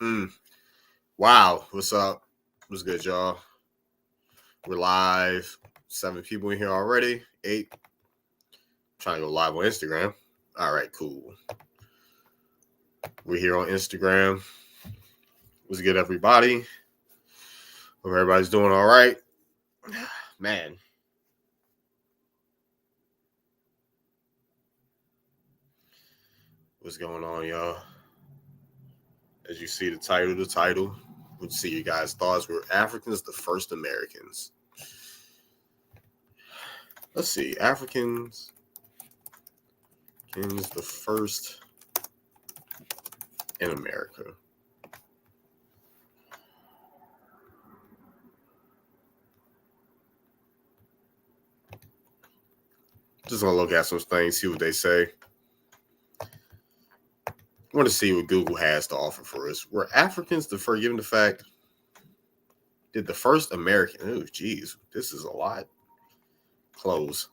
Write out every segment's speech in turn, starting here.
Mm. Wow. What's up? What's good, y'all? We're live. 7 people in here already. 8. Trying to go live on Instagram. All right, cool. We're here on Instagram. What's good, everybody? Hope everybody's doing all right. Man. What's going on, y'all? As you see the title. We'll see you guys' thoughts. Were Africans the first Americans? Let's see. Africans the first in America. Just gonna look at some things, see what they say. I want to see what Google has to offer for us. Were Africans the first, given the fact, did the first American, oh, geez, this is a lot. Close.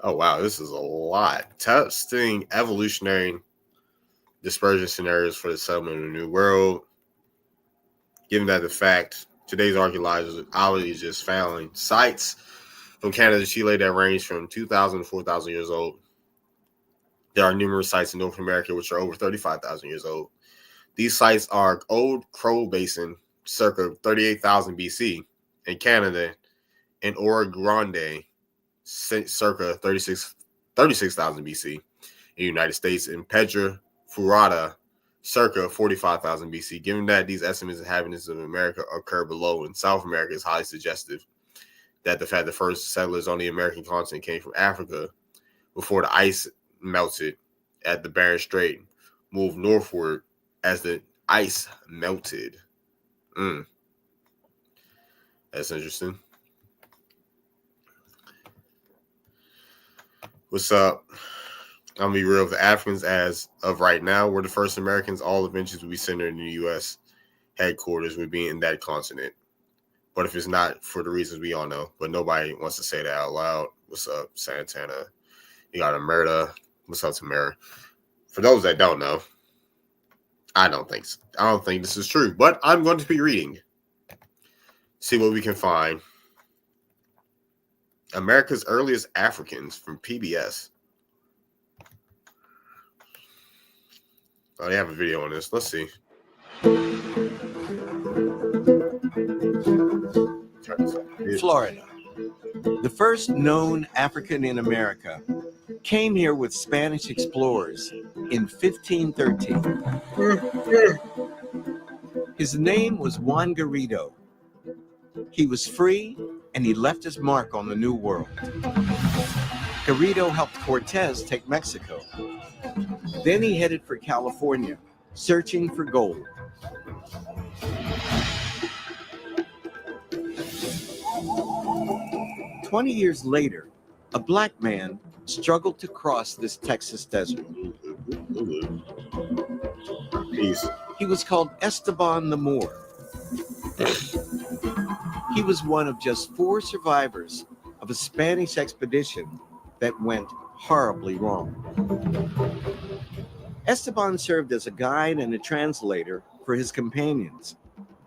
Oh, wow, this is a lot. Testing evolutionary dispersion scenarios for the settlement of the New World. Given that the fact, today's archaeologists just found sites from Canada to Chile that range from 2,000 to 4,000 years old. There are numerous sites in North America which are over 35,000 years old. These sites are Old Crow Basin, circa 38,000 BC, in Canada, and Ora Grande, circa 36,000 BC, in the United States, and Pedra Furada, circa 45,000 BC. Given that these estimates of inhabitants of America occur below in South America, is highly suggestive that the fact the first settlers on the American continent came from Africa before the ice melted at the Bering Strait, moved northward as the ice melted. That's interesting. What's up? I'm gonna be real. The Africans, as of right now, were the first Americans. All adventures will be centered in the U.S. headquarters, would be in that continent. But if it's not, for the reasons we all know, but nobody wants to say that out loud. What's up, Santana? You got Emerta. What's up, Tamara? For those that don't know, I don't think this is true, but I'm going to be reading. See what we can find. America's earliest Africans from PBS. Oh, they have a video on this. Let's see. Florida. The first known African in America came here with Spanish explorers in 1513. His name was Juan Garrido. He was free and he left his mark on the New World. Garrido helped Cortez take Mexico. Then he headed for California, searching for gold. "20 years later, a black man struggled to cross this Texas desert. He was called Esteban the Moor. He was one of just 4 survivors of a Spanish expedition that went horribly wrong. Esteban served as a guide and a translator for his companions,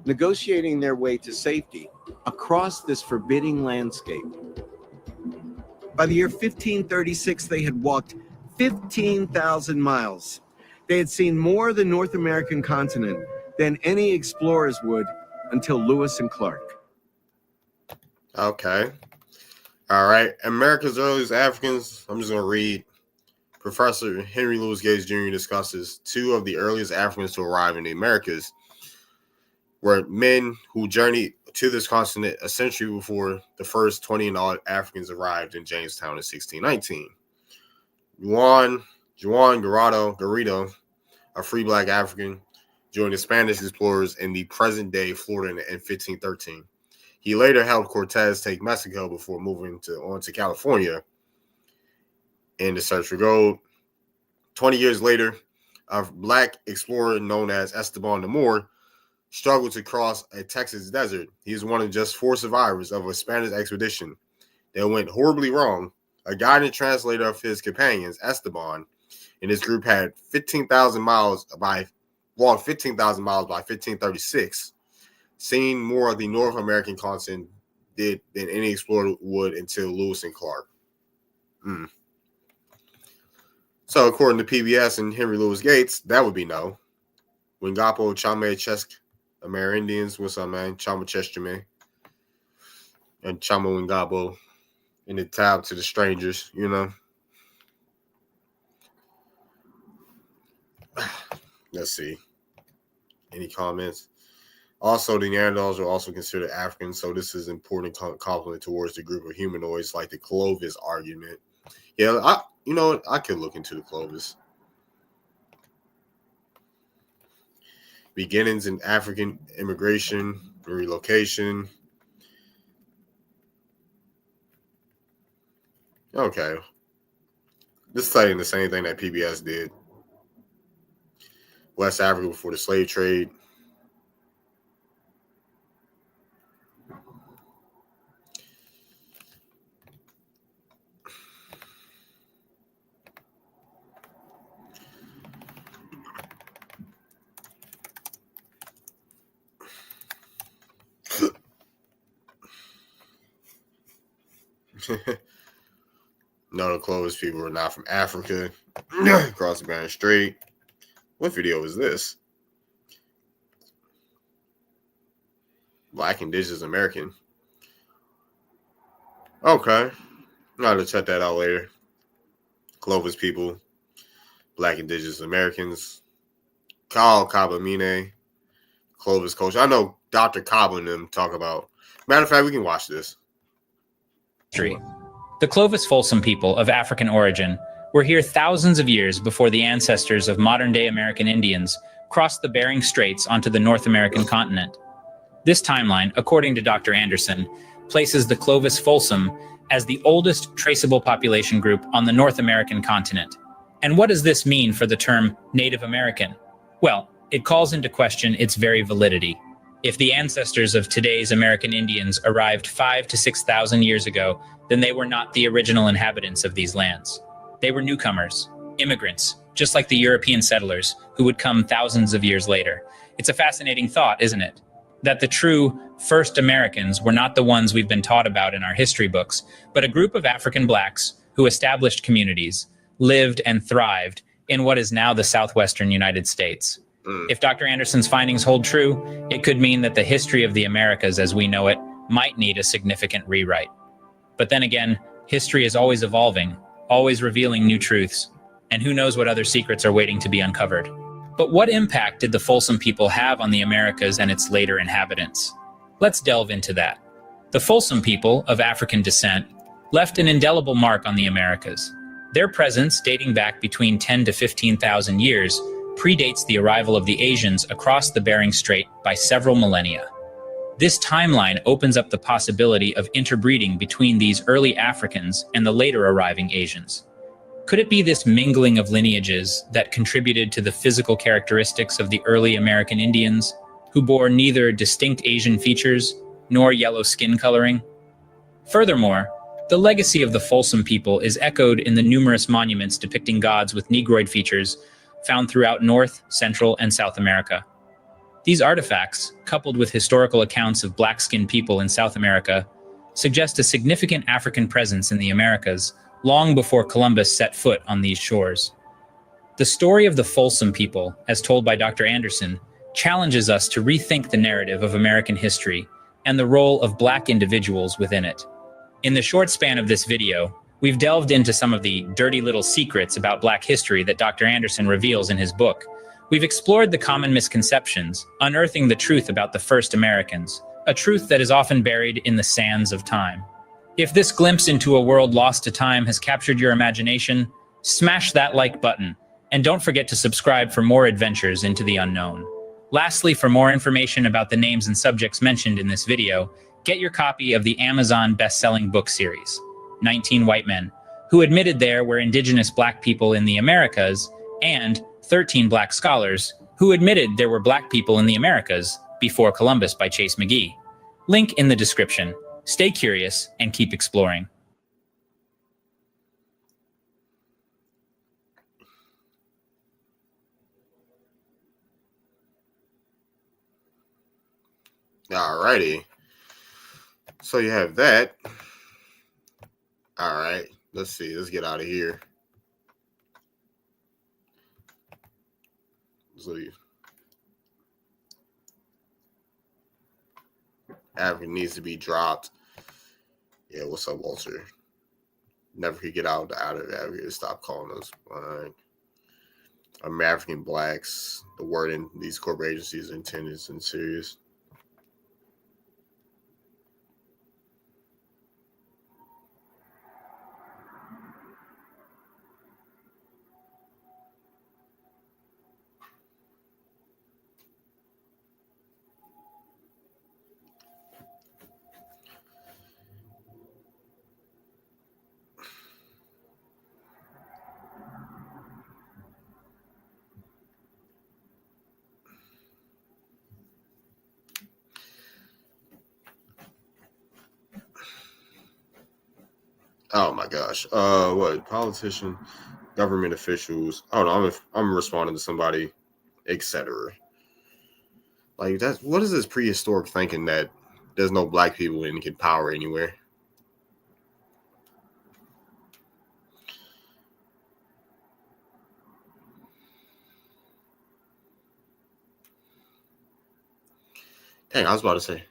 negotiating their way to safety across this forbidding landscape. By the year 1536, they had walked 15,000 miles. They had seen more of the North American continent than any explorers would until Lewis and Clark. Okay. All right. America's earliest Africans. I'm just going to read. Professor Henry Louis Gates Jr. discusses 2 of the earliest Africans to arrive in the Americas were men who journeyed to this continent a century before the first 20 and odd Africans arrived in Jamestown in 1619. Juan Garrido, a free black African, joined the Spanish explorers in the present-day Florida in 1513. He later helped Cortez take Mexico before moving on to California in the search for gold. 20 years later, a black explorer known as Esteban the Moor struggled to cross a Texas desert. He is one of just 4 survivors of a Spanish expedition that went horribly wrong. A guide and translator of his companions, Esteban, and his group had 15,000 miles by walked 15,000 miles by 1536, seeing more of the North American continent did than any explorer would until Lewis and Clark. So, according to PBS and Henry Louis Gates, that would be no. Wingapo, Chame, Chesk, Amerindians, what's up, man? Chama Cheshame. And Chama Wingabo in the tab to the strangers, you know. Let's see. Any comments? Also, the Neanderthals are also considered African, so this is an important compliment towards the group of humanoids, like the Clovis argument. Yeah, I could look into the Clovis. Beginnings in African immigration and relocation. Okay. This is saying the same thing that PBS did. West Africa before the slave trade. No, the Clovis people are not from Africa. Across the Bering Strait. What video is this? Black Indigenous American. Okay. I'm going to check that out later. Clovis people. Black Indigenous Americans. Kyle Kabamine. Clovis culture. I know Dr. Kaba and them talk about. Matter of fact, we can watch this. The Clovis Folsom people of African origin were here thousands of years before the ancestors of modern-day American Indians crossed the Bering Straits onto the North American continent. This timeline, according to Dr. Anderson, places the Clovis Folsom as the oldest traceable population group on the North American continent. And what does this mean for the term Native American? Well, it calls into question its very validity. If the ancestors of today's American Indians arrived 5,000 to 6,000 years ago, then they were not the original inhabitants of these lands. They were newcomers, immigrants, just like the European settlers who would come thousands of years later. It's a fascinating thought, isn't it? That the true first Americans were not the ones we've been taught about in our history books, but a group of African blacks who established communities, lived and thrived in what is now the southwestern United States. If Dr. Anderson's findings hold true, it could mean that the history of the Americas as we know it might need a significant rewrite. But then again, history is always evolving, always revealing new truths, and who knows what other secrets are waiting to be uncovered. But what impact did the Folsom people have on the Americas and its later inhabitants? Let's delve into that. The Folsom people of African descent left an indelible mark on the Americas. Their presence, dating back between 10 to 15,000 years, predates the arrival of the Asians across the Bering Strait by several millennia. This timeline opens up the possibility of interbreeding between these early Africans and the later arriving Asians. Could it be this mingling of lineages that contributed to the physical characteristics of the early American Indians, who bore neither distinct Asian features nor yellow skin coloring? Furthermore, the legacy of the Folsom people is echoed in the numerous monuments depicting gods with Negroid features found throughout North, Central, and South America. These artifacts, coupled with historical accounts of black-skinned people in South America, suggest a significant African presence in the Americas long before Columbus set foot on these shores. The story of the Folsom people, as told by Dr. Anderson, challenges us to rethink the narrative of American history and the role of black individuals within it. In the short span of this video, we've delved into some of the dirty little secrets about black history that Dr. Anderson reveals in his book. We've explored the common misconceptions, unearthing the truth about the first Americans, a truth that is often buried in the sands of time. If this glimpse into a world lost to time has captured your imagination, smash that like button, and don't forget to subscribe for more adventures into the unknown. Lastly, for more information about the names and subjects mentioned in this video, get your copy of the Amazon best-selling book series, 19 White Men, Who Admitted There Were Indigenous Black People in the Americas, and 13 Black Scholars Who Admitted There Were Black People in the Americas Before Columbus by Chase McGee. Link in the description. Stay curious and keep exploring. Alrighty. So you have that. All right. Let's see. Let's get out of here. So African needs to be dropped. Yeah, what's up, Walter? Never could get out of Africa. Stop calling us. All right. African blacks. The word in these corporate agencies intended and serious. Oh my gosh. What politician, government officials? Oh no, I'm responding to somebody, etc. Like that. What is this prehistoric thinking that there's no black people in get power anywhere? Dang, I was about to say.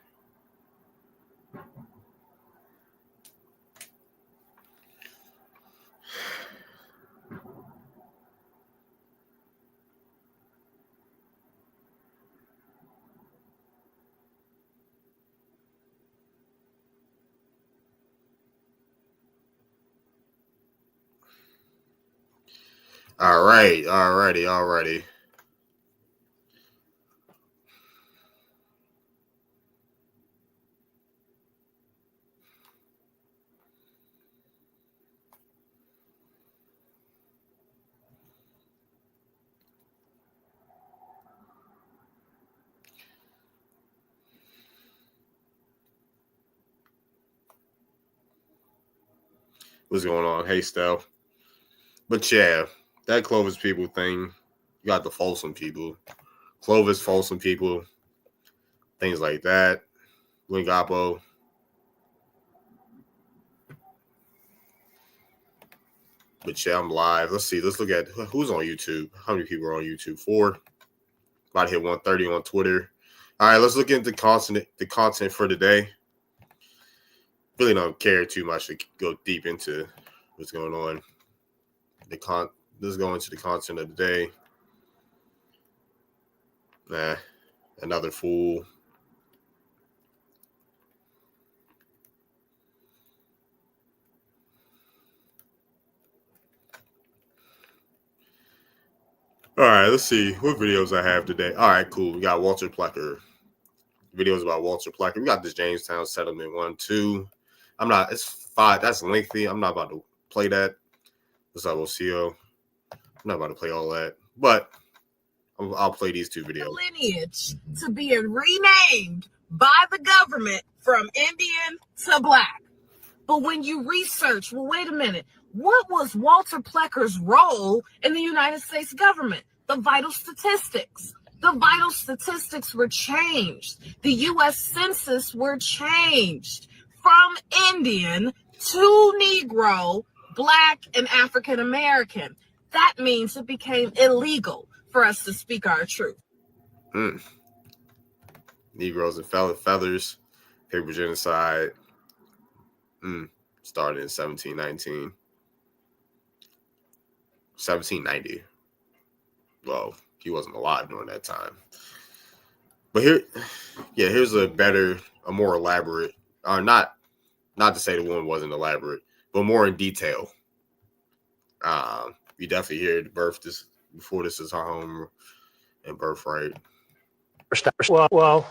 Alrighty. What's going on? Hey, Steph. But yeah, that Clovis people thing, you got the Folsom people. Clovis, Folsom people, things like that. Lingapo. But yeah, I'm live. Let's see. Let's look at who's on YouTube. How many people are on YouTube? 4. About to hit 130 on Twitter. All right, let's look into the content for today. Really don't care too much to go deep into what's going on. Let's go into the content of the day. Nah, another fool. All right, let's see what videos I have today. All right, cool. We got Walter Plecker. Videos about Walter Plecker. We got this Jamestown Settlement 1, 2. It's 5. That's lengthy. I'm not about to play that. What's up, OCO? I'm not about to play all that. But I'll play these 2 videos. Lineage to being renamed by the government from Indian to Black. But when you research, well, wait a minute. What was Walter Plecker's role in the United States government? The vital statistics. The vital statistics were changed. The U.S. Census were changed from Indian to Negro, Black, and African American. That means it became illegal for us to speak our truth. Negroes and feathers, paper genocide. Started in 1719. 1790. Well, he wasn't alive during that time. But here's a more elaborate, not to say the one wasn't elaborate, but more in detail. You definitely hear the birth before this is our home and birthright. Well,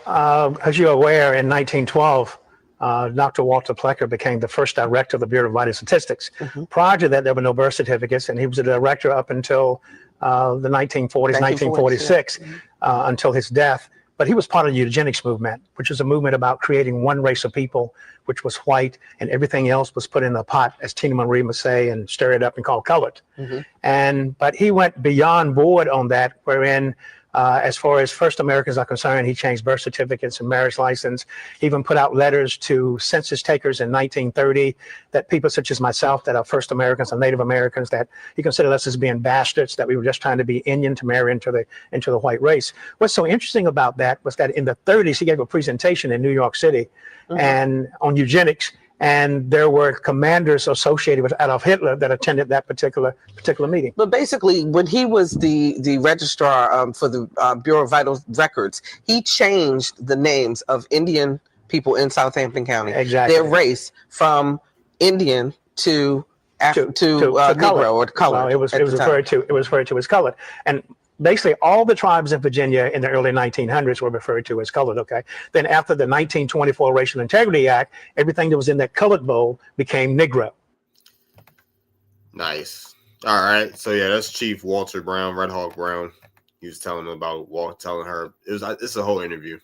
as you're aware, in 1912, Dr. Walter Plecker became the first director of the Bureau of Vital Statistics. Mm-hmm. Prior to that, there were no birth certificates, and he was a director up until the 1940s, 1946, yeah. Until his death. But he was part of the eugenics movement, which was a movement about creating one race of people, which was white, and everything else was put in a pot, as Tina Marie would say, and stir it up and call colored. Mm-hmm. But he went beyond board on that, wherein As far as first Americans are concerned, he changed birth certificates and marriage license. He even put out letters to census takers in 1930 that people such as myself that are first Americans and Native Americans, that he considered us as being bastards, that we were just trying to be Indian to marry into the white race. What's so interesting about that was that in the 30s, he gave a presentation in New York City and on eugenics. And there were commanders associated with Adolf Hitler that attended that particular meeting. But basically, when he was the registrar for the Bureau of Vital Records, he changed the names of Indian people in Southampton County, Exactly. their race from Indian to Negro Negro or colored. Well, it was referred to as colored, and basically all the tribes in Virginia in the early 1900s were referred to as colored. Okay, then after the 1924 Racial Integrity Act, everything that was in that colored bowl became Negro. Nice. All right. So yeah, that's Chief Walter Brown, Red Hawk Brown. He was telling her it's a whole interview.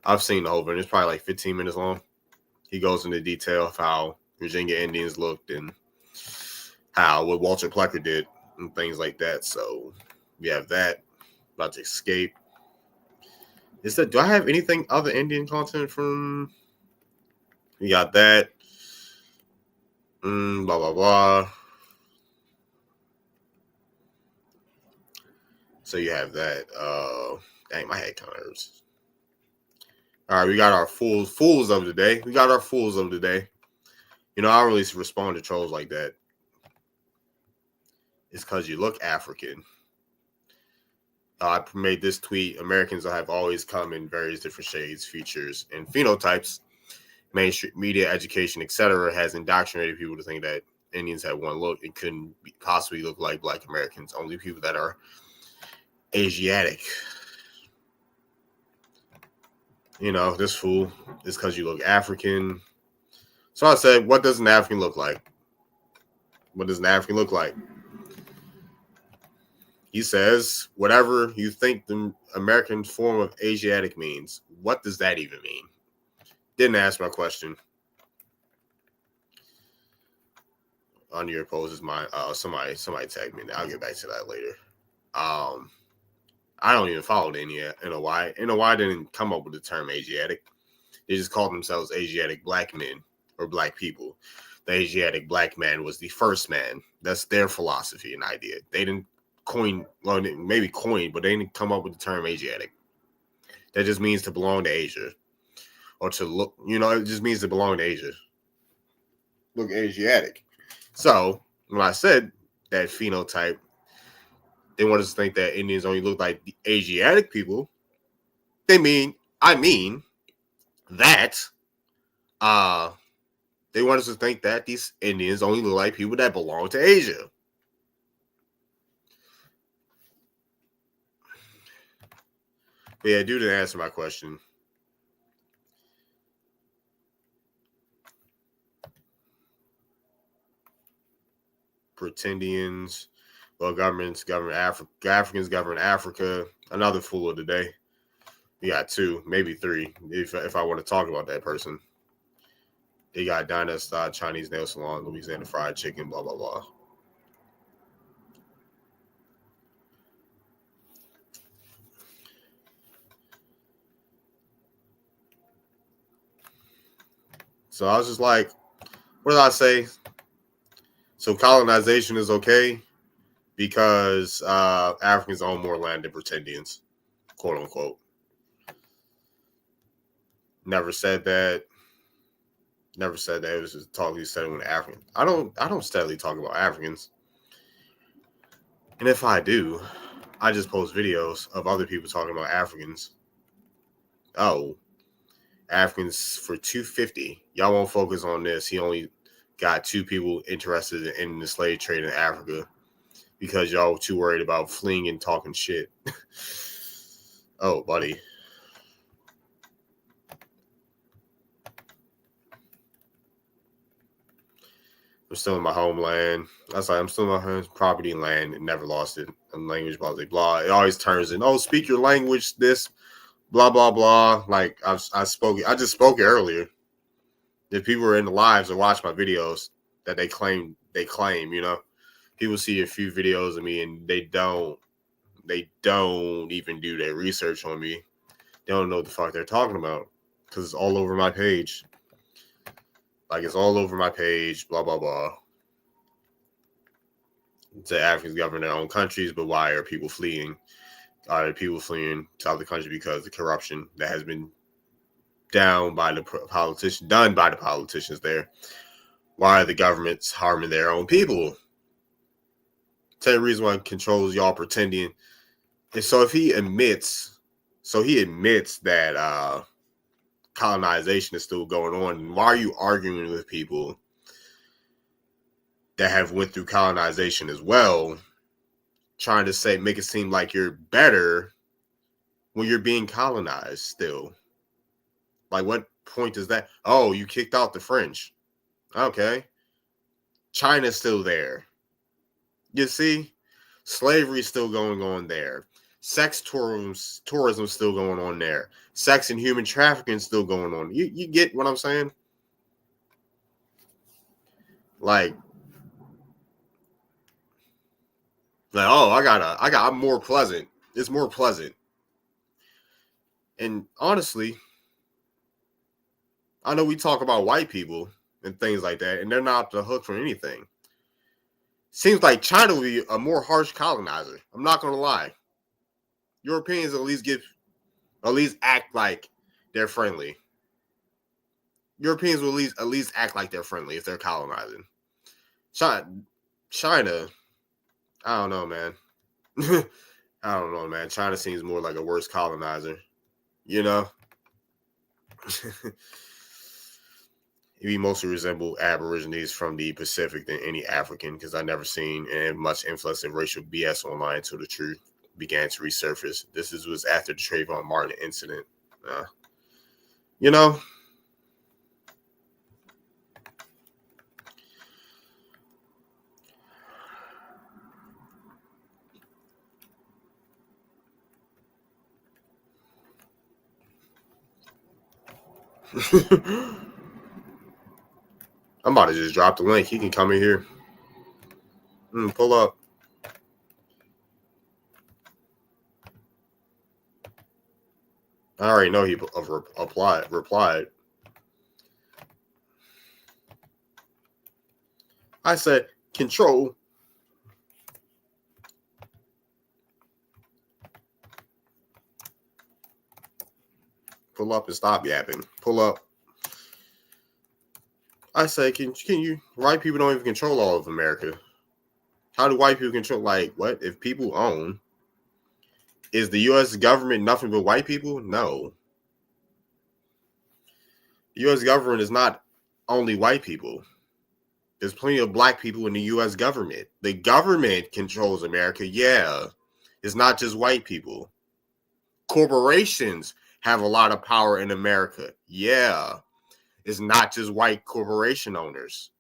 I've seen the whole thing. It's probably like 15 minutes long. He goes into detail of how Virginia Indians looked and what Walter Plecker did and things like that. So we have that. About to escape. Do I have anything other Indian content from? We got that. Blah blah blah. So you have that. Dang, my head kind of hurts. All right, we got our fools of the day. You know, I don't really respond to trolls like that. It's because you look African. I made this tweet. Americans have always come in various different shades, features, and phenotypes. Mainstream media, education, etc. has indoctrinated people to think that Indians have one look and couldn't possibly look like Black Americans. Only people that are Asiatic. You know, this fool is because you look African. So I said, what does an African look like? He says, whatever you think the American form of Asiatic means. What does that even mean? Didn't ask my question. On your post is my somebody tagged me. I'll get back to that later. I don't even follow the NOI. NOI didn't come up with the term Asiatic. They just called themselves Asiatic Black men or Black people. The Asiatic Black man was the first man. That's their philosophy and idea. They didn't coin, well, maybe coin, but they didn't come up with the term Asiatic. That just means to belong to Asia. Or to look, it just means to belong to Asia. Look Asiatic. So, when I said that phenotype, they want us to think that Indians only look like the Asiatic people. I mean that they want us to think that these Indians only look like people that belong to Asia. But yeah, dude didn't answer my question. Pretendians. Well, Africans govern Africa. Another fool of the day. We got two, maybe three, if I want to talk about that person. They got Dynasty, Chinese nail salon, Louisiana fried chicken, blah, blah, blah. So I was just like, what did I say? So colonization is okay because Africans own more land than Pretendians, quote unquote. Never said that. It was just talking steadily with Africans. I don't steadily talk about Africans. And if I do, I just post videos of other people talking about Africans. Oh, Africans for $250. Y'all won't focus on this. He only got two people interested in the slave trade in Africa because y'all too worried about fleeing and talking shit. Oh, buddy. I'm still in my homeland. That's like I'm still in my property and land and never lost it. And language, blah, blah, blah. It always turns in, speak your language, this, blah, blah, blah. Like I just spoke it earlier. If people are in the lives or watch my videos that they claim, people see a few videos of me and they don't they don't even do their research on me. They don't know what the fuck they're talking about because it's all over my page. Like, it's all over my page, blah, blah, blah. The Africans govern their own countries, but why are people fleeing? Are people fleeing to other countries because of the corruption that has been done by the politicians there? Why are the governments harming their own people? Same reason why it controls y'all pretending. And so if he admits that colonization is still going on, why are you arguing with people that have went through colonization as well, trying to make it seem like you're better when you're being colonized still? Like, what point is that? Oh, you kicked out the French. Okay. China's still there. You see? Slavery is still going on there. Sex tourism still going on there. Sex and human trafficking still going on. You get what I'm saying? Like, oh, I'm more pleasant. It's more pleasant. And honestly, I know we talk about white people and things like that, and they're not the hook for anything. Seems like China will be a more harsh colonizer. I'm not gonna lie. Europeans at least act like they're friendly. Europeans will at least act like they're friendly if they're colonizing. China, I don't know, man. I don't know, man. China seems more like a worse colonizer, you know? We mostly resemble Aborigines from the Pacific than any African, because I never seen and much influence of racial BS online until the truth began to resurface. This was after the Trayvon Martin incident. You know? I'm about to just drop the link. He can come in here. Pull up. I already know he replied. I said, control. Pull up and stop yapping. Pull up. I say, can you? White people don't even control all of America. How do white people control? Like, what? If people own, is the U.S. government nothing but white people? No. The U.S. government is not only white people. There's plenty of black people in the U.S. government. The government controls America. Yeah. It's not just white people. Corporations have a lot of power in America. Yeah. It's not just white corporation owners.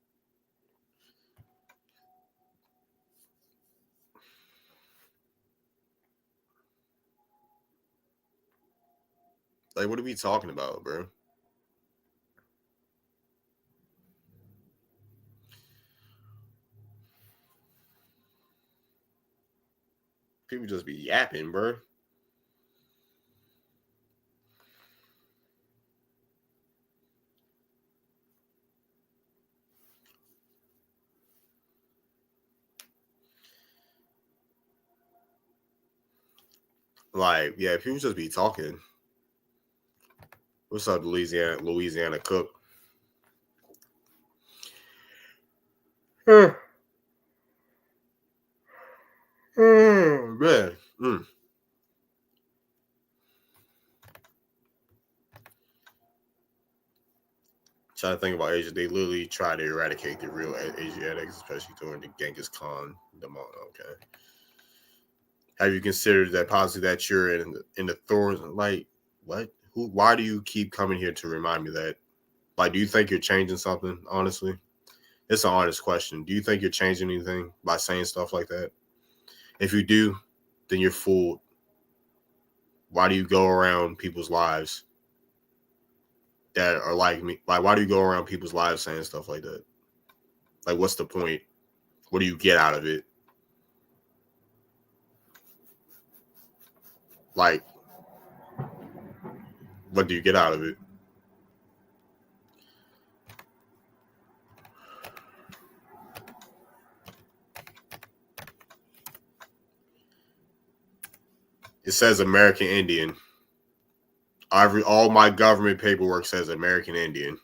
Like, what are we talking about, bro? People just be yapping, bro. Like, yeah, people just be talking. What's up, Louisiana Cook? Man. Trying to think about Asia. They literally try to eradicate the real Asiatics, especially during the Genghis Khan demo. Okay. Have you considered that policy that you're in the thorns? Like, what? Why do you keep coming here to remind me that? Like, do you think you're changing something? Honestly, it's an honest question. Do you think you're changing anything by saying stuff like that? If you do, then you're fooled. Why do you go around people's lives that are like me? Like, why do you go around people's lives saying stuff like that? Like, what's the point? What do you get out of it? Like, what do you get out of it? It says American Indian. All my government paperwork says American Indian.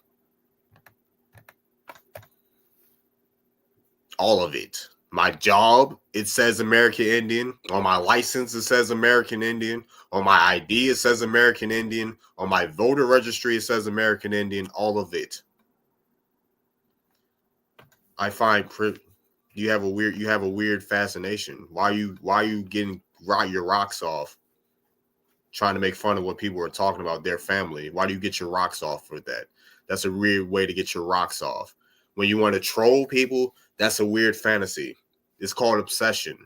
All of it. My job, it says American Indian. On my license, it says American Indian. On my ID, it says American Indian. On my voter registry, it says American Indian. All of it. I find you have a weird fascination. Why are you getting your rocks off? Trying to make fun of what people are talking about, their family. Why do you get your rocks off with that? That's a weird way to get your rocks off. When you want to troll people, that's a weird fantasy. It's called obsession.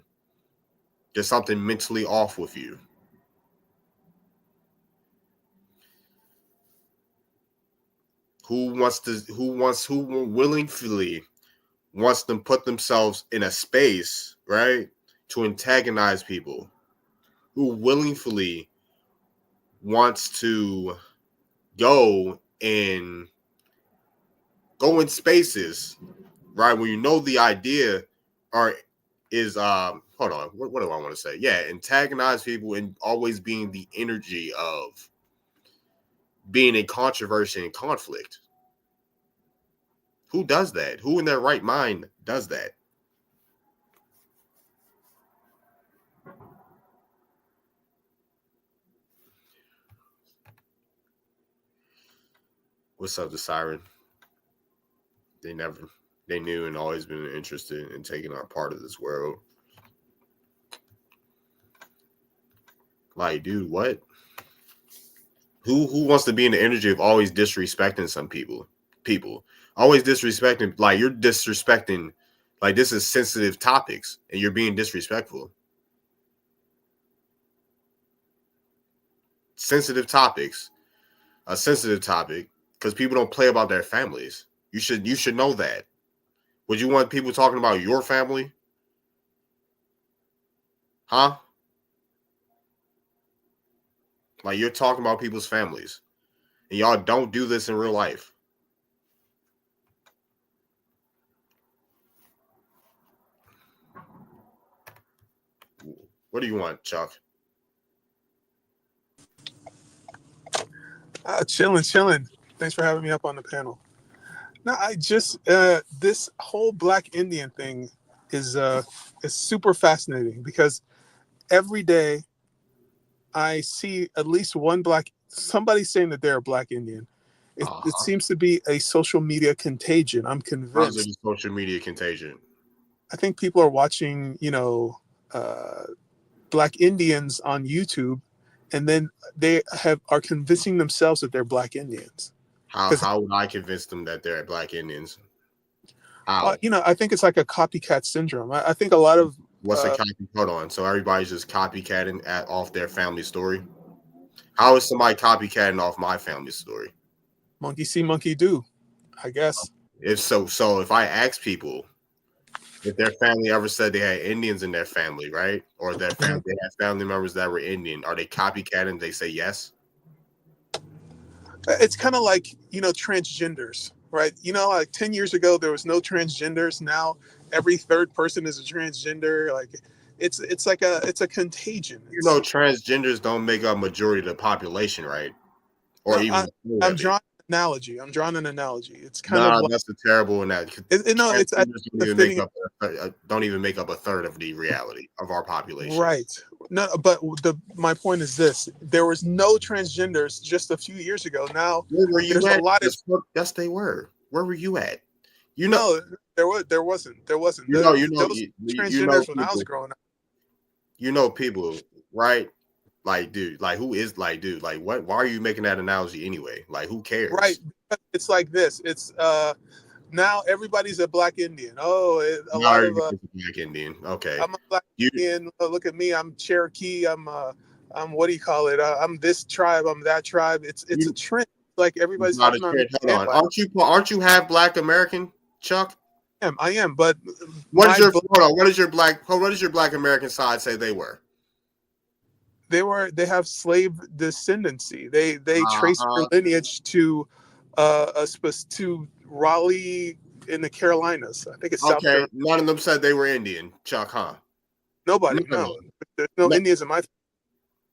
There's something mentally off with you. Who willingly wants to put themselves in a space, right, to antagonize people? Who willingly wants to go in spaces, right? When you know the idea is hold on, what do I want to say? Yeah, antagonize people and always being the energy of being in controversy and conflict. Who does that? Who in their right mind does that? What's up, the Siren? They knew and always been interested in taking our part of this world. Like, dude, what? Who wants to be in the energy of always disrespecting some people? Always disrespecting, like you're disrespecting, like this is sensitive topics and you're being disrespectful. Sensitive topics, a sensitive topic, because people don't play about their families. You should know that. Would you want people talking about your family? Huh? Like you're talking about people's families. And y'all don't do this in real life. What do you want, Chuck? Chilling. Thanks for having me up on the panel. No, I just this whole Black Indian thing is super fascinating because every day I see at least one somebody saying that they're a Black Indian. It seems to be a social media contagion. I'm convinced. How's it a social media contagion? I think people are watching, Black Indians on YouTube, and then they are convincing themselves that they're Black Indians. How would I convince them that they're Black Indians? How? I think it's like a copycat syndrome. I think a lot of what's a copy? Hold on. So everybody's just copycatting off their family story. How is somebody copycatting off my family story? Monkey see, monkey do, I guess. If I ask people if their family ever said they had Indians in their family, right? Or they had family members that were Indian, are they copycatting? They say yes. It's kind of like, transgenders, right? Like 10 years ago, there was no transgenders. Now every third person is a transgender. Like it's a contagion. Transgenders don't make up majority of the population, right? Or I'm drawing an analogy. It's kind of like, that's a terrible analogy. Don't even make up a third of the reality of our population. Right. No, but my point is this: there was no transgenders just a few years ago. Now there's a lot of. Yes, they were. Where were you at? There wasn't. Transgenders when I was growing up. People, right? Like, dude, like who is like, dude, like what? Why are you making that analogy anyway? Like, who cares? Right. It's like this. It's now everybody's a Black Indian. Lot of Black Indian. Okay. I'm a Black Indian. Look at me. I'm Cherokee. I'm what do you call it? I'm this tribe. I'm that tribe. It's a trend. Like everybody's talking about. Hold on. Aren't you half Black American, Chuck? I am. But what does your Black American side say they were? They have slave descendancy. They trace their Uh-huh. lineage to to Raleigh in the Carolinas. I think it's South Okay, Carolina. none of them said they were Indian, Chuck, huh? Nobody, None of no. them. There's no No, Indians in my.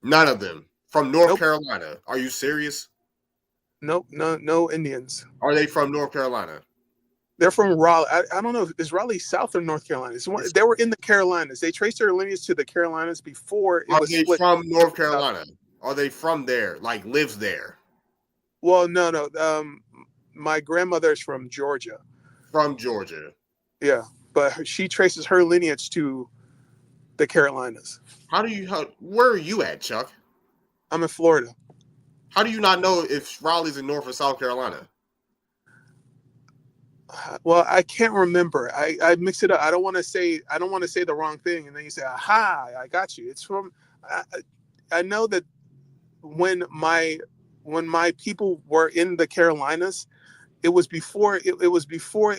none of them. From North Nope. Carolina. Are you serious? Nope. No Indians. Are they from North Carolina? They're from Raleigh. I don't know. Is Raleigh South or North Carolina? They were in the Carolinas. They traced their lineage to the Carolinas before it Are was they split. from North Carolina? Are they from there? Like lives there? Well, no. My grandmother is from Georgia. From Georgia. Yeah, but she traces her lineage to the Carolinas. Where are you at, Chuck? I'm in Florida. How do you not know if Raleigh's in North or South Carolina? Well, I can't remember. I mix it up. I don't want to say the wrong thing, and then you say, "Aha! I got you." It's from. I know that when my people were in the Carolinas, it was before it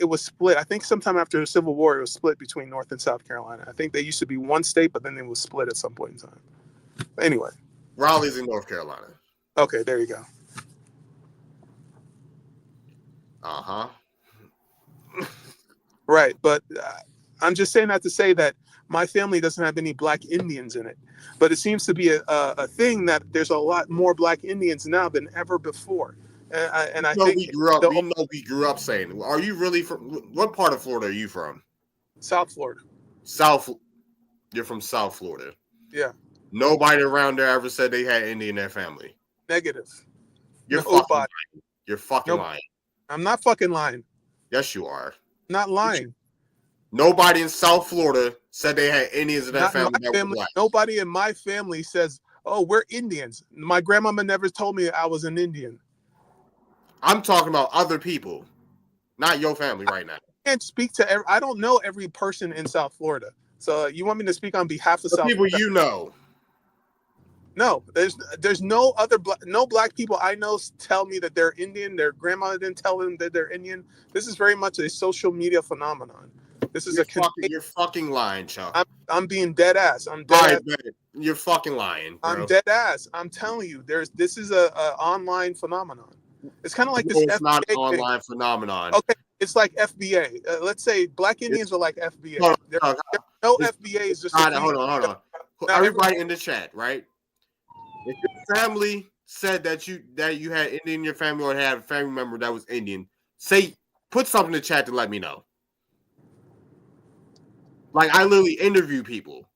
was split. I think sometime after the Civil War, it was split between North and South Carolina. I think they used to be one state, but then it was split at some point in time. Anyway, Raleigh's in North Carolina. okay, there you go. Uh-huh. Right, but I'm just saying that to say that my family doesn't have any Black Indians in it, but it seems to be a thing that there's a lot more Black Indians now than ever before, and I think we grew up saying. Are you really from what part of Florida are you from? South Florida. South. You're from South Florida. Yeah. Nobody around there ever said they had Indian in their family. Negative. You're Nobody. fucking lying. You're fucking lying. I'm not fucking lying. Yes, you are. Not lying. Nobody in South Florida said they had Indians in their family that were Black. Nobody in my family says, "Oh, we're Indians." My grandmama never told me I was an Indian. I'm talking about other people, not your family right now. I can't speak to I don't know every person in South Florida. So you want me to speak on behalf of South people Florida? You know. No, there's no other no Black people I know tell me that they're Indian. Their grandma didn't tell them that they're Indian. This is very much a social media phenomenon. This is You're fucking lying, Chuck. I'm being dead ass. I'm dead ass. You're fucking lying, bro. I'm dead ass. I'm telling you, this is a online phenomenon. It's kind of like this. It's FBA not an thing. online phenomenon. Okay, it's like FBA. Let's say Black Indians are like FBA. No FBA is just. Hold on. Everybody in the chat, right? If your family said that you had Indian in your family or had a family member that was Indian, put something in the chat to let me know. Like I literally interview people.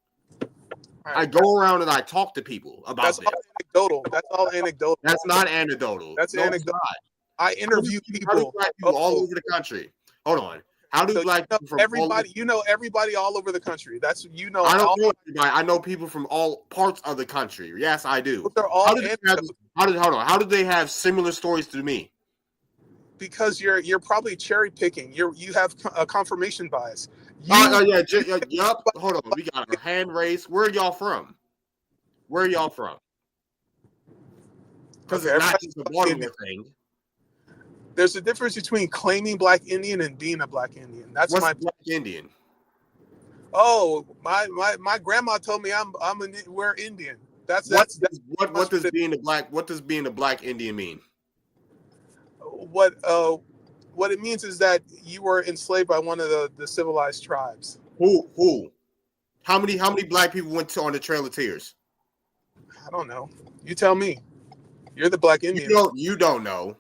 Right. I go around and I talk to people about That's this. All anecdotal. That's all anecdotal. That's not anecdotal. That's anecdotal. I interview people all over the country. Hold on. How do Black people from everybody? Everybody all over the country. That's I don't know everybody. I know people from all parts of the country. Yes, I do. But they're all how do they have similar stories to me? Because you're probably cherry picking. You have a confirmation bias. Yup. Hold on. We got a hand raise. Where are y'all from? Because it's not just a Baltimore thing. There's a difference between claiming Black Indian and being a Black Indian. That's What's my Black Indian. Oh, my grandma told me we're Indian. What does being a Black Indian mean? What it means is that you were enslaved by one of the civilized tribes. Who? How many Black people went on the Trail of Tears? I don't know. You tell me. You're the Black Indian. You don't know.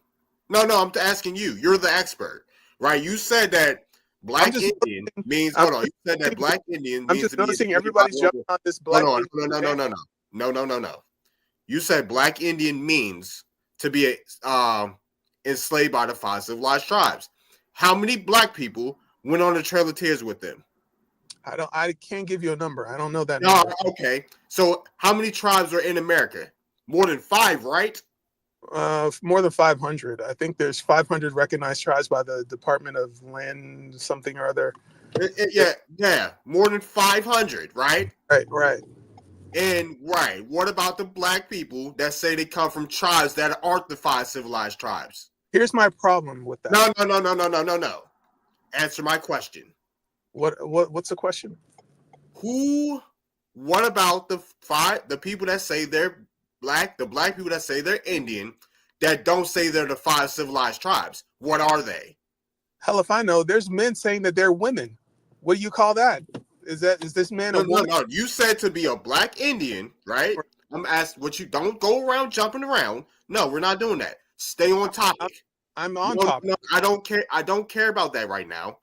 No, I'm asking you. You're the expert, right? You said that Black Indian means. Hold on. You said that Black Indian. I'm just noticing everybody's jumping on this Black. No. You said Black Indian means to be enslaved by the 5 civilized tribes. How many Black people went on the Trail of Tears with them? I can't give you a number. I don't know that number. Okay. So how many tribes are in America? More than 5, right? More than 500. I think there's 500 recognized tribes by the Department of Land something or other. Yeah. More than 500, right? Right. And what about the Black people that say they come from tribes that aren't the 5 civilized tribes? Here's my problem with that. No. Answer my question. What's the question? Who What about the people that say they're black, the black people that say they're Indian, that don't say they're the 5 civilized tribes? What are they? Hell if I know. There's men saying that they're women. What do you call that? Is this man a woman? No. You said to be a black Indian, right? I'm asking what you don't go around jumping around. No, we're not doing that. Stay on topic. I'm on topic. No, I don't care. I don't care about that right now.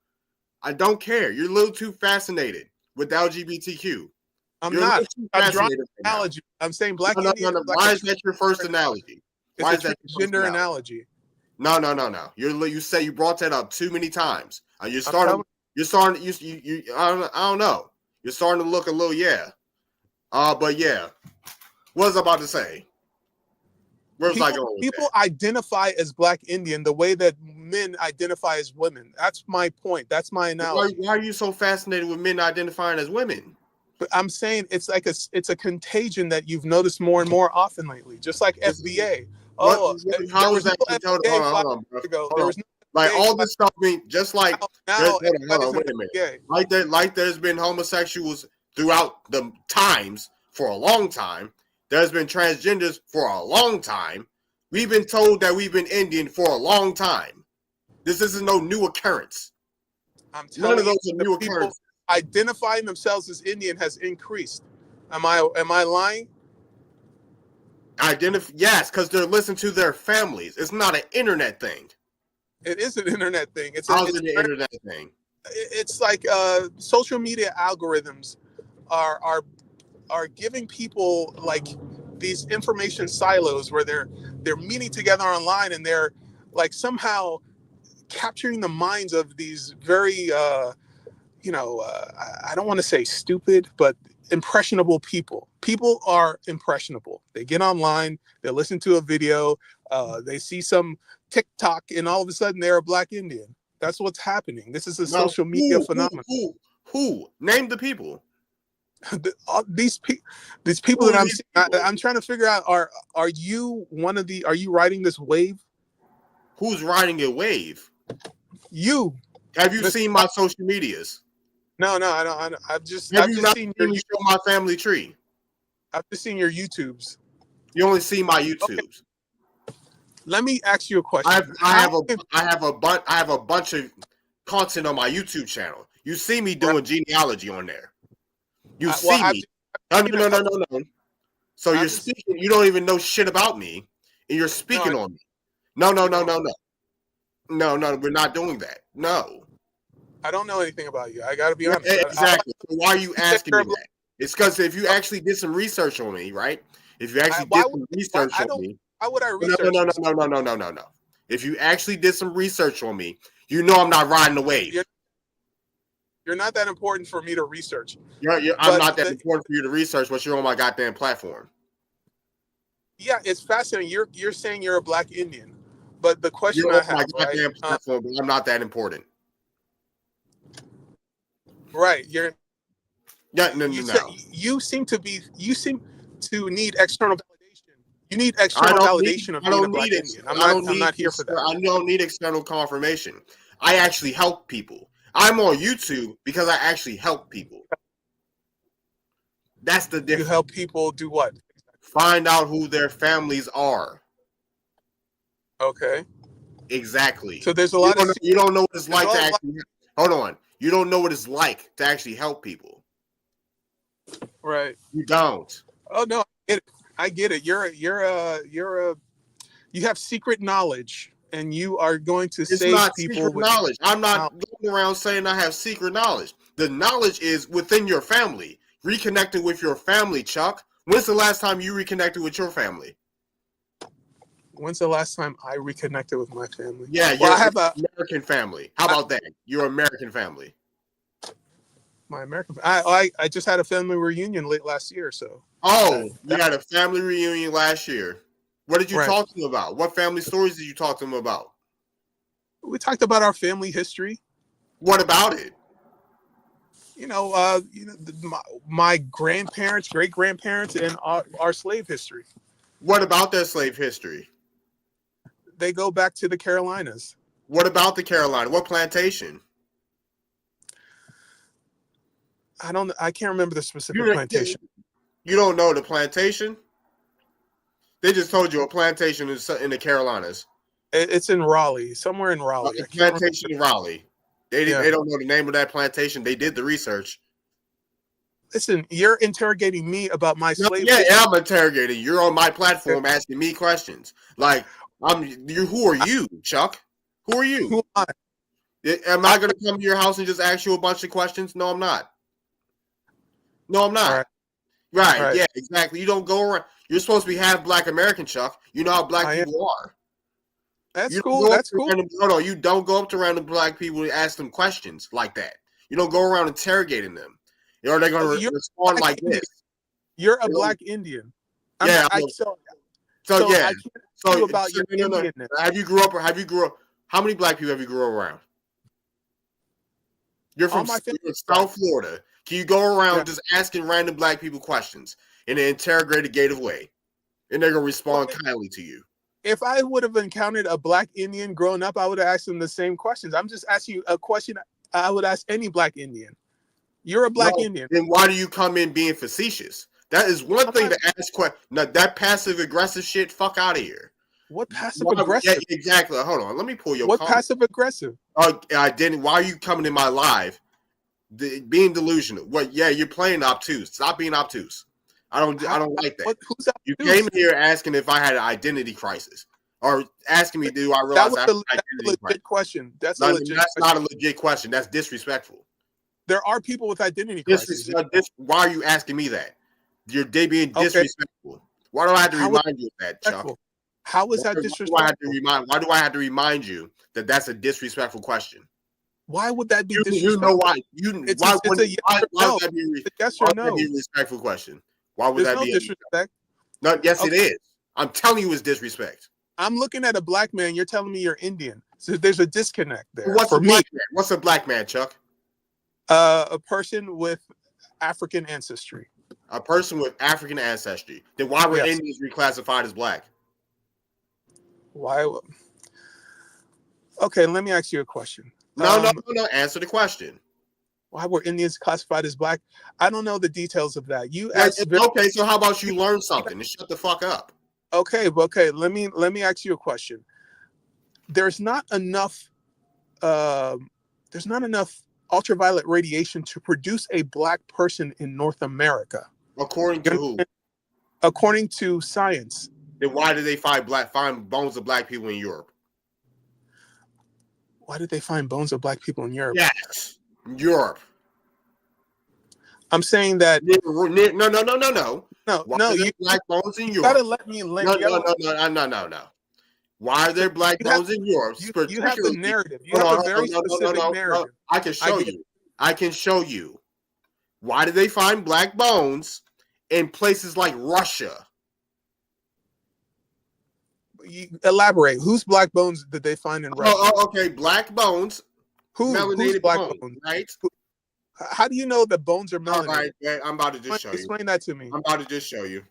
I don't care. You're a little too fascinated with LGBTQ. I'm You're not. I'm drawing fascinated an right now. analogy. I'm saying black No. Indian. Black Why is that your first analogy? Why is It's a that your first gender analogy. No. You say you brought that up too many times. You're starting. You I don't know. You're starting to look a little but yeah. What was I about to say? Where was I going with People that? identify as black Indian the way that men identify as women. That's my point. That's my analogy. Why are you so fascinated with men identifying as women? But I'm saying it's a contagion that you've noticed more and more often lately. Just like FBA. How is that? Hold on, bro. There was no like FBA all this stuff being just like now. hold on, wait a minute. Like there's been homosexuals throughout the times for a long time. There's been transgenders for a long time. We've been told that we've been Indian for a long time. This isn't no new occurrence. I'm telling None of those you, are new the people occurrences. identifying themselves as Indian has increased. Am I lying? Yes, because they're listening to their families. It's not an internet thing. It is an internet thing. How's it an internet thing? It's like social media algorithms are giving people like these information silos where they're meeting together online and they're like somehow capturing the minds of these very I don't want to say stupid, but impressionable people. People are impressionable. They get online, they listen to a video, they see some TikTok, and all of a sudden they're a black Indian. That's what's happening. This is a social media phenomenon. Who? Name the people. These people that I'm seeing, I'm trying to figure out, are you riding this wave? Who's riding a wave? You. Have you seen my social medias? No, I don't. I've just seen me show my family tree. I've just seen your YouTubes. You only see my YouTubes. Okay. Let me ask you a question. I have a bunch of content on my YouTube channel. You see me doing genealogy on there. You see me. No. So you're speaking. You don't even know shit about me, and you're speaking on me. No. We're not doing that. No. I don't know anything about you. I got to be honest. Exactly. So why are you asking me that? It's because if you actually did some research on me, right? If you actually did some research on me. Why would I research? No. If you actually did some research on me, you know I'm not riding the wave. You're not that important for me to research. I'm not that important for you to research, but you're on my goddamn platform. Yeah, it's fascinating. You're saying you're a black Indian, but the question you're I on have, my goddamn platform, but I'm not that important. Right. No. You seem to need external validation. You need external validation of being a black Indian. I'm not here for that. I don't need external confirmation. I actually help people. I'm on YouTube because I actually help people. That's the difference. You help people do what? Find out who their families are. Okay. Exactly. So there's a lot of you don't know what it's like to actually hold on. You don't know what it's like to actually help people. Right. You don't. Oh no, I get it. You have secret knowledge, and you are going to save not people. Secret knowledge. I'm not going around saying I have secret knowledge. The knowledge is within your family. Reconnecting with your family, Chuck. When's the last time you reconnected with your family? When's the last time I reconnected with my family? Yeah, I have an American family. How about that? Your American family. My American. I just had a family reunion late last year. So. Oh, you had a family reunion last year. What did you talk to them about? What family stories did you talk to them about? We talked about our family history. What about it? My grandparents, great grandparents, and our slave history. What about their slave history? They go back to the Carolinas. What about the Carolina? What plantation? I can't remember the specific You, plantation. you don't know the plantation? They just told you a plantation is in the Carolinas. It's in Raleigh, somewhere in Raleigh. A I can't remember. plantation in Raleigh. They Yeah. don't know the name of that plantation. They did the research. Listen, you're interrogating me about my No, slave. yeah, I'm interrogating. You're on my platform asking me questions. Like, who are you, Chuck? Who are you? Who am I? Am I going to come to your house and just ask you a bunch of questions? No, I'm not. No, I'm not. All right. Right. All right. Yeah, exactly. You don't go around. You're supposed to be half Black American, Chuck. You know how Black I am. people are. That's You don't cool. go up That's to cool. random- no, no, you don't go up to random Black people and ask them questions like that. You don't go around interrogating them. You know, they're going to You're respond Black like Indian. this. You're a You know, Black Indian. Yeah, So yeah. I can't So ask you about your no. Indianness. Have you grew up? How many Black people have you grew up around? You're All from my family is South Florida. Can you go around Yeah. just asking random Black people questions in an interrogative way, and they're gonna respond kindly to you? If I would have encountered a Black Indian growing up, I would have asked them the same questions. I'm just asking you a question I would ask any Black Indian. You're a Black No, Indian. Then why do you come in being facetious? That is one I'm thing not- to ask. Now, that passive aggressive shit, fuck out of here. What passive Why- aggressive? Yeah, exactly. Hold on. Let me pull your What comment. passive aggressive? I didn't. Why are you coming in my live? Being delusional. What? Yeah, you're playing obtuse. Stop being obtuse. I don't like that. Who's You obtuse? came here asking if I had an identity crisis, or asking me, do I That realize was I have an that's a identity crisis? legit question. That's a No, legit that's question. not a legit question. That's disrespectful. There are people with identity crises. Why are you asking me that? You're being Okay. disrespectful. Why do I have to How is remind you of that, Chuck? Disrespectful. How is that Why disrespectful? do I have to remind you that that's a disrespectful question? Why would that be You disrespectful? know why? It's Why a yes or why no. would that be? It's a yes Why or would that no. be a respectful question? Why would There's that no be? disrespect. No, yes, it Okay. is. I'm telling you, it's disrespect. I'm looking at a Black man. You're telling me you're Indian. So there's a disconnect there. What's For a me, black man? What's a black man, Chuck? a person with African ancestry. A person with African ancestry. Then why were Yes. Indians reclassified as black? Why? Okay, let me ask you a question. No. Answer the question. Why were Indians classified as Black? I don't know the details of that. You Yeah, asked. okay, so how about you learn something and shut the fuck up? Okay. Let me ask you a question. There's not enough. There's not enough ultraviolet radiation to produce a Black person in North America, According to who? according to science. Then why did they find bones of black people in Europe? Why did they find bones of Black people in Europe? Yes, Europe. I'm saying that No. Why no, are there you black bones in you gotta Europe? let me. No. Why are there black You have- bones in Europe? You have the narrative. You Hold have on, a very no. specific narrative. I can show get you. I can show you. Why did they find black bones in places like Russia? You elaborate. Whose Black bones did they find in Russia? Okay, black bones, Whose melanated Black bones, bones? right? How do you know that bones are All melanated? right, yeah, I'm about to just show you. Explain that to me. I'm about to just show you.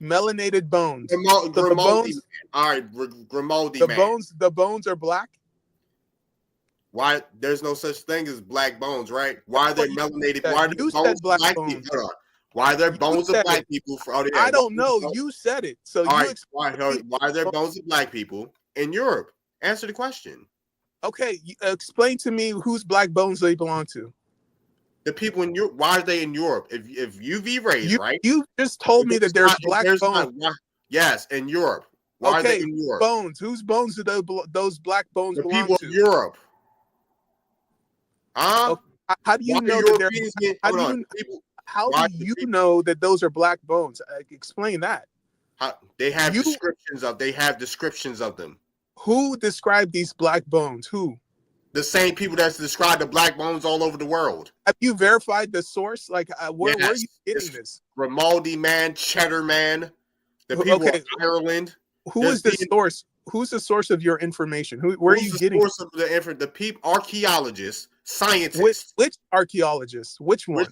Melanated bones. Grimaldi, the bones- man. All right, Grimaldi, The man. bones are black. Why? There's no such thing as black bones, right? Why are there But you melanated? said- Why are there you bones said of black black bones. people? Hold on. Why are there You bones of said black it. people? Yeah, I don't know. why- You said it. So All you right. Why are there bones of black people in Europe? Answer the question. Okay, explain to me whose Black bones they belong to. The people in Europe. Why are they in Europe? If UV rays, right? You just told me that there's Black bones. Yes, in Europe. Why are they Okay, in Europe? bones. Whose bones do those Black bones The belong people to? of Europe. Huh? Okay, How do you Why know are that they're? Europeans getting- How hold do on. you People, how why do do you people- know that those are Black bones? Explain that. they have You- descriptions of. They have descriptions of them. Who described these Black bones? Who? The same people that's described the black bones all over the world. Have you verified the source? Like, where are Yes, you getting it's- this? Grimaldi man, Cheddar man, the Who- people okay. of Ireland. Who There's is the the- source? Who's the source of your information? Where are Who's you the getting? source of the people? Archaeologists, scientists. Which archaeologists? Which one?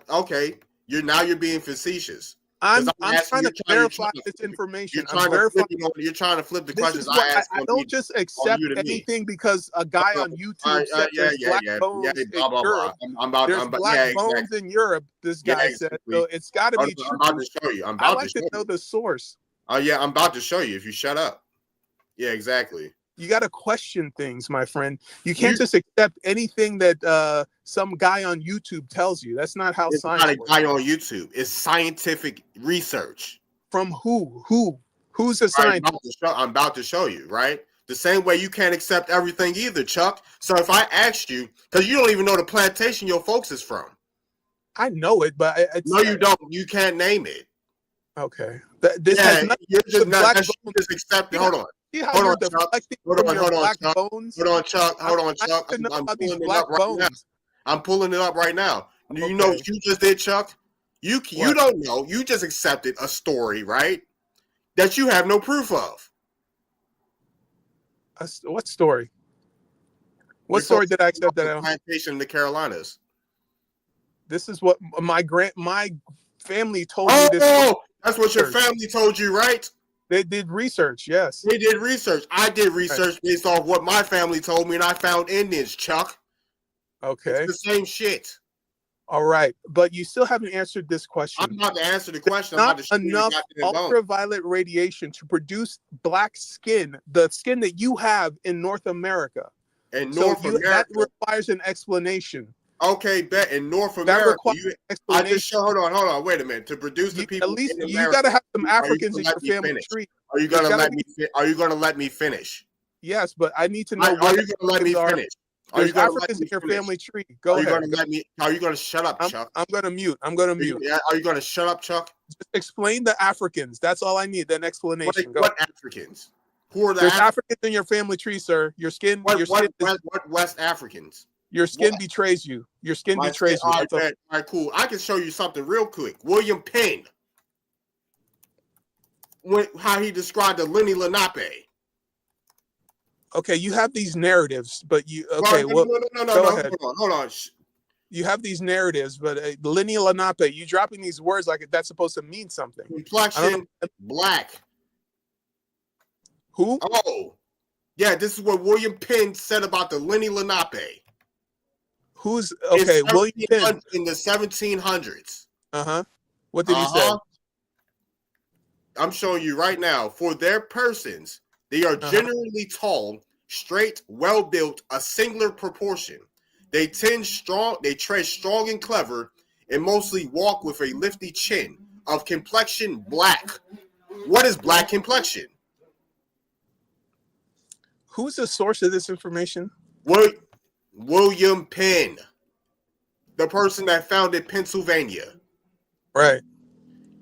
Okay, you're being facetious. I'm 'Cause I'm asking- trying to you're verify trying this to- information. You're I'm trying to verifying. flip, you're trying to flip the This questions is what I I, asked I on don't you. just accept you to me. anything because a guy on YouTube said there's black bones in blah blah Europe. blah. I'm about, There's I'm about, black yeah, bones exactly. in Europe. This Yeah, guy said, exactly. so it's got to be I'm true. about to show you. I'm I about like to to show know you. the source. Oh yeah, I'm about to show you. If you shut up. Yeah, exactly. You got to question things, my friend. You can't just accept anything that some guy on YouTube tells you. That's not how It's science not a works. guy on YouTube. It's scientific research. From who? Who's the Right, scientist? I'm about to show you, right? The same way you can't accept everything either, Chuck. So if I asked you, because you don't even know the plantation your folks is from. I know it, but it's, No, you don't. You can't name it. okay. This has nothing you're to just do with not. black That's you bones. just accept it. Hold on. See how Hold you're on, Chuck. deflecting Hold from on, your hold on, black Chuck. bones? Hold on, Chuck. Hold on, I Chuck. need to know I'm about these pulling it black up right now. bones. I'm pulling it up right now. You know what you just did, Chuck? You What? don't know. You just accepted a story, right? That you have no proof of. What story? What Your story folks did I accept that? the I don't? plantation in the Carolinas. This is what my family told me. This Oh, that's what your research. family told you, right? They did research. Yes. They did research. I did research based off what my family told me, and I found Indians, Chuck. Okay. It's the same shit. All right, but you still haven't answered this question. I'm about to answer the question. I'm Not about to show you the enough goddamn bone. ultraviolet radiation to produce black skin, the skin that you have in North America. In So North that America. requires an explanation. Okay, bet in North That America. requires an I explanation. just show. Hold on. Wait a minute. To produce the people At least in you America, got to have some are you Africans gonna in your let me family finish? tree. Are you There's gonna gotta let me? Are you gonna let me finish? Yes, but I need to know Are what you gonna let me Africans are. finish? Are you There's gonna let Africans me in your finish? family tree. Go Are you ahead. gonna let me? Are you gonna shut up, Chuck? I'm gonna mute. I'm gonna Are you, mute. are you gonna shut up, Chuck? Just explain the Africans. That's all I need. An explanation. Go. What Africans? Who are the There's Africans? Africans in your family tree, sir. Your skin. What West Africans? Your skin What? betrays you. Your skin My betrays skin- you. all That's all. right, all right, cool. I can show you something real quick. William Penn, how he described the Lenni Lenape. Okay, you have these narratives, but you Well, well, no. go ahead. Hold on. You have these narratives, but Lenni Lenape, you dropping these words like that's supposed to mean something. Complexion, black. Who? Oh, yeah. This is what William Penn said about the Lenni Lenape. Who's okay? William Penn. In the 1700s. What did he say? I'm showing you right now. For their persons, they are generally tall, straight, well built, a singular proportion. They tread strong and clever, and mostly walk with a lifty chin. Of complexion black. What is black complexion? Who's the source of this information? William Penn, the person that founded Pennsylvania. Right.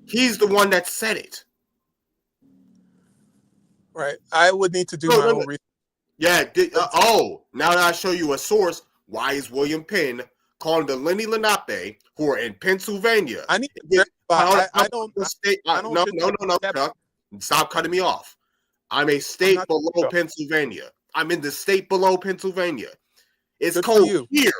He's the one that said it. Right. I would need to do my own research. Yeah. Now that I show you a source, why is William Penn calling the Lenni Lenape, who are in Pennsylvania? I need to verify. I don't. No, Chuck. Stop cutting me off. I'm a state below Pennsylvania. I'm in the state below Pennsylvania. It's Good cold for you. here.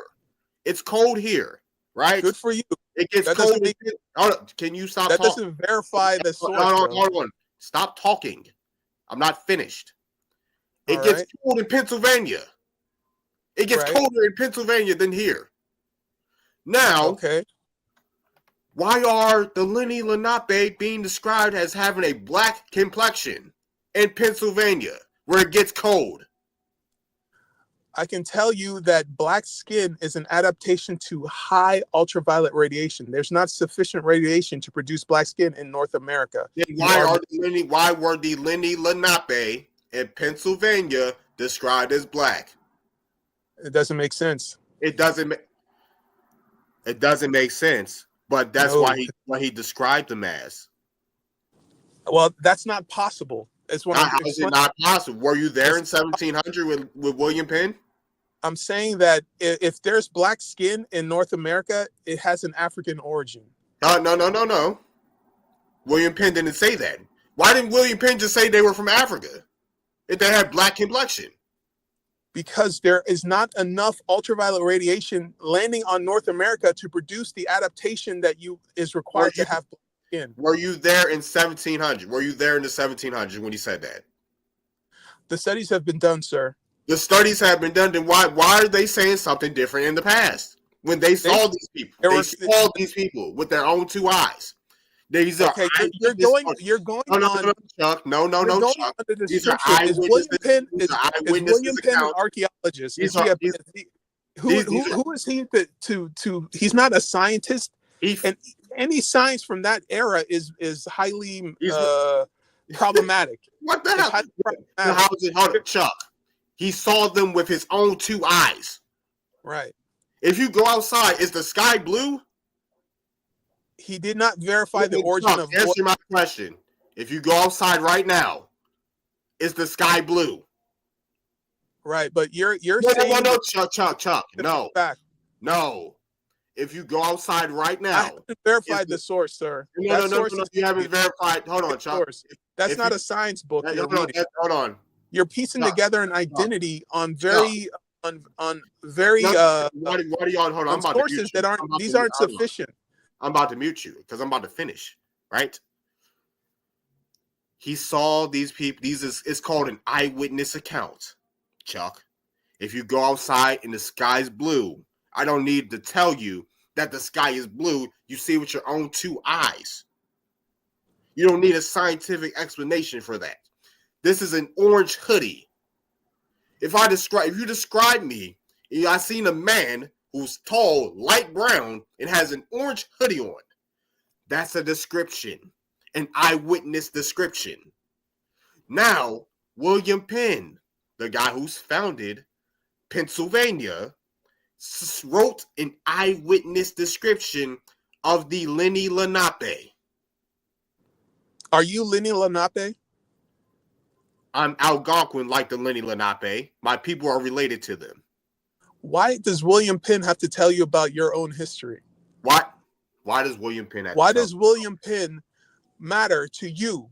It's cold here, right? Good for you. It gets That cold. doesn't make- Can you stop That talking? doesn't verify the source. Hold on. Stop talking. I'm not finished. It All gets right. cold in Pennsylvania. It gets Right. colder in Pennsylvania than here. Now, Okay. why are the Lenni Lenape being described as having a black complexion in Pennsylvania where it gets cold? I can tell you that black skin is an adaptation to high ultraviolet radiation. There's not sufficient radiation to produce black skin in North America. Then why were the Lenni Lenape in Pennsylvania described as black? It doesn't make sense. It doesn't make sense, but that's No. why he described them as. Well, that's not possible. It's what How is it not possible? Were you there in 1700 with William Penn? I'm saying that if there's black skin in North America, it has an African origin. No. William Penn didn't say that. Why didn't William Penn just say they were from Africa if they had black complexion? Because there is not enough ultraviolet radiation landing on North America to produce the adaptation that is required to have. skin. Were you there in 1700? Were you there in the 1700s when he said that? The studies have been done, sir. The studies have been done. Then why are they saying something different in the past when they saw these people? They saw these people with their own two eyes. These are you're going on Chuck. No, Chuck. The These are description. Is William Penn These are is William Penn an archaeologist? Who is he to he's not a scientist, and any science from that era is highly problematic. What the hell? How is it? Hold on, Chuck. He saw them with his own two eyes. Right. If you go outside, is the sky blue? He did not verify the origin of. Answer my question. If you go outside right now, is the sky blue? Right, but you're saying no, Chuck. No. If you go outside right now, I haven't verified the source, sir. No. You haven't verified. Hold on, Chuck. That's not a science book. Hold on. You're piecing together an identity on very Why do y'all hold on? sources that aren't sufficient. I'm about to mute you because I'm about to finish. Right? He saw these people. It's called an eyewitness account, Chuck. If you go outside and the sky's blue, I don't need to tell you that the sky is blue. You see with your own two eyes. You don't need a scientific explanation for that. This is an orange hoodie. If you describe me, I seen a man who's tall, light brown, and has an orange hoodie on. That's a description, an eyewitness description. Now, William Penn, the guy who's founded Pennsylvania, wrote an eyewitness description of the Lenni Lenape. Are you Lenni Lenape? I'm Algonquin like the Lenni Lenape. My people are related to them. Why does William Penn have to tell you about your own history? What? Why does William Penn have Why does William Penn matter to you?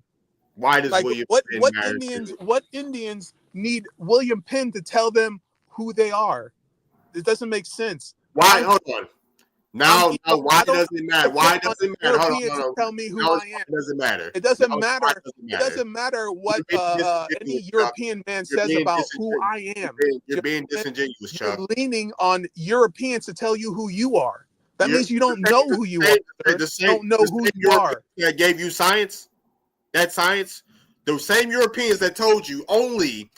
Why does William Penn matter to you? What Indians need William Penn to tell them who they are? It doesn't make sense. Why? Hold on. Now, why does it matter? Why does it matter? Hold on. Tell me who I am. It doesn't matter. It doesn't matter. It doesn't matter what any European man says about who I am. You're being disingenuous, Chuck. You're leaning on Europeans to tell you who you are. That means you don't know who you are. You don't know who you are. That gave you science. That science. The same Europeans that told you only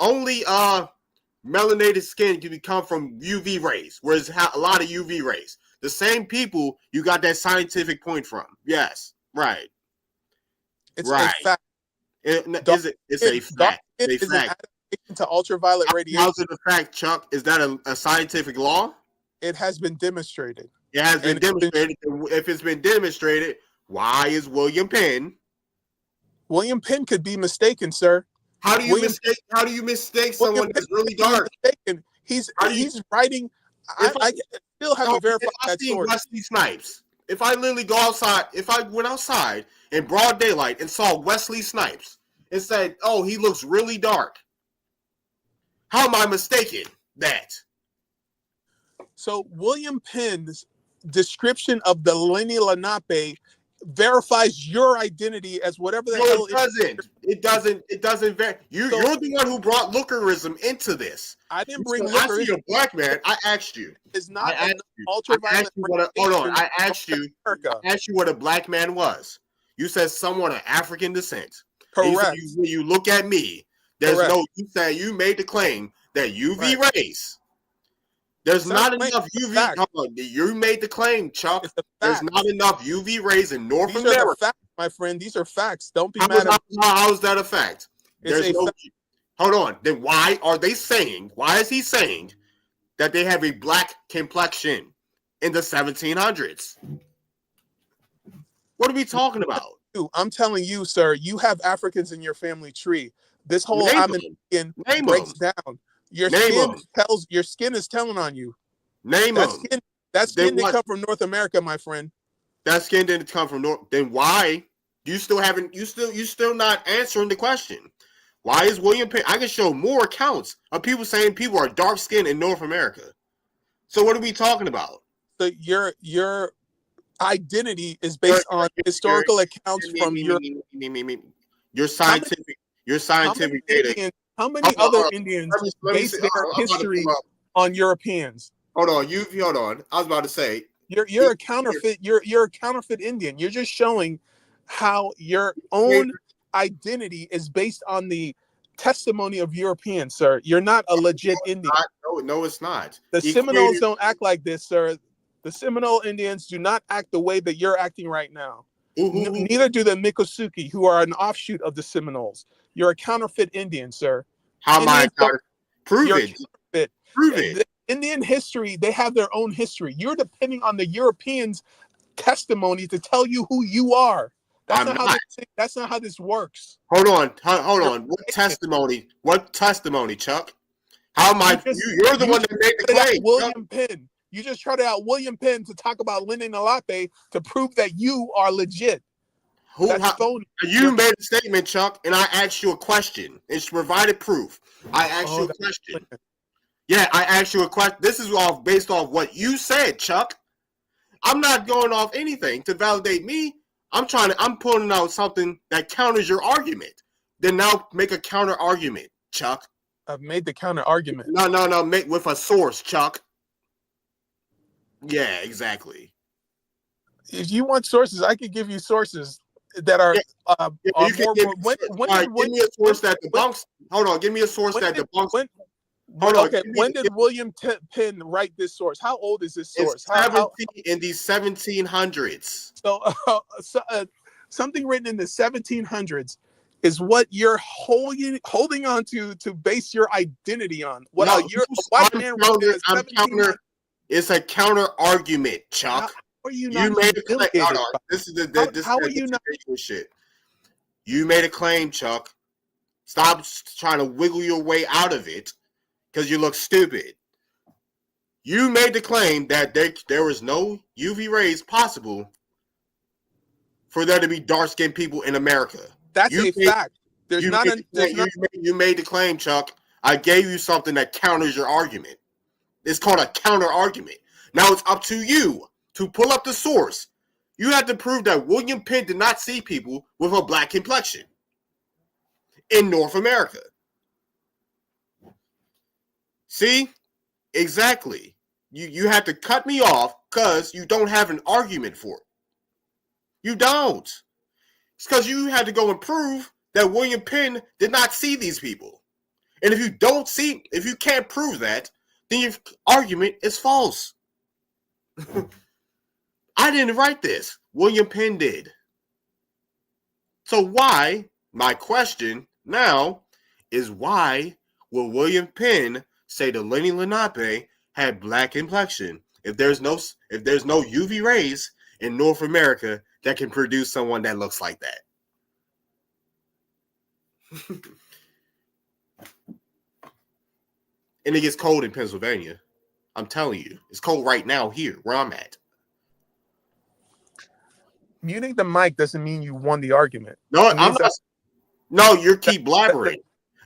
melanated skin can come from UV rays, whereas a lot of UV rays. The same people you got that scientific point from. Yes, right. It's a fact. It's a fact. It's a fact. To ultraviolet radiation. How's it a fact, Chuck? Is that a scientific law? It has been demonstrated. It has been demonstrated. If it's been demonstrated, why is William Penn? William Penn could be mistaken, sir. How do you mistake someone that's really dark? He's writing. I still have to verify that source. Wesley Snipes. If I literally go outside, if I went outside in broad daylight and saw Wesley Snipes and said, "Oh, he looks really dark," how am I mistaken that? So William Penn's description of the Lenni Lenape verifies your identity as whatever the hell it doesn't. It doesn't. You're the one who brought lookerism into this. I didn't bring lookerism. I see a black man. I asked you. It's not ultraviolet. Hold on. I asked you what a black man was. You said someone of African descent. Correct. When you look at me, there's no. You said you made the claim that UV rays. There's not enough UV. You made the claim, Chuck. There's not enough UV rays in North America. Are facts, my friend. These are facts. Don't be mad at me. How is that a fact? Hold on. Then why are they saying? Why is he saying that they have a black complexion in the 1700s? What are we talking about? I'm telling you, sir. You have Africans in your family tree. This whole American breaks down. Your skin is telling on you. That skin didn't come from North America, my friend. That skin didn't come from North. Then why? You still not answering the question. Why is William Penn? I can show more accounts of people saying people are dark skinned in North America. So what are we talking about? So you're identity is based on historical accounts from Europe. Your scientific data. How many other Indians base their history on Europeans? Hold on. I was about to say you're a counterfeit. You're a counterfeit Indian. You're just showing how your own identity is based on the testimony of Europeans, sir. You're not a legit Indian. No, it's not. The Seminoles don't act like this, sir. The Seminole Indians do not act the way that you're acting right now. Neither do the Miccosukee, who are an offshoot of the Seminoles. You're a counterfeit Indian, sir. How am I counterfeit? Prove it. Prove it. Indian history, they have their own history. You're depending on the Europeans' testimony to tell you who you are. That's not how this works. Hold on. What testimony, Chuck? How am I? You're the one that made the claim. William Penn. You just trotted out William Penn to talk about Lyndon Alape to prove that you are legit. You made a statement, Chuck, and I asked you a question. It's provided proof. I asked you a question. Yeah, I asked you a question. This is all based off what you said, Chuck. I'm not going off anything to validate me. I'm pulling out something that counters your argument. Then now make a counter argument, Chuck. I've made the counter argument. No. Make with a source, Chuck. Yeah, exactly. If you want sources, I could give you sources that are more. Give me a source that debunks. Hold on, give me a source that debunks. When did William Penn write this source? How old is this source? In the 1700s. So, something written in the 1700s is what you're holding on to base your identity on. It's a counter argument, Chuck. How are you made a claim. Hold on. This is not shit. You made a claim, Chuck. Stop trying to wiggle your way out of it because you look stupid. You made the claim that there was no UV rays possible for there to be dark-skinned people in America. That's a fact. You made the claim, Chuck. I gave you something that counters your argument. It's called a counter argument. Now it's up to you to pull up the source. You have to prove that William Penn did not see people with a black complexion in North America. See? Exactly. You have to cut me off because you don't have an argument for it. You don't. It's because you had to go and prove that William Penn did not see these people. And if you can't prove that, then your argument is false. I didn't write this. William Penn did. So my question now is why will William Penn say that Lenny Lenape had black complexion if there's no UV rays in North America that can produce someone that looks like that? And it gets cold in Pennsylvania. I'm telling you. It's cold right now here where I'm at. Muting the mic doesn't mean you won the argument. No, you keep blabbering.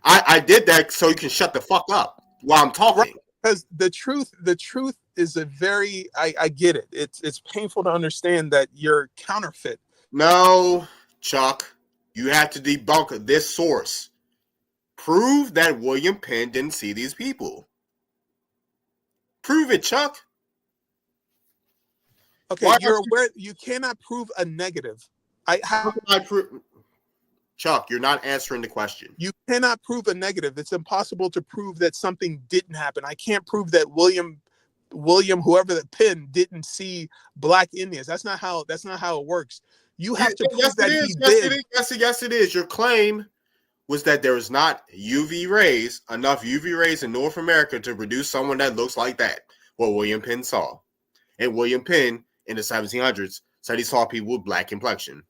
I did that so you can shut the fuck up while I'm talking. Right, because the truth is a very I get it. It's painful to understand that you're counterfeit. No, Chuck. You have to debunk this source. Prove that William Penn didn't see these people. Prove it, Chuck. Okay, you're aware you cannot prove a negative. How can I prove? Chuck, you're not answering the question. You cannot prove a negative. It's impossible to prove that something didn't happen. I can't prove that William, whoever the Penn, didn't see black Indians. That's not how it works. You have to prove that he did. Yes, it is. Your claim was that there is not enough UV rays in North America to produce someone that looks like that. What William Penn saw. And William Penn in the 1700s said he saw people with black complexion.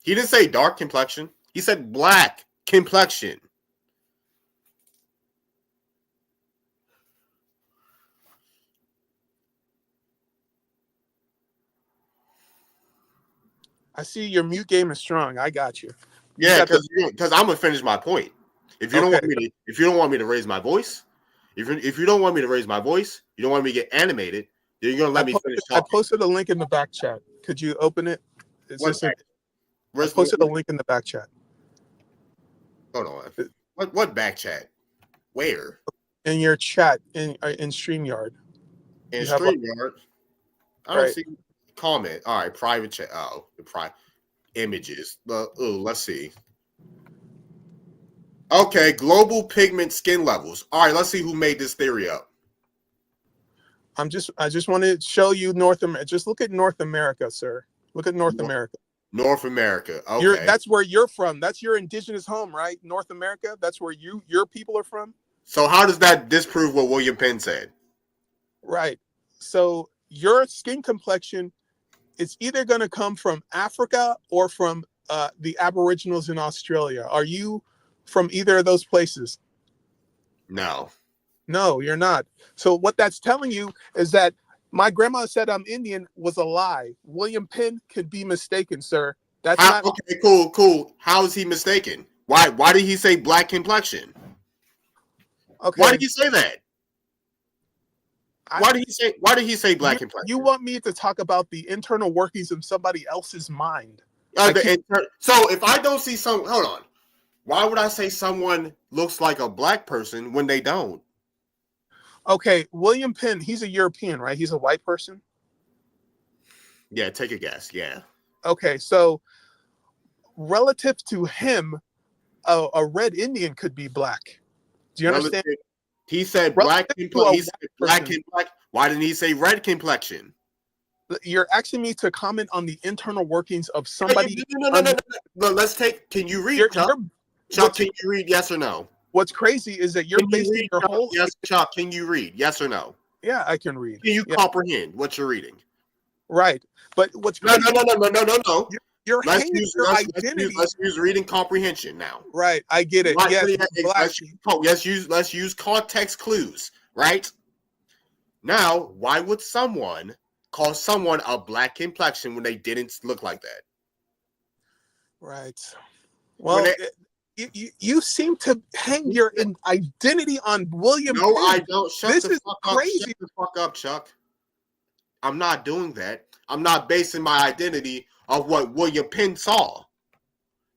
He didn't say dark complexion. He said black complexion. I see your mute game is strong. I got you. Yeah, because I'm gonna finish my point. If you don't want me to raise my voice, If you don't want me to raise my voice, you don't want me to get animated, then you're gonna let me finish I talking. posted a link in the back chat. Could you open it? It's What just a, back- I Where's posted a link in the back chat. Hold on. What back chat? Where? In your chat in StreamYard. In You have a- StreamYard? I don't Right. see comment. All right, private chat. Oh, the private images. Let's see. Okay, global pigment skin levels. All right, let's see who made this theory up. I just want to show you North America. Just look at North America, sir. Look at North America. North America. Okay. That's where you're from. That's your indigenous home, right? North America. That's where your people are from. So how does that disprove what William Penn said? Right. So your skin complexion is either going to come from Africa or from the Aboriginals in Australia. Are you from either of those places? No. No, you're not. So what that's telling you is that my grandma said I'm Indian was a lie. William Penn could be mistaken, sir. That's not Okay, cool. How is he mistaken? Why did he say black complexion? okay. Why did he say that? Why did he say black complexion? You want me to talk about the internal workings of somebody else's mind? So if I don't see hold on. Why would I say someone looks like a black person when they don't? Okay, William Penn, he's a European, right? He's a white person. Yeah, take a guess. Yeah. Okay, so relative to him, a red Indian could be black. Do you understand? He said Relative black to a complexion. He said black person. complexion. Why didn't he say red complexion? You're asking me to comment on the internal workings of somebody. No. Let's take. Can you read, Chuck? Chuck, can you read? Yes or no? What's crazy is that you're Can you basing read, your Chuck? whole. Yes, Chuck. Can you read? Yes or no? Yeah, I can read. Can you Yeah, comprehend what you're reading? right. But what's No. crazy? You're Let's hanging use, your let's, identity. let's use reading comprehension now. Right, I get it. Right, Yes, yeah, black. let's use context clues, right? Now, why would someone call someone a black complexion when they didn't look like that? Right. Well, you seem to hang your identity on William No, Penn. I don't. This Shut is the fuck up, Chuck. I'm not doing that. I'm not basing my identity on what William Penn saw.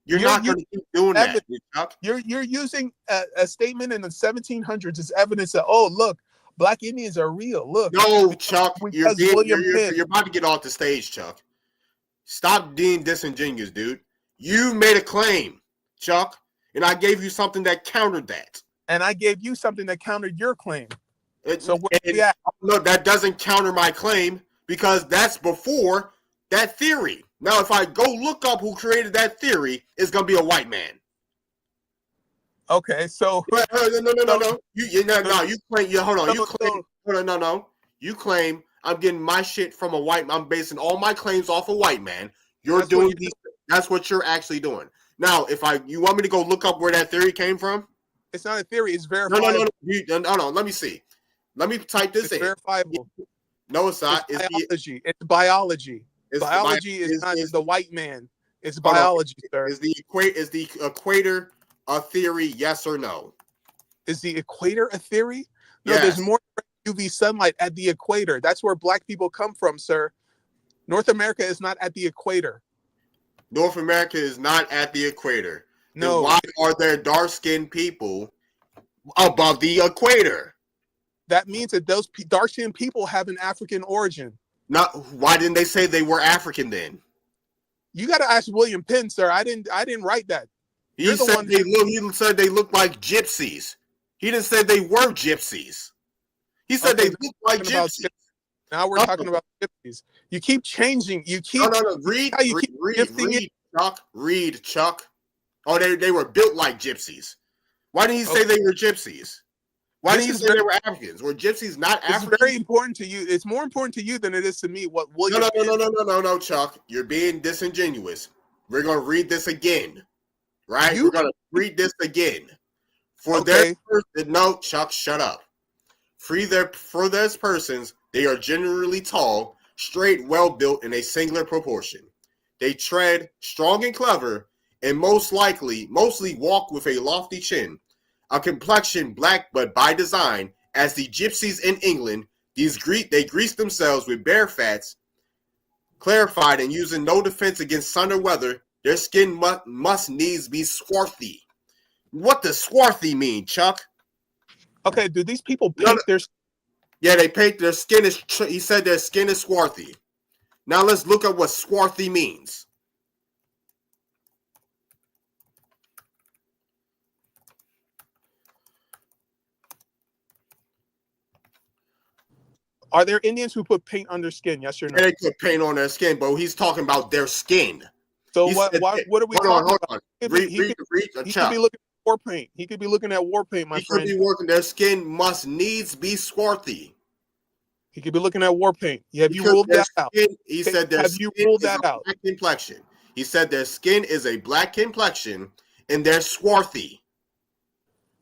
You're not going to keep doing that, Chuck. You're using a statement in the 1700s as evidence that, oh, look, black Indians are real. Look. No, Chuck, you're Penn. about to get off the stage, Chuck. Stop being disingenuous, dude. You made a claim, Chuck, and I gave you something that countered that. And I gave you something that countered your claim. So where we at? No, that doesn't counter my claim because that's before that theory. Now, if I go look up who created that theory, it's gonna be a white man. Okay, so no. You claim I'm getting my shit from a white man. I'm basing all my claims off a white man. That's what you're actually doing. Now, if you want me to go look up where that theory came from? It's not a theory, it's verifiable. No. Let me see. Let me type this in. Verifiable. No, it's not. It's biology. It's biology. Biology is not the white man. It's biology, sir. Is the equator a theory? Yes or no? Is the equator a theory? No, Yes. There's more UV sunlight at the equator. That's where black people come from, sir. North America is not at the equator. North America is not at the equator. No. Then why are there dark-skinned people above the equator? That means that those dark-skinned people have an African origin. Why didn't they say they were African then? You got to ask William Penn, sir. I didn't write that. He said they look like gypsies. He didn't say they were gypsies. He said they look like gypsies. Now we're talking about gypsies. You keep changing. You keep Read, Chuck. Oh, they were built like gypsies. Why didn't he say they were gypsies? Why didn't he say they were Africans? Were gypsies not African? It's very important to you. It's more important to you than it is to me. What William? No, Chuck. You're being disingenuous. We're gonna read this again, right? We're gonna read this again. No, Chuck, shut up. For those persons, they are generally tall, straight, well built in a singular proportion. They tread strong and clever, and mostly walk with a lofty chin, a complexion black but by design, as the gypsies in England, they greased themselves with bear fats, clarified, and using no defense against sun or weather, their skin must needs be swarthy. What does swarthy mean, Chuck? Okay, do these people No, paint no. their? Yeah, they paint their skin is. He said their skin is swarthy. Now let's look at what swarthy means. Are there Indians who put paint on their skin? Yes or no? They put paint on their skin, but he's talking about their skin. So He what? said, What are we hold on, talking hold about? on. He Read could be Chuck. looking at war paint. He could be looking at war paint, my He could friend. be working. Their skin must needs be swarthy. He could be looking at war paint. Have you Because ruled their that out? skin, he said their Have you skin ruled is that a out? black complexion. He said their skin is a black complexion and they're swarthy.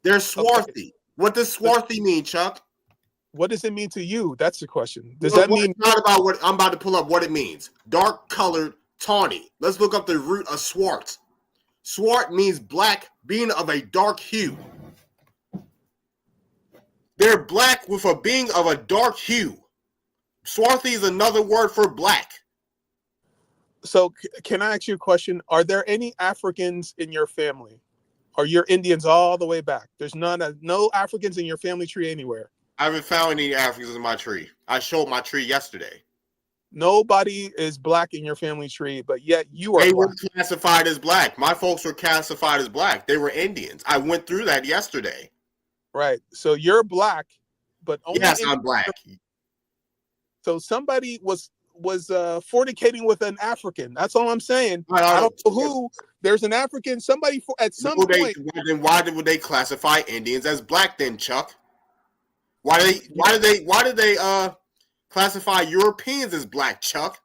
They're swarthy. What does swarthy mean, Chuck? What does it mean to you? That's the question. Does Well, that mean? it's not about what I'm about to pull up what it means. Dark colored, tawny. Let's look up the root of swart. Swart means black, being of a dark hue. They're black with a being of a dark hue. Swarthy is another word for black. So can I ask you a question? Are there any Africans in your family? Are your Indians all the way back? There's no Africans in your family tree anywhere. I haven't found any Africans in my tree. I showed my tree yesterday. Nobody is black in your family tree, but yet you are They black. were classified as black. My folks were classified as black. They were Indians. I went through that yesterday. Right. So you're black, but only Yes, in- I'm black. So somebody was fornicating with an African. That's all I'm saying. I I don't don't know who. There's an African. Somebody at some No, point. then why would they classify Indians as black then, Chuck? Why did they classify Europeans as black, Chuck?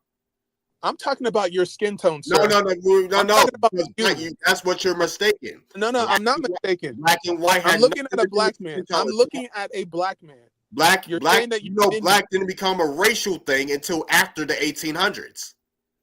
I'm talking about your skin tone, sir. No. I'm talking about Black, that's what you're mistaken. No, Black I'm not and white- mistaken. Black and white. I'm had looking nothing at a to do black with man. skin color. I'm looking at a black man. You're Black. saying that You know, Indian. black didn't become a racial thing until after the 1800s.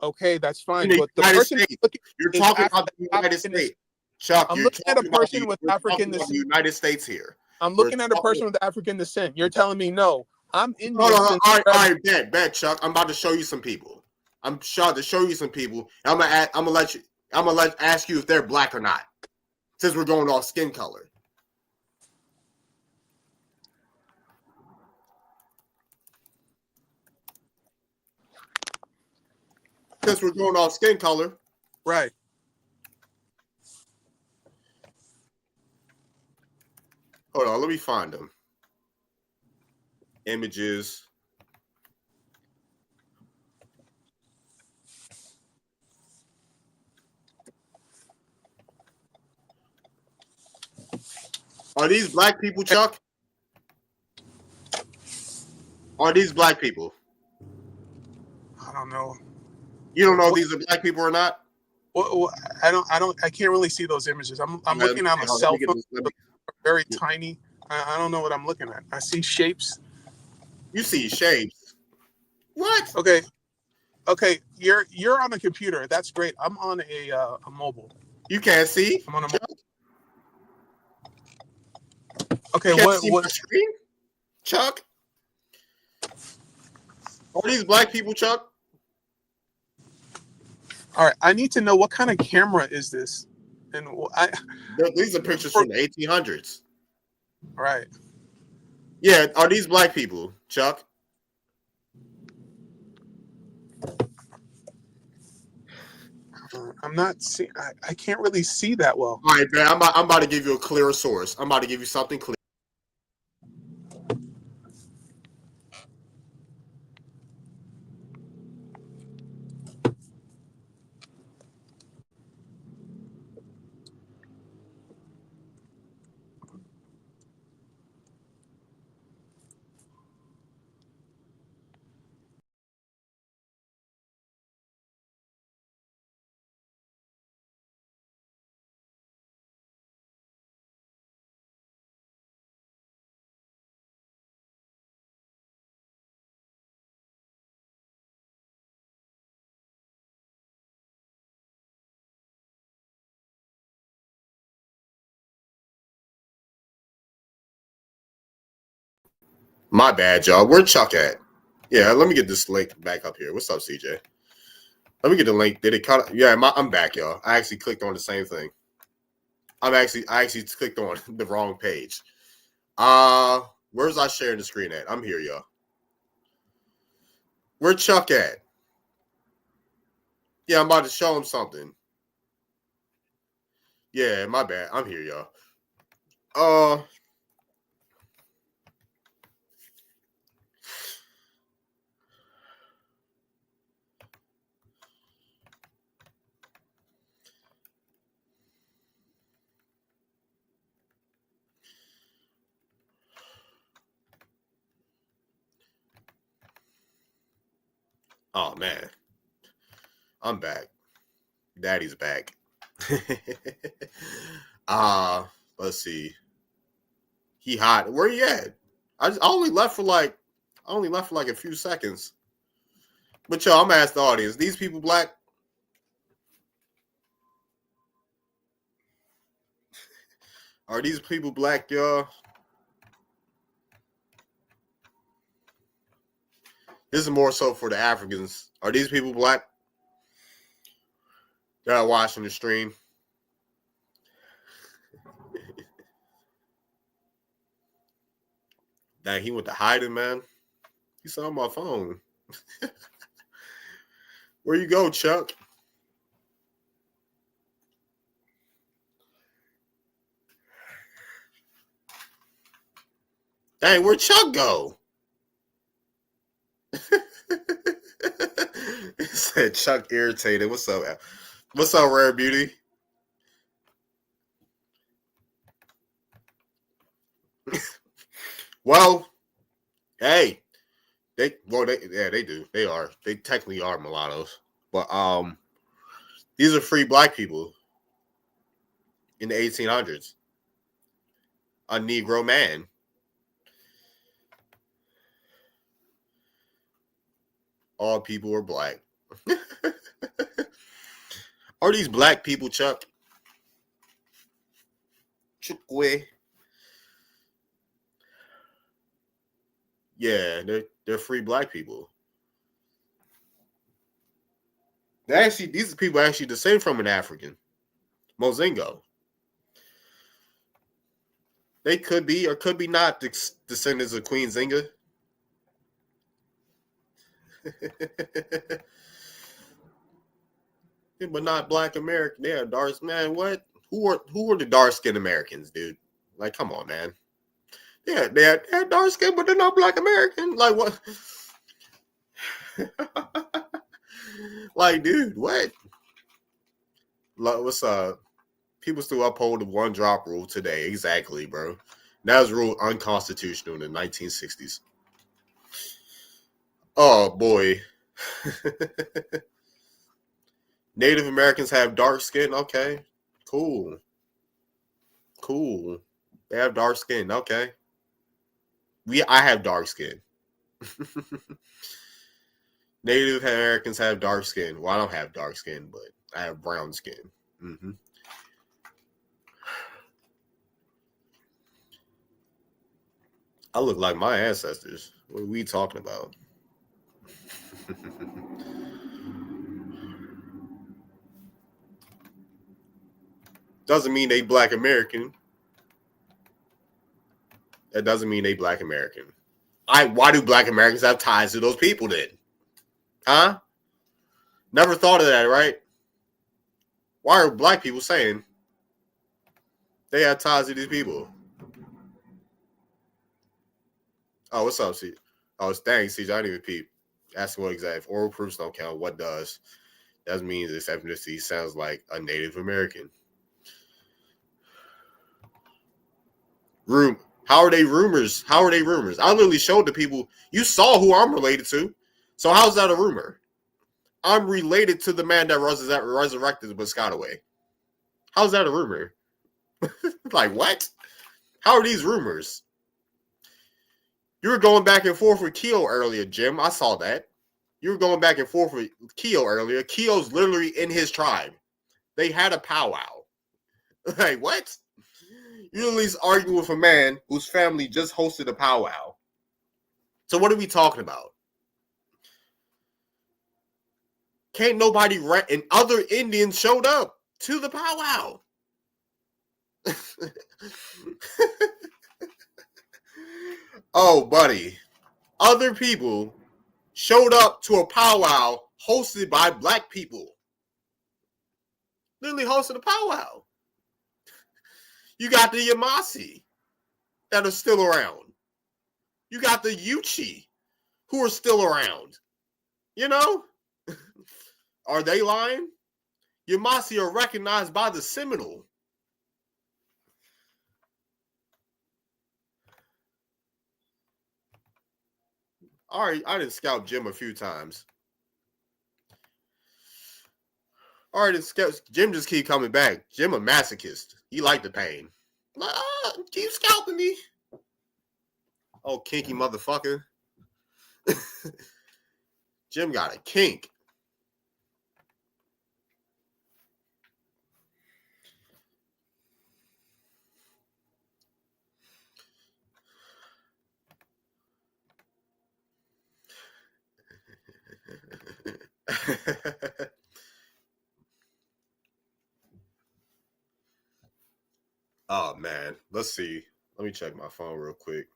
Okay, that's fine. In the But the United person States. looking You're is talking about the United African- States, Chuck. I'm You're looking at a talking about person with you're talking African about descent. the United States here. I'm looking at a person with African descent. You're telling me no. I'm Indian. Hold on. since All forever. right, bet, Chuck. I'm about to show you some people. I'm sure to show you some people. I'm gonna ask you if they're black or not, since we're going off skin color. Since we're going off skin color, Right. hold on. Let me find them. Images. Are these black people, Chuck? Are these black people? I don't know. You don't know if these are black people or not? Well, I can't really see those images. I'm looking at my cell phone. Very tiny. I don't know what I'm looking at. I see shapes. You see shapes. What? Okay. You're on a computer. That's great. I'm on a mobile. You can't see? I'm on a mobile. Okay, You can't what see my screen? Chuck? Are these black people, Chuck? All right, I need to know what kind of camera is this? And These are pictures from the 1800s. Right. Yeah, are these black people, Chuck? I'm not seeing. I can't really see that well. All right, man. I'm about to give you a clearer source. I'm about to give you something clear. My bad, y'all. Where Chuck at? Yeah, let me get this link back up here. What's up, CJ? Let me get the link. Did it cut? Yeah, I'm back, y'all. I actually clicked on the same thing. I actually clicked on the wrong page. Where's I sharing the screen at? I'm here, y'all. Where Chuck at? Yeah, I'm about to show him something. Yeah, my bad. I'm here, y'all. Oh man, I'm back. Daddy's back. Let's see. He hot. Where he at? I only left for like a few seconds. But yo, I'm gonna ask the audience: these people black? Are these people black, y'all? This is more so for the Africans. Are these people black? They're watching the stream. Dang, he went to hiding, man. He saw my phone. Where you go, Chuck? Dang, where'd Chuck go? He said Chuck irritated. What's up? What's up, Rare Beauty? Well, hey, they do. They technically are mulattoes. But these are free black people in the 1800s. A Negro man. All people are black. Are these black people, Chuck? Chukwe. Yeah, they're free black people. These people actually descend from an African, Mozingo. They could be or could be not descendants of Queen Zinga. Yeah, but not black American. They are dark, man. What? Who are the dark skinned Americans, dude? Like, come on, man. Yeah, they're dark skinned, but they're not black American. Like what? Like, dude, what? Like, what's up? People still uphold the one drop rule today. Exactly, bro. That was ruled unconstitutional in the 1960s. Oh boy. Native Americans have dark skin. Okay, cool. They have dark skin. Okay. I have dark skin. Native Americans have dark skin. Well, I don't have dark skin, but I have brown skin. Mm-hmm. I look like my ancestors. What are we talking about? Doesn't mean they black American. That doesn't mean they black American. Why do black Americans have ties to those people then? Huh? Never thought of that, right? Why are black people saying they have ties to these people? Oh, what's up, C? Oh, it's dang, CJ. I didn't even peep. Asking what exactly. If oral proofs don't count, what does? That means this ethnicity sounds like a Native American. How are they rumors? I literally showed the people. You saw who I'm related to. So how's that a rumor? I'm related to the man that resurrected Piscataway. How's that a rumor? Like, what? How are these rumors? You were going back and forth with Keo earlier, Jim. I saw that. You were going back and forth with Keo earlier. Keo's literally in his tribe. They had a powwow. Like, what? You at least argue with a man whose family just hosted a powwow. So what are we talking about? Can't nobody and other Indians showed up to the powwow. Oh, buddy. Other people showed up to a powwow hosted by black people. Literally hosted a powwow. You got the Yamasee that are still around. You got the Yuchi who are still around. You know? Are they lying? Yamasee are recognized by the Seminole. All right, I didn't scout Jim a few times. All right, Jim just keep coming back. Jim a masochist. He like the pain. Keep scalping me. Oh, kinky motherfucker. Jim got a kink. Oh, man. Let's see. Let me check my phone real quick.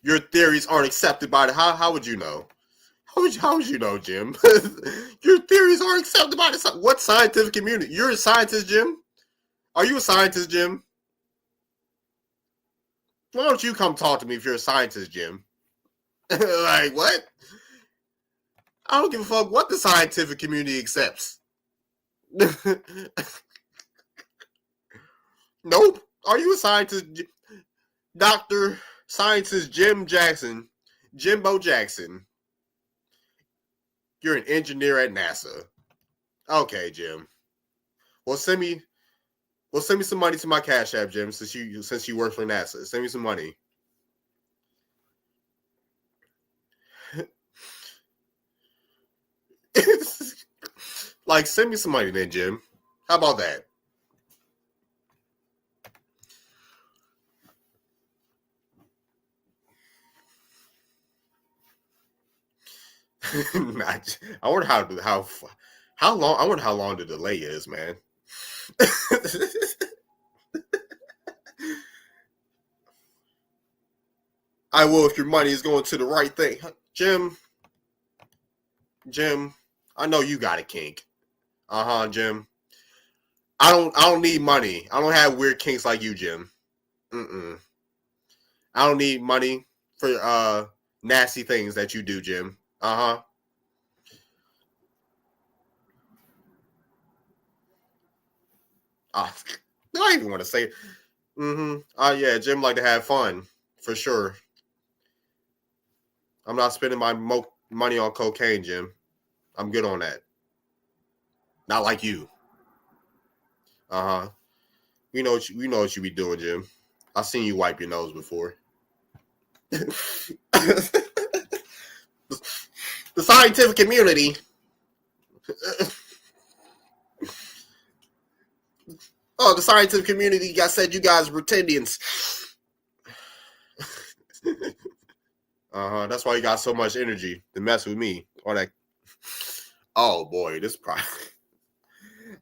Your theories aren't accepted by the... How would you know? How would you know, Jim? Your theories aren't accepted by the... What scientific community? You're a scientist, Jim? Are you a scientist, Jim? Why don't you come talk to me if you're a scientist, Jim? Like, what? I don't give a fuck what the scientific community accepts. Nope. Are you a scientist? Dr. Scientist Jim Jackson. Jimbo Jackson. You're an engineer at NASA. Okay, Jim. Well, send me some money to my Cash App, Jim, since you work for NASA. Send me some money. Like, send me some money then, Jim. How about that? I wonder how long. I wonder how long the delay is, man. I will if your money is going to the right thing, Jim. I know you got a kink. Jim. I don't need money. I don't have weird kinks like you, Jim. I don't need money for nasty things that you do, Jim. I don't even want to say it. Yeah, Jim like to have fun for sure. I'm not spending my money on cocaine, Jim. I'm good on that. Not like you. We know what you be doing, Jim. I've seen you wipe your nose before. The scientific community. Oh, the scientific community said you guys were Pretendians. That's why you got so much energy to mess with me. Or that. Oh boy, this probably.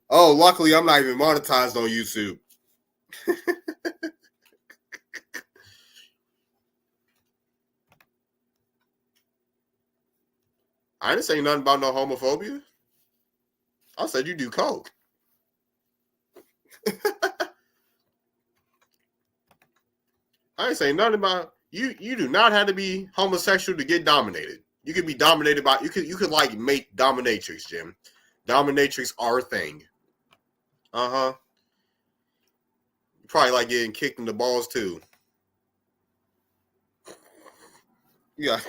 Oh, luckily I'm not even monetized on YouTube. I didn't say nothing about no homophobia. I said you do coke. I didn't say nothing about you. You do not have to be homosexual to get dominated. You can be dominated by you could like make dominatrix, Jim. Dominatrix are a thing. You probably like getting kicked in the balls too. Yeah.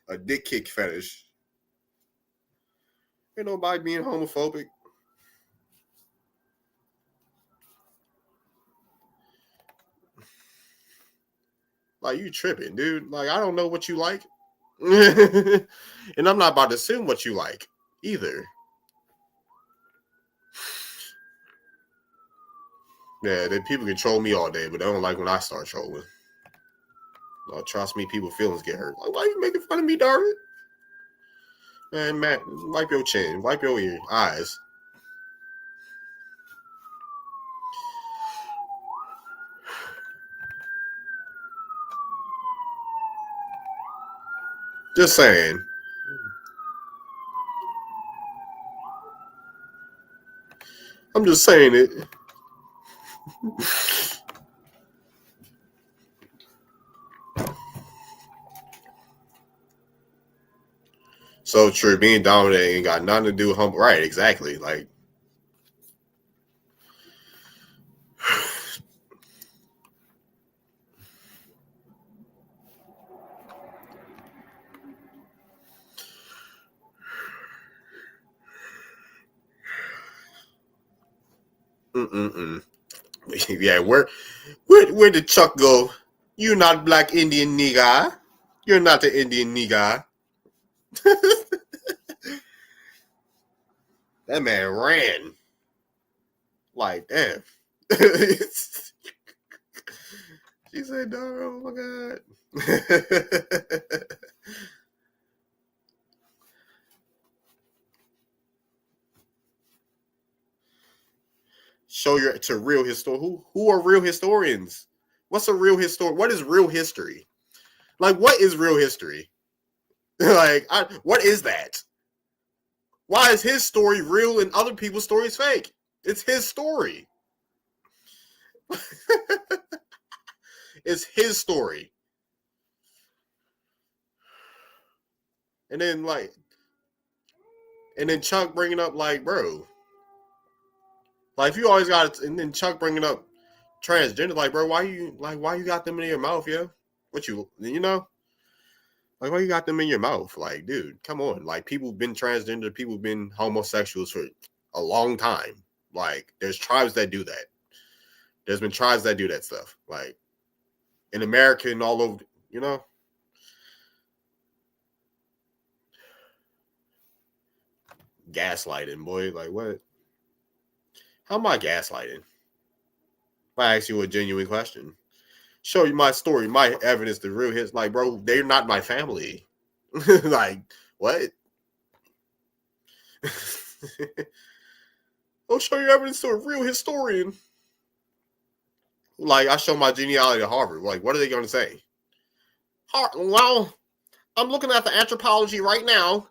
A dick kick fetish. Ain't nobody being homophobic. Like, you tripping, dude. Like, I don't know what you like. And I'm not about to assume what you like either. Yeah, then people can troll me all day, but they don't like when I start trolling. No, trust me, people's feelings get hurt. Like, why are you making fun of me, Darvin? Man, Matt, wipe your chin, wipe your eyes. Just saying. I'm just saying it. So true. Being dominant ain't got nothing to do with humble. Right, exactly. Like, yeah, where did Chuck go? You not black Indian nigga. You're not the Indian nigga. That man ran. Like, damn. She said, no, oh my God. Show your to real history. Who are real historians? What's a real history? What is real history? Like, what is real history? Like, what is that? Why is his story real and other people's stories fake? It's his story. It's his story. And then Chuck bringing up like, bro, like if you always got it, and then Chuck bringing up transgender, like, bro, why you got them in your mouth, yo? What you know? Like, why you got them in your mouth? Like, dude, come on. Like, people have been transgender, people have been homosexuals for a long time. Like, there's tribes that do that. There's been tribes that do that stuff. Like, in America and all over, you know? Gaslighting, boy. Like, what? How am I gaslighting? If I ask you a genuine question. Show you my story, my evidence, the real hits. Like, bro, they're not my family. Like, what? I'll show you evidence to a real historian. Like, I show my genealogy at Harvard. Like, what are they going to say? Well, I'm looking at the anthropology right now,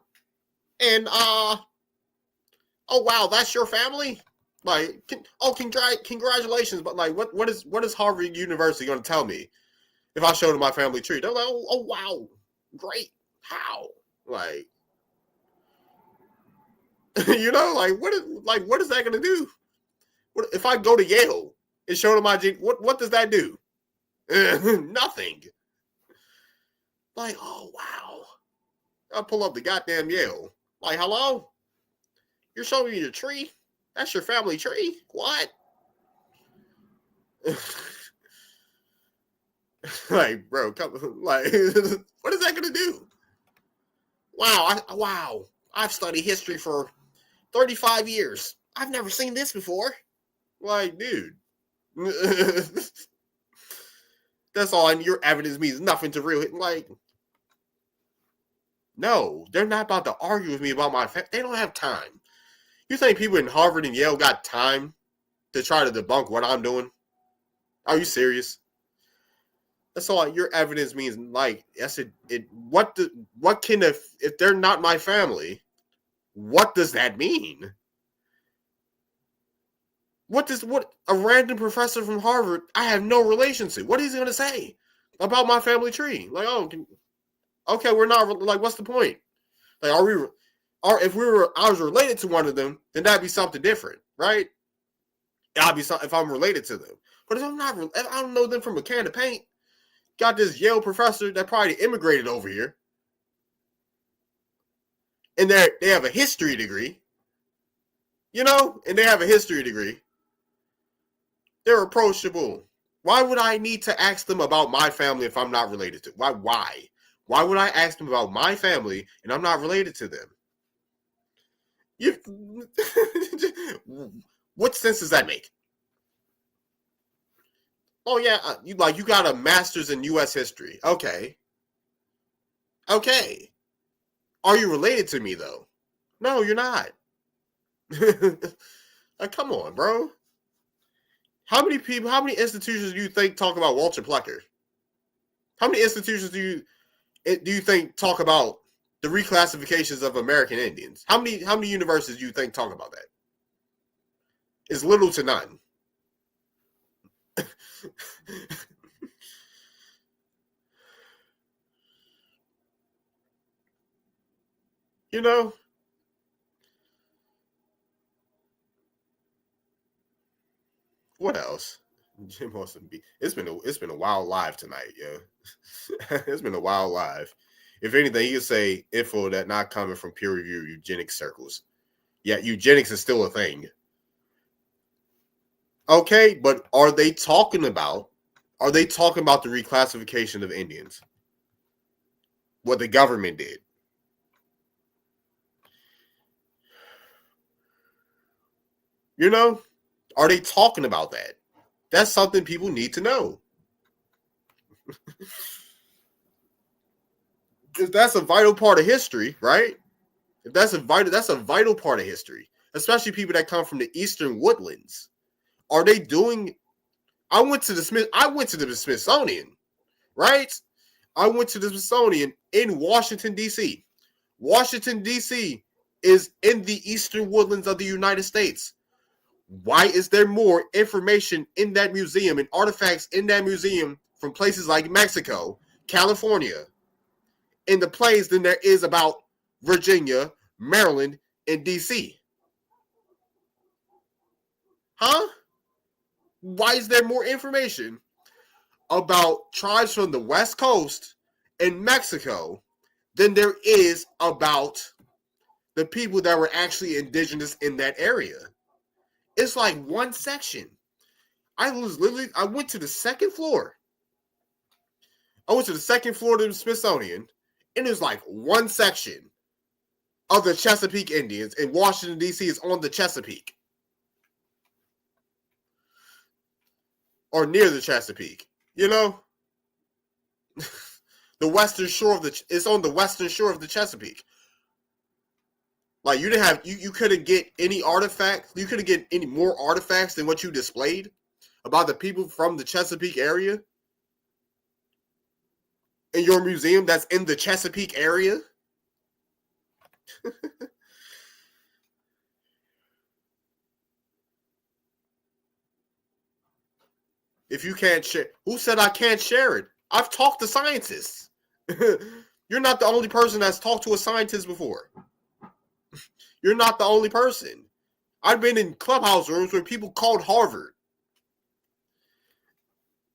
and oh wow, that's your family. Like, congratulations, but like, what is Harvard University going to tell me if I show them my family tree? They're like, oh wow, great. How? Like, you know, like what is that going to do? What if I go to Yale and show them my gene? What does that do? Nothing. Like, oh wow, I'll pull up the goddamn Yale. Like, hello, you're showing me your tree? That's your family tree? What? Like, bro, like, what is that gonna do? Wow, I've studied history for 35 years. I've never seen this before. Like, dude. That's all, and your evidence means nothing to real. Like, no, they're not about to argue with me about my family. They don't have time. You think people in Harvard and Yale got time to try to debunk what I'm doing? Are you serious? That's all. Your evidence means like, yes, what can if they're not my family? What does that mean? What a random professor from Harvard I have no relation to? What is he going to say about my family tree? Like, oh, okay, we're not like. What's the point? Like, if I was related to one of them, then that'd be something different, right? I'd be something if I'm related to them. But if I don't know them from a can of paint. Got this Yale professor that probably immigrated over here, and they have a history degree, you know, and they have a history degree. They're approachable. Why would I need to ask them about my family if I'm not related to? Why? Why would I ask them about my family and I'm not related to them? What sense does that make? Oh yeah, you got a master's in U.S. history. Okay. Okay. Are you related to me though? No, you're not. Come on, bro. How many institutions do you think talk about Walter Plecker? How many institutions do you think talk about the reclassifications of American Indians? How many universities do you think talk about that? It's little to none. You know? What else? Jim Austin B. It's been a wild live tonight, yo. It's been a wild live. If anything, you could say info that not coming from peer review eugenics circles. Yeah, eugenics is still a thing. Okay, but are they talking about the reclassification of Indians? What the government did? You know? Are they talking about that? That's something people need to know. If that's a vital part of history, right? If that's a vital part of history, especially people that come from the Eastern Woodlands. Are they doing? I went to the Smithsonian, right? I went to the Smithsonian in Washington, D.C. Washington, D.C. is in the Eastern Woodlands of the United States. Why is there more information in that museum and artifacts in that museum from places like Mexico, California, in the plains than there is about Virginia, Maryland, and D.C.? Huh? Why is there more information about tribes from the West Coast and Mexico than there is about the people that were actually indigenous in that area? It's like one section. I went to the second floor. I went to the second floor of the Smithsonian, and it was like one section of the Chesapeake Indians, and Washington, D.C. is on the Chesapeake. Or near the Chesapeake. You know? The western shore it's on the western shore of the Chesapeake. Like you couldn't get any artifacts. You couldn't get any more artifacts than what you displayed about the people from the Chesapeake area in your museum that's in the Chesapeake area. If you can't share, who said I can't share it? I've talked to scientists. You're not the only person that's talked to a scientist before. You're not the only person. I've been in clubhouse rooms where people called Harvard.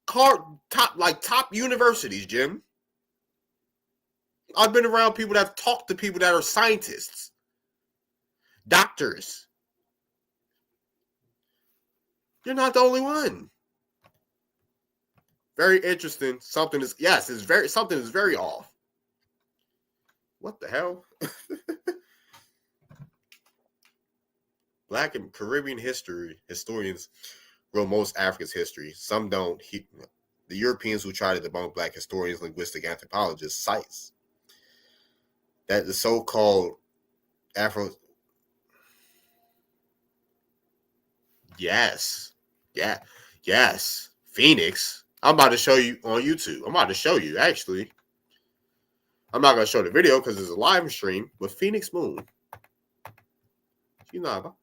Top universities, Jim. I've been around people that have talked to people that are scientists, doctors. You're not the only one. Very interesting. Something is very off. What the hell? Black and Caribbean historians wrote most Africa's history. Some don't. The Europeans who try to debunk Black historians, linguistic anthropologists, cites that the so-called Afro. Yes. Phoenix. I'm about to show you on YouTube. I'm about to show you, actually. I'm not going to show the video because it's a live stream, but Phoenix Moon. You know.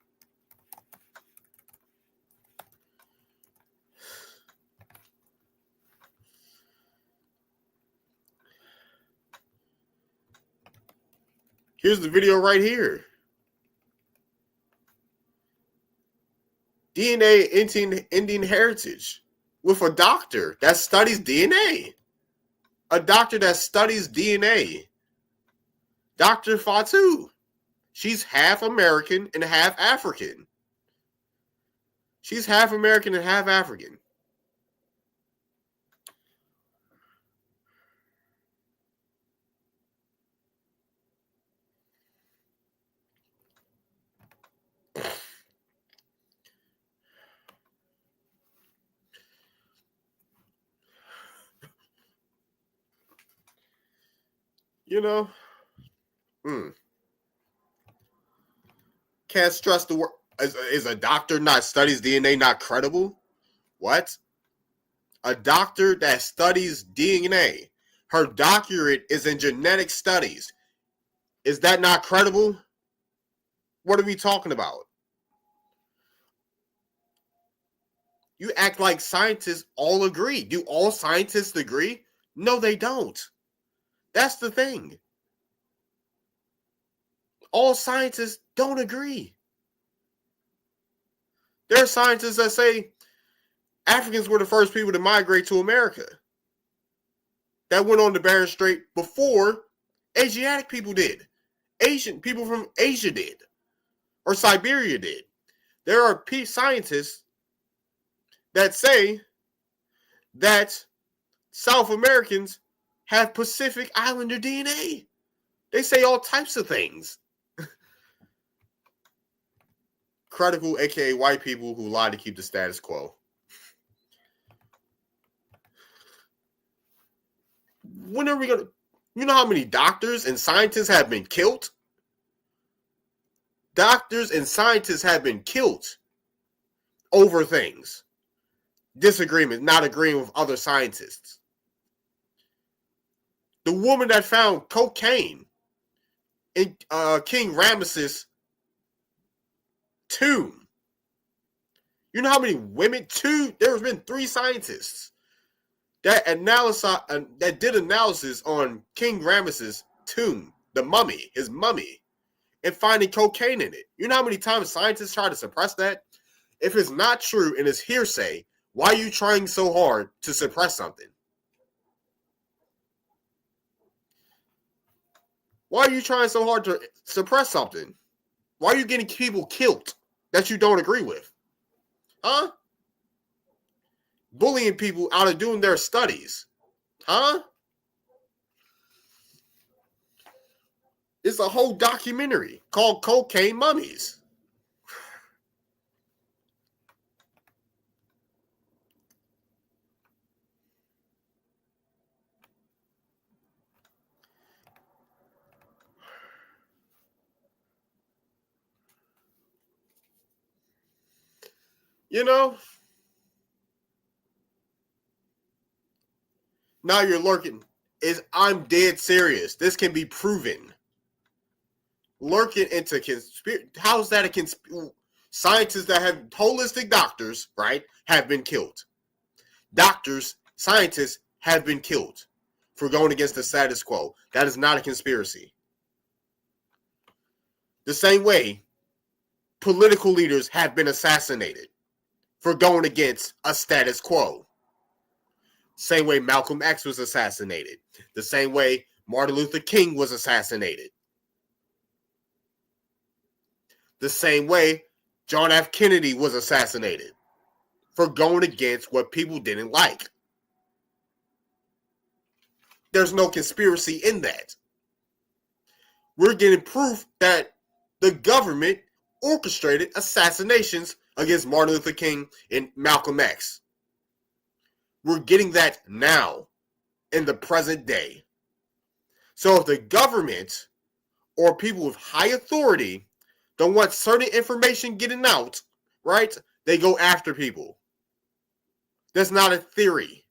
Here's the video right here. DNA Indian heritage with a doctor that studies DNA. A doctor that studies DNA. Dr. Fatu. She's half American and half African. She's half American and half African. You know, can't stress the word. Is a doctor not studies DNA not credible? What? A doctor that studies DNA, her doctorate is in genetic studies. Is that not credible? What are we talking about? You act like scientists all agree. Do all scientists agree? No, they don't. That's the thing. All scientists don't agree. There are scientists that say Africans were the first people to migrate to America. That went on the Bering Strait before Asiatic people did. Asian people from Asia did. Or Siberia did. There are scientists that say that South Americans have Pacific Islander DNA. They say all types of things. Credible, aka white people who lie to keep the status quo. When are we gonna? You know how many doctors and scientists have been killed? Doctors and scientists have been killed over things. Disagreement, not agreeing with other scientists. The woman that found cocaine in King Ramesses' tomb. You know how many women? There's been 3 scientists that did analysis on King Ramesses' tomb, the mummy, his mummy, and finding cocaine in it. You know how many times scientists try to suppress that? If it's not true and it's hearsay, why are you trying so hard to suppress something? Why are you trying so hard to suppress something? Why are you getting people killed that you don't agree with? Huh? Bullying people out of doing their studies. Huh? It's a whole documentary called Cocaine Mummies. You know, now you're lurking. I'm dead serious. This can be proven. Lurking into conspiracy. How is that a conspiracy? Scientists that have holistic doctors, right, have been killed. Doctors, scientists have been killed for going against the status quo. That is not a conspiracy. The same way, political leaders have been assassinated for going against a status quo. Same way Malcolm X was assassinated. The same way Martin Luther King was assassinated. The same way John F. Kennedy was assassinated for going against what people didn't like. There's no conspiracy in that. We're getting proof that the government orchestrated assassinations against Martin Luther King and Malcolm X. We're getting that now in the present day. So if the government or people with high authority don't want certain information getting out, right, they go after people. That's not a theory.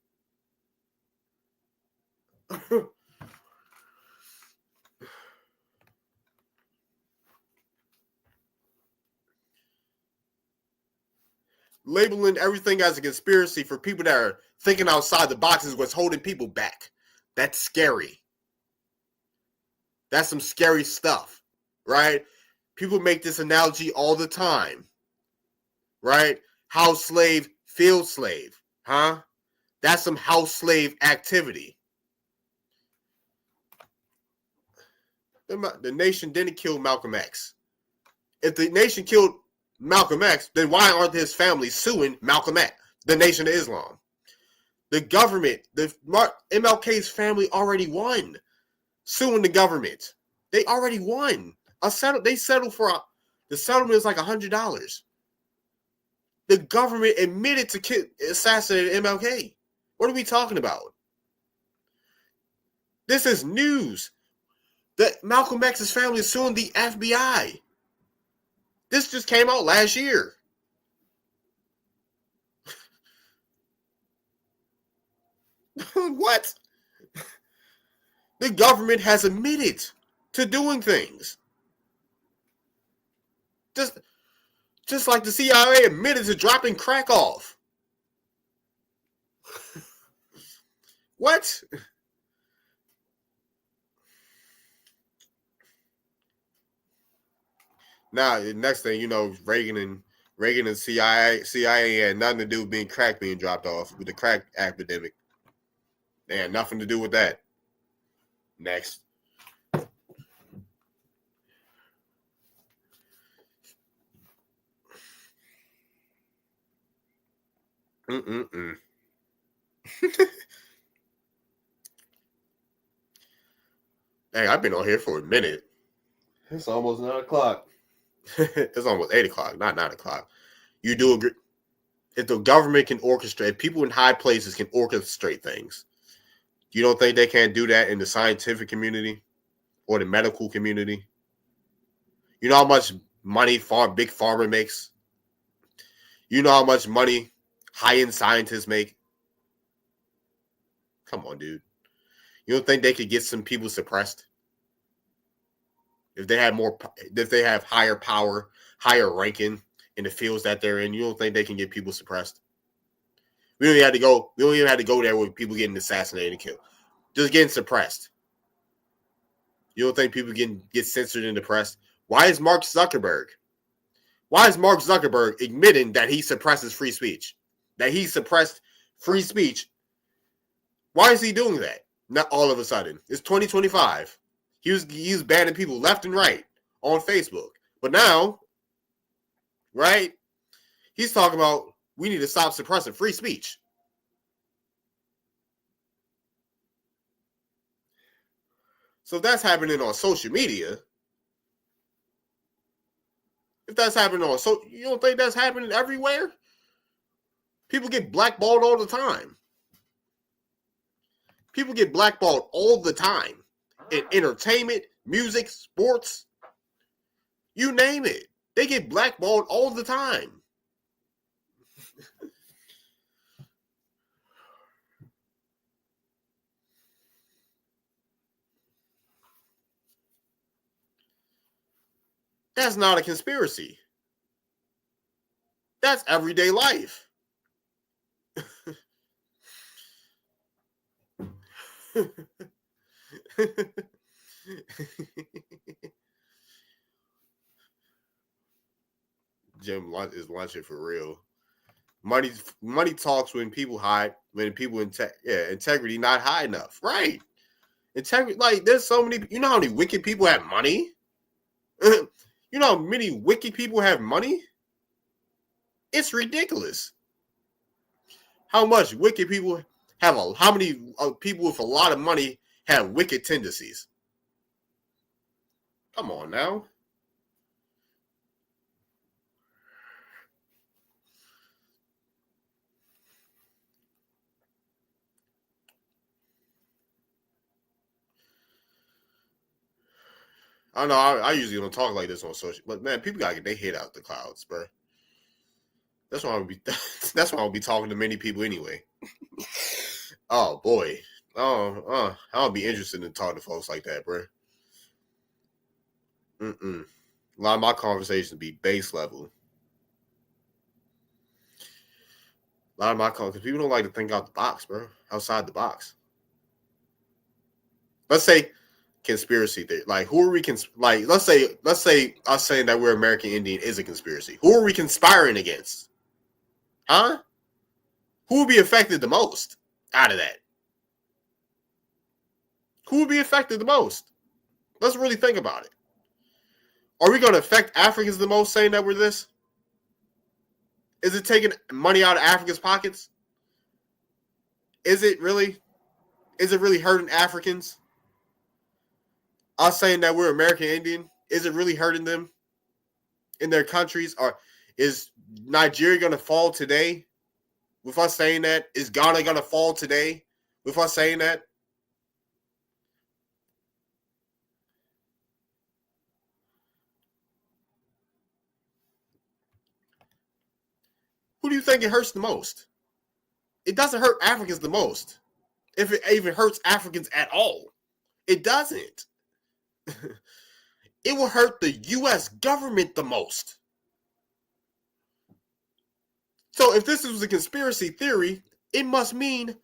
Labeling everything as a conspiracy for people that are thinking outside the box is what's holding people back. That's scary. That's some scary stuff, right? People make this analogy all the time, right? House slave, field slave, huh? That's some house slave activity. The nation didn't kill Malcolm X. If the nation killed Malcolm X, then why aren't his family suing Malcolm X, the Nation of Islam? The government, MLK's family already won suing the government. They already won. They settled for the settlement is like $100. The government admitted to assassinating MLK. What are we talking about? This is news. That Malcolm X's family is suing the FBI. This just came out last year. What? The government has admitted to doing things. Just like the CIA admitted to dropping crack off. What? Now, the next thing you know, Reagan and CIA had nothing to do with crack being dropped off with the crack epidemic. They had nothing to do with that. Next. Hey, I've been on here for a minute. It's almost 9 o'clock. It's almost 8 o'clock, not 9 o'clock. You do agree? If the government can orchestrate, people in high places can orchestrate things. You don't think they can't do that in the scientific community or the medical community? You know how much money Big Pharma makes? You know how much money high-end scientists make? Come on, dude. You don't think they could get some people suppressed? If they have higher power, higher ranking in the fields that they're in, you don't think they can get people suppressed? We don't even have to go there with people getting assassinated and killed. Just getting suppressed. You don't think people get censored in the press? Why is Mark Zuckerberg admitting that he suppresses free speech? That he suppressed free speech? Why is he doing that? Not all of a sudden. It's 2025. He was banning people left and right on Facebook. But now, right, he's talking about we need to stop suppressing free speech. So if that's happening on social media, you don't think that's happening everywhere? People get blackballed all the time. People get blackballed all the time. In entertainment, music, sports, you name it. They get blackballed all the time. That's not a conspiracy. That's everyday life. Jim is lunching for real. Money talks when people hide, integrity not high enough. Right. Integrity, like there's so many, you know how many wicked people have money? You know how many wicked people have money? It's ridiculous. How much wicked people have how many people with a lot of money have wicked tendencies? Come on now. I know I usually don't talk like this on social, but man, people gotta get their head out the clouds, bro. That's why I'll be talking to many people anyway. Oh boy. I'll be interested in talking to folks like that, bro. A lot of my conversations be base level. A lot of my because people don't like to think out the box, bro. Outside the box. Let's say conspiracy theory. Like, who are we? Let's say us saying that we're American Indian is a conspiracy. Who are we conspiring against? Huh? Who will be affected the most out of that? Who will be affected the most? Let's really think about it. Are we going to affect Africans the most saying that we're this? Is it taking money out of Africa's pockets? Is it really hurting Africans? Us saying that we're American Indian, is it really hurting them in their countries? Or is Nigeria going to fall today with us saying that? Is Ghana going to fall today with us saying that? Who do you think it hurts the most? It doesn't hurt Africans the most. If it even hurts Africans at all. It doesn't. It will hurt the U.S. government the most. So if this was a conspiracy theory, it must mean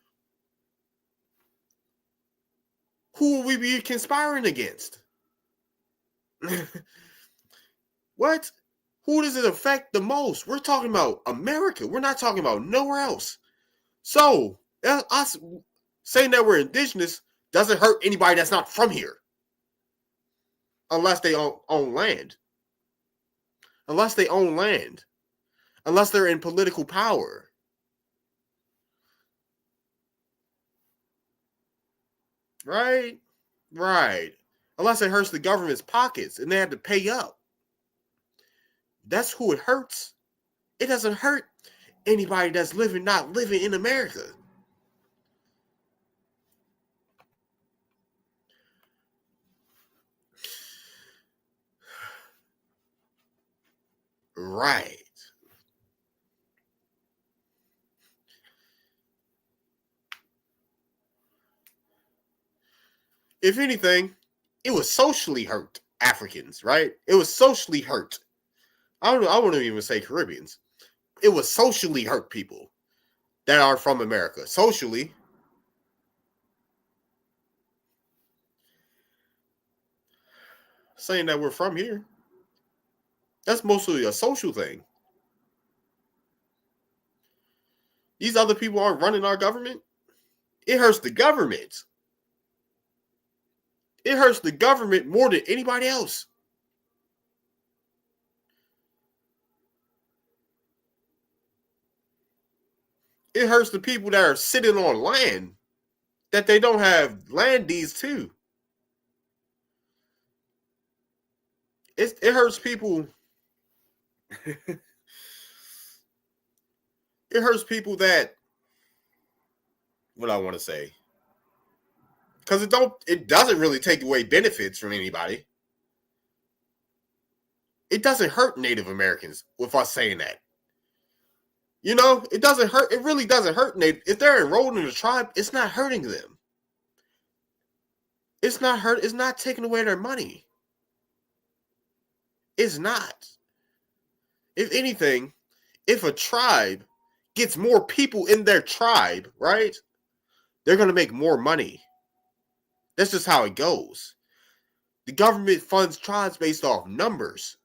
who will we be conspiring against? What? Who does it affect the most? We're talking about America. We're not talking about nowhere else. So us saying that we're indigenous doesn't hurt anybody that's not from here. Unless they own land. Unless they own land. Unless they're in political power. Right? Right. Unless it hurts the government's pockets and they have to pay up. That's who it hurts. It doesn't hurt anybody that's not living in America. Right. If anything, it was socially hurt Africans, right? It was socially hurt. I wouldn't even say Caribbeans. It was socially hurt people that are from America. Socially. Saying that we're from here. That's mostly a social thing. These other people aren't running our government. It hurts the government. It hurts the government more than anybody else. It hurts the people that are sitting on land that they don't have land deeds to. It hurts people. It hurts people that, what I want to say, because it doesn't really take away benefits from anybody. It doesn't hurt Native Americans with us saying that. You know, it doesn't hurt. It really doesn't hurt Native. If they're enrolled in the tribe, it's not hurting them. It's not taking away their money. It's not. If anything, if a tribe gets more people in their tribe, right, they're going to make more money. That's just how it goes. The government funds tribes based off numbers.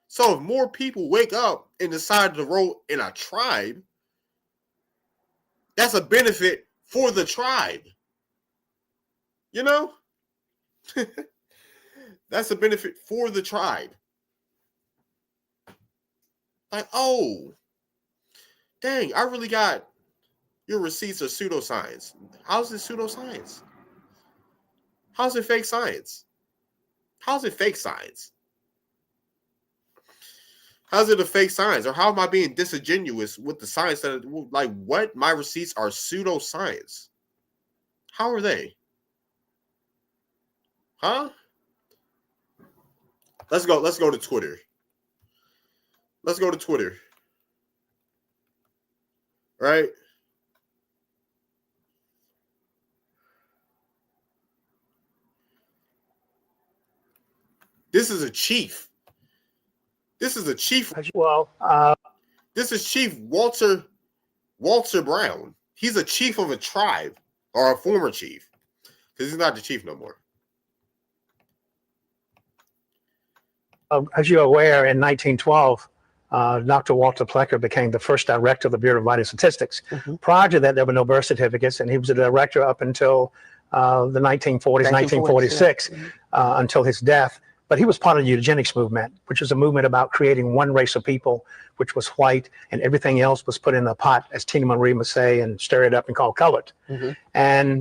So if more people wake up and decide to roll in a tribe, that's a benefit for the tribe. You know? That's a benefit for the tribe. Like, oh, dang, I really got your receipts of pseudoscience. How's it pseudoscience? How's it fake science? How's it fake science? How's it a fake science? Or how am I being disingenuous with the science that, like, what? My receipts are pseudoscience. How are they? Huh? Let's go to Twitter. Let's go to Twitter. Right? This is a chief. This is a chief. Well, This is Chief Walter Brown. He's a chief of a tribe, or a former chief, because he's not the chief no more. as you're aware, in 1912, Dr. Walter Plecker became the first director of the Bureau of Vital Statistics. Prior to that, there were no birth certificates, and he was a director up until the 1940s, 1946, until his death. But he was part of the eugenics movement, which was a movement about creating one race of people, which was white, and everything else was put in a pot, as Tina Marie would say, and stir it up and call colored.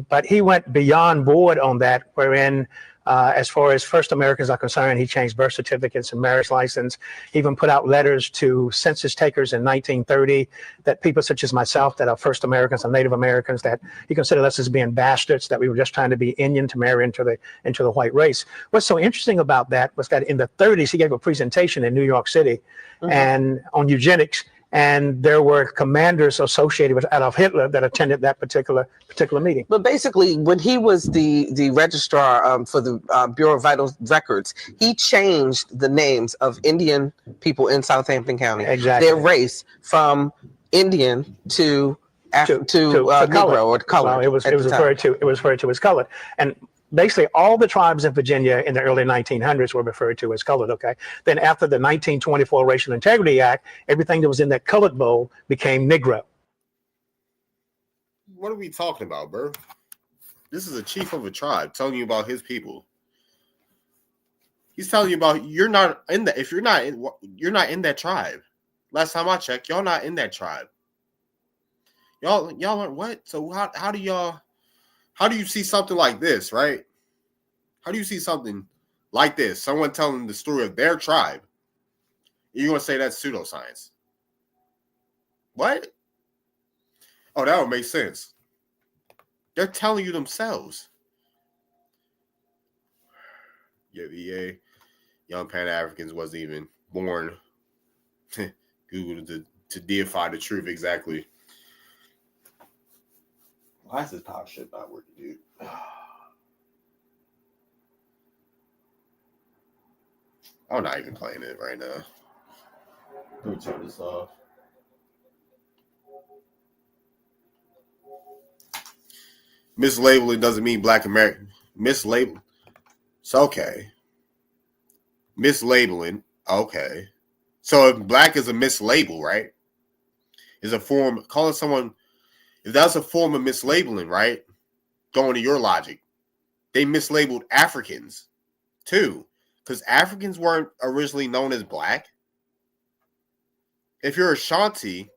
But he went beyond board on that, wherein As far as first Americans are concerned, he changed birth certificates and marriage license. He even put out letters to census takers in 1930 that people such as myself that are first Americans and Native Americans, that he considered us as being bastards, that we were just trying to be Indian to marry into the white race. What's so interesting about that was that in the 30s, he gave a presentation in New York City and on eugenics. And there were commanders associated with Adolf Hitler that attended that particular meeting. But basically, when he was the registrar for the Bureau of Vital Records, he changed the names of Indian people in Southampton County, Exactly. their race from Indian to colored. Negro or colored. Well, it was referred to as colored, and basically all the tribes in Virginia in the early 1900s were referred to as colored. Okay, then after the 1924 Racial Integrity Act, everything that was in that colored bowl became Negro. What are we talking about, bro? This is a chief of a tribe telling you about his people. He's telling you about you're not in that. If you're not in that tribe. Last time I checked, y'all not in that tribe. Y'all are what? So how do you see something like this, right? How do you see something like this? Someone telling the story of their tribe. You're gonna say that's pseudoscience. What? Oh, that would make sense. They're telling you themselves. Yeah, the young Pan-Africans wasn't even born. Google to deify the truth exactly. Why is this power shit not working, dude? I'm not even playing it right now. Let me turn this off. Mislabeling doesn't mean Black American. Mislabel. It's okay. Mislabeling. Okay. So if Black is a mislabel, right? Is a form, calling someone, if that's a form of mislabeling, right? Going to your logic, they mislabeled Africans too, because Africans weren't originally known as Black. If you're Ashanti,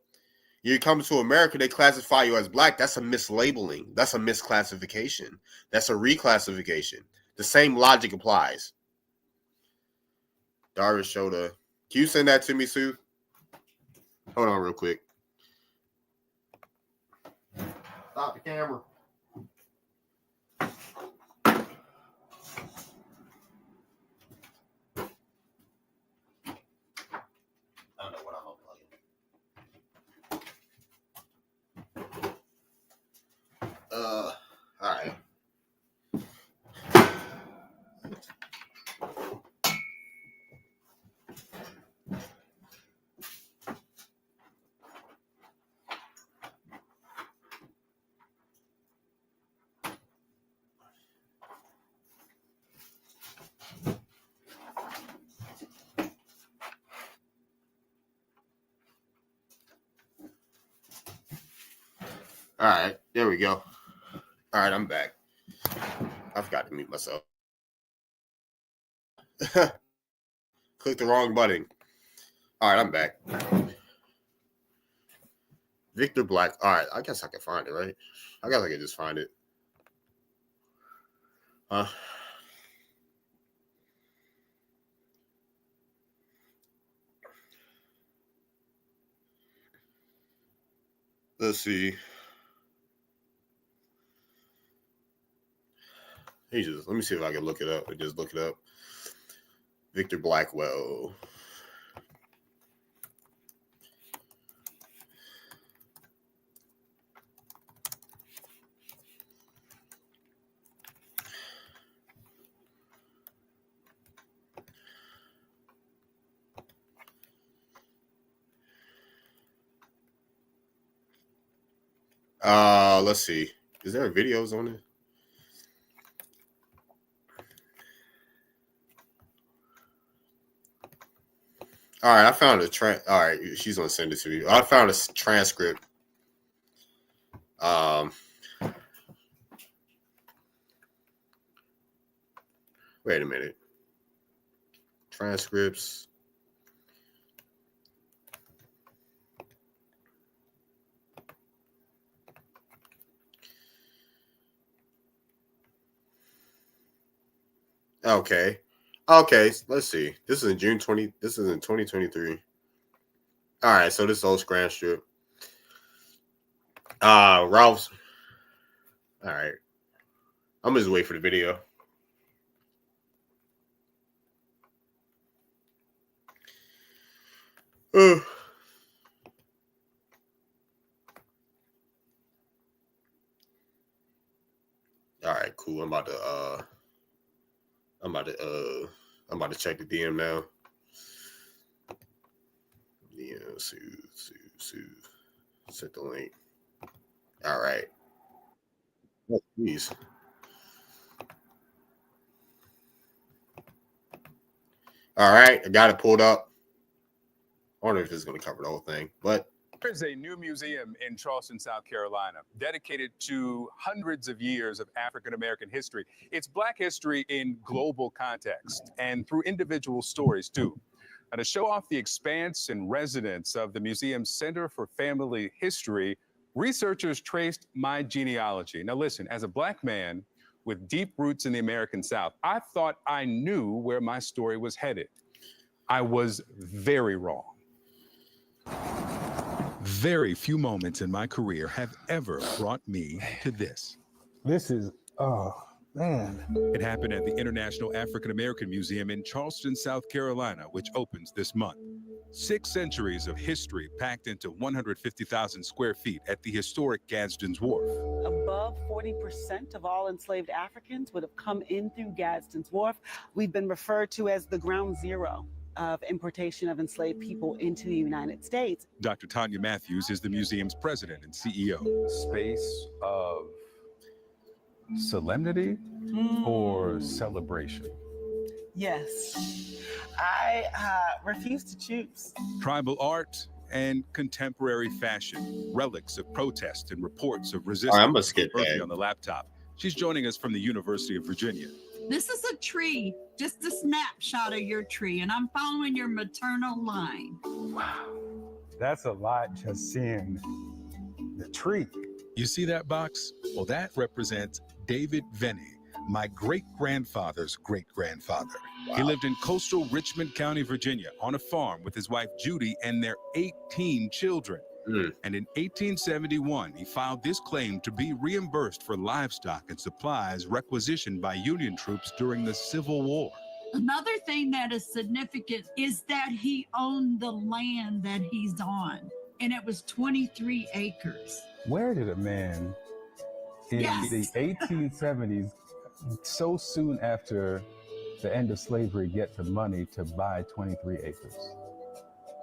you come to America, they classify you as Black. That's a mislabeling. That's a misclassification. That's a reclassification. The same logic applies. Darius showed a. Can you send that to me, Sue? Hold on real quick. Stop the camera. I don't know what I'm unplugging. All right. All right, there we go. All right, I'm back. I forgot to mute myself. Click the wrong button. All right, I'm back. Victor Black. All right, I guess I can find it, right? I guess I can just find it. Let's see. Let me see if I can look it up. Just look it up. Victor Blackwell. Let's see. Is there videos on it? All right, I found a all right, she's gonna send it to you. I found a transcript. Wait a minute. Transcripts. Okay. Okay, let's see. This is in June 20. This is in 2023. All right, so this old Scram strip. Ralph's. All right. I'm just wait for the video. All right, cool. I'm about to check the DM now. Yeah, soothe. Set the link. All right. Oh, please. All right, I got it pulled up. I wonder if this is going to cover the whole thing, but There's a new museum in Charleston, South Carolina, dedicated to hundreds of years of African-American history. It's Black history in global context and through individual stories, too. Now, to show off the expanse and resonance of the museum's Center for Family History, researchers traced my genealogy. Now, listen, as a Black man with deep roots in the American South, I thought I knew where my story was headed. I was very wrong. Very few moments in my career have ever brought me to this. This is, oh, man. It happened at the International African American Museum in Charleston, South Carolina, which opens this month. 6 centuries of history packed into 150,000 square feet at the historic Gadsden's Wharf. Above 40% of all enslaved Africans would have come in through Gadsden's Wharf. We've been referred to as the ground zero of importation of enslaved people into the United States. Dr. Tanya Matthews is the museum's president and CEO. Space of solemnity or celebration? Yes, I refuse to choose. Tribal art and contemporary fashion, relics of protest and reports of resistance. All right, I'm gonna skip Murphy that. on the laptop. She's joining us from the University of Virginia. This is a tree, just a snapshot of your tree, and I'm following your maternal line. Wow. That's a lot just seeing the tree. You see that box? Well, that represents David Venny, my great-grandfather's great-grandfather. He lived in coastal Richmond County, Virginia, on a farm with his wife Judy and their 18 children. And in 1871, he filed this claim to be reimbursed for livestock and supplies requisitioned by Union troops during the Civil War. Another thing that is significant is that he owned the land that he's on, and it was 23 acres. Where did a man in the 1870s, so soon after the end of slavery, get the money to buy 23 acres?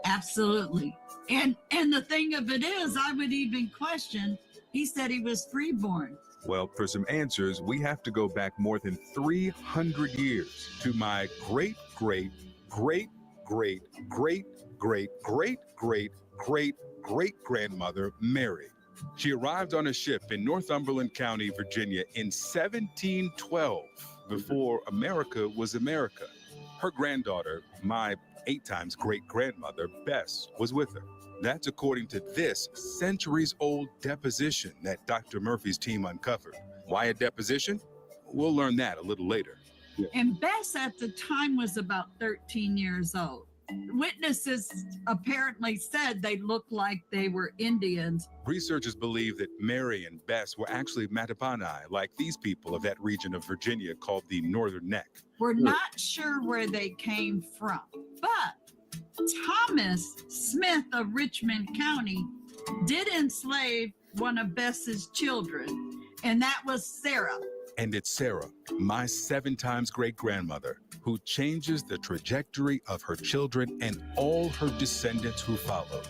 Absolutely. And the thing of it is, I would even question, he said he was freeborn. Well, for some answers, we have to go back more than 300 years to my great-great-great-great-great-great-great-great-grandmother, Mary. She arrived on a ship in Northumberland County, Virginia in 1712, before America was America. Her granddaughter, my 8 times great-grandmother, Bess, was with her. That's according to this centuries-old deposition that Dr. Murphy's team uncovered. Why a deposition? We'll learn that a little later. And Bess at the time was about 13 years old. Witnesses apparently said they looked like they were Indians. Researchers believe that Mary and Bess were actually Matabani, like these people of that region of Virginia called the Northern Neck. We're not sure where they came from, but Thomas Smith of Richmond County did enslave one of Bess's children, and that was Sarah. And it's Sarah, my 7 times great-grandmother, who changes the trajectory of her children and all her descendants who followed.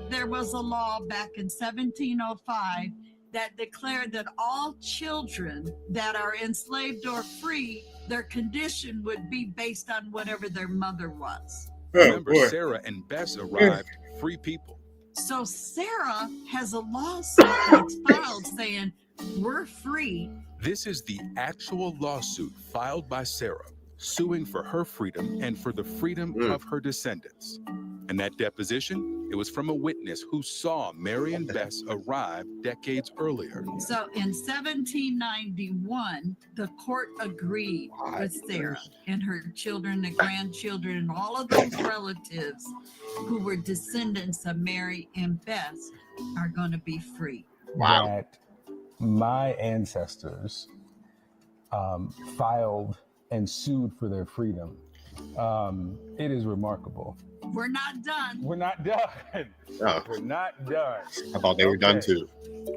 There was a law back in 1705 that declared that all children that are enslaved or free, their condition would be based on whatever their mother was. Remember, Sarah and Bess arrived free people. So Sarah has a lawsuit that's filed saying, we're free. This is the actual lawsuit filed by Sarah, suing for her freedom and for the freedom of her descendants. And that deposition, It was from a witness who saw Mary and Bess arrive decades earlier. So in 1791, the court agreed with Sarah and her children, the grandchildren, and all of those relatives who were descendants of Mary and Bess are going to be free. Wow. That my ancestors filed and sued for their freedom. It is remarkable. We're not done. We're not done. Oh, We're not done. I thought they were done Okay. too.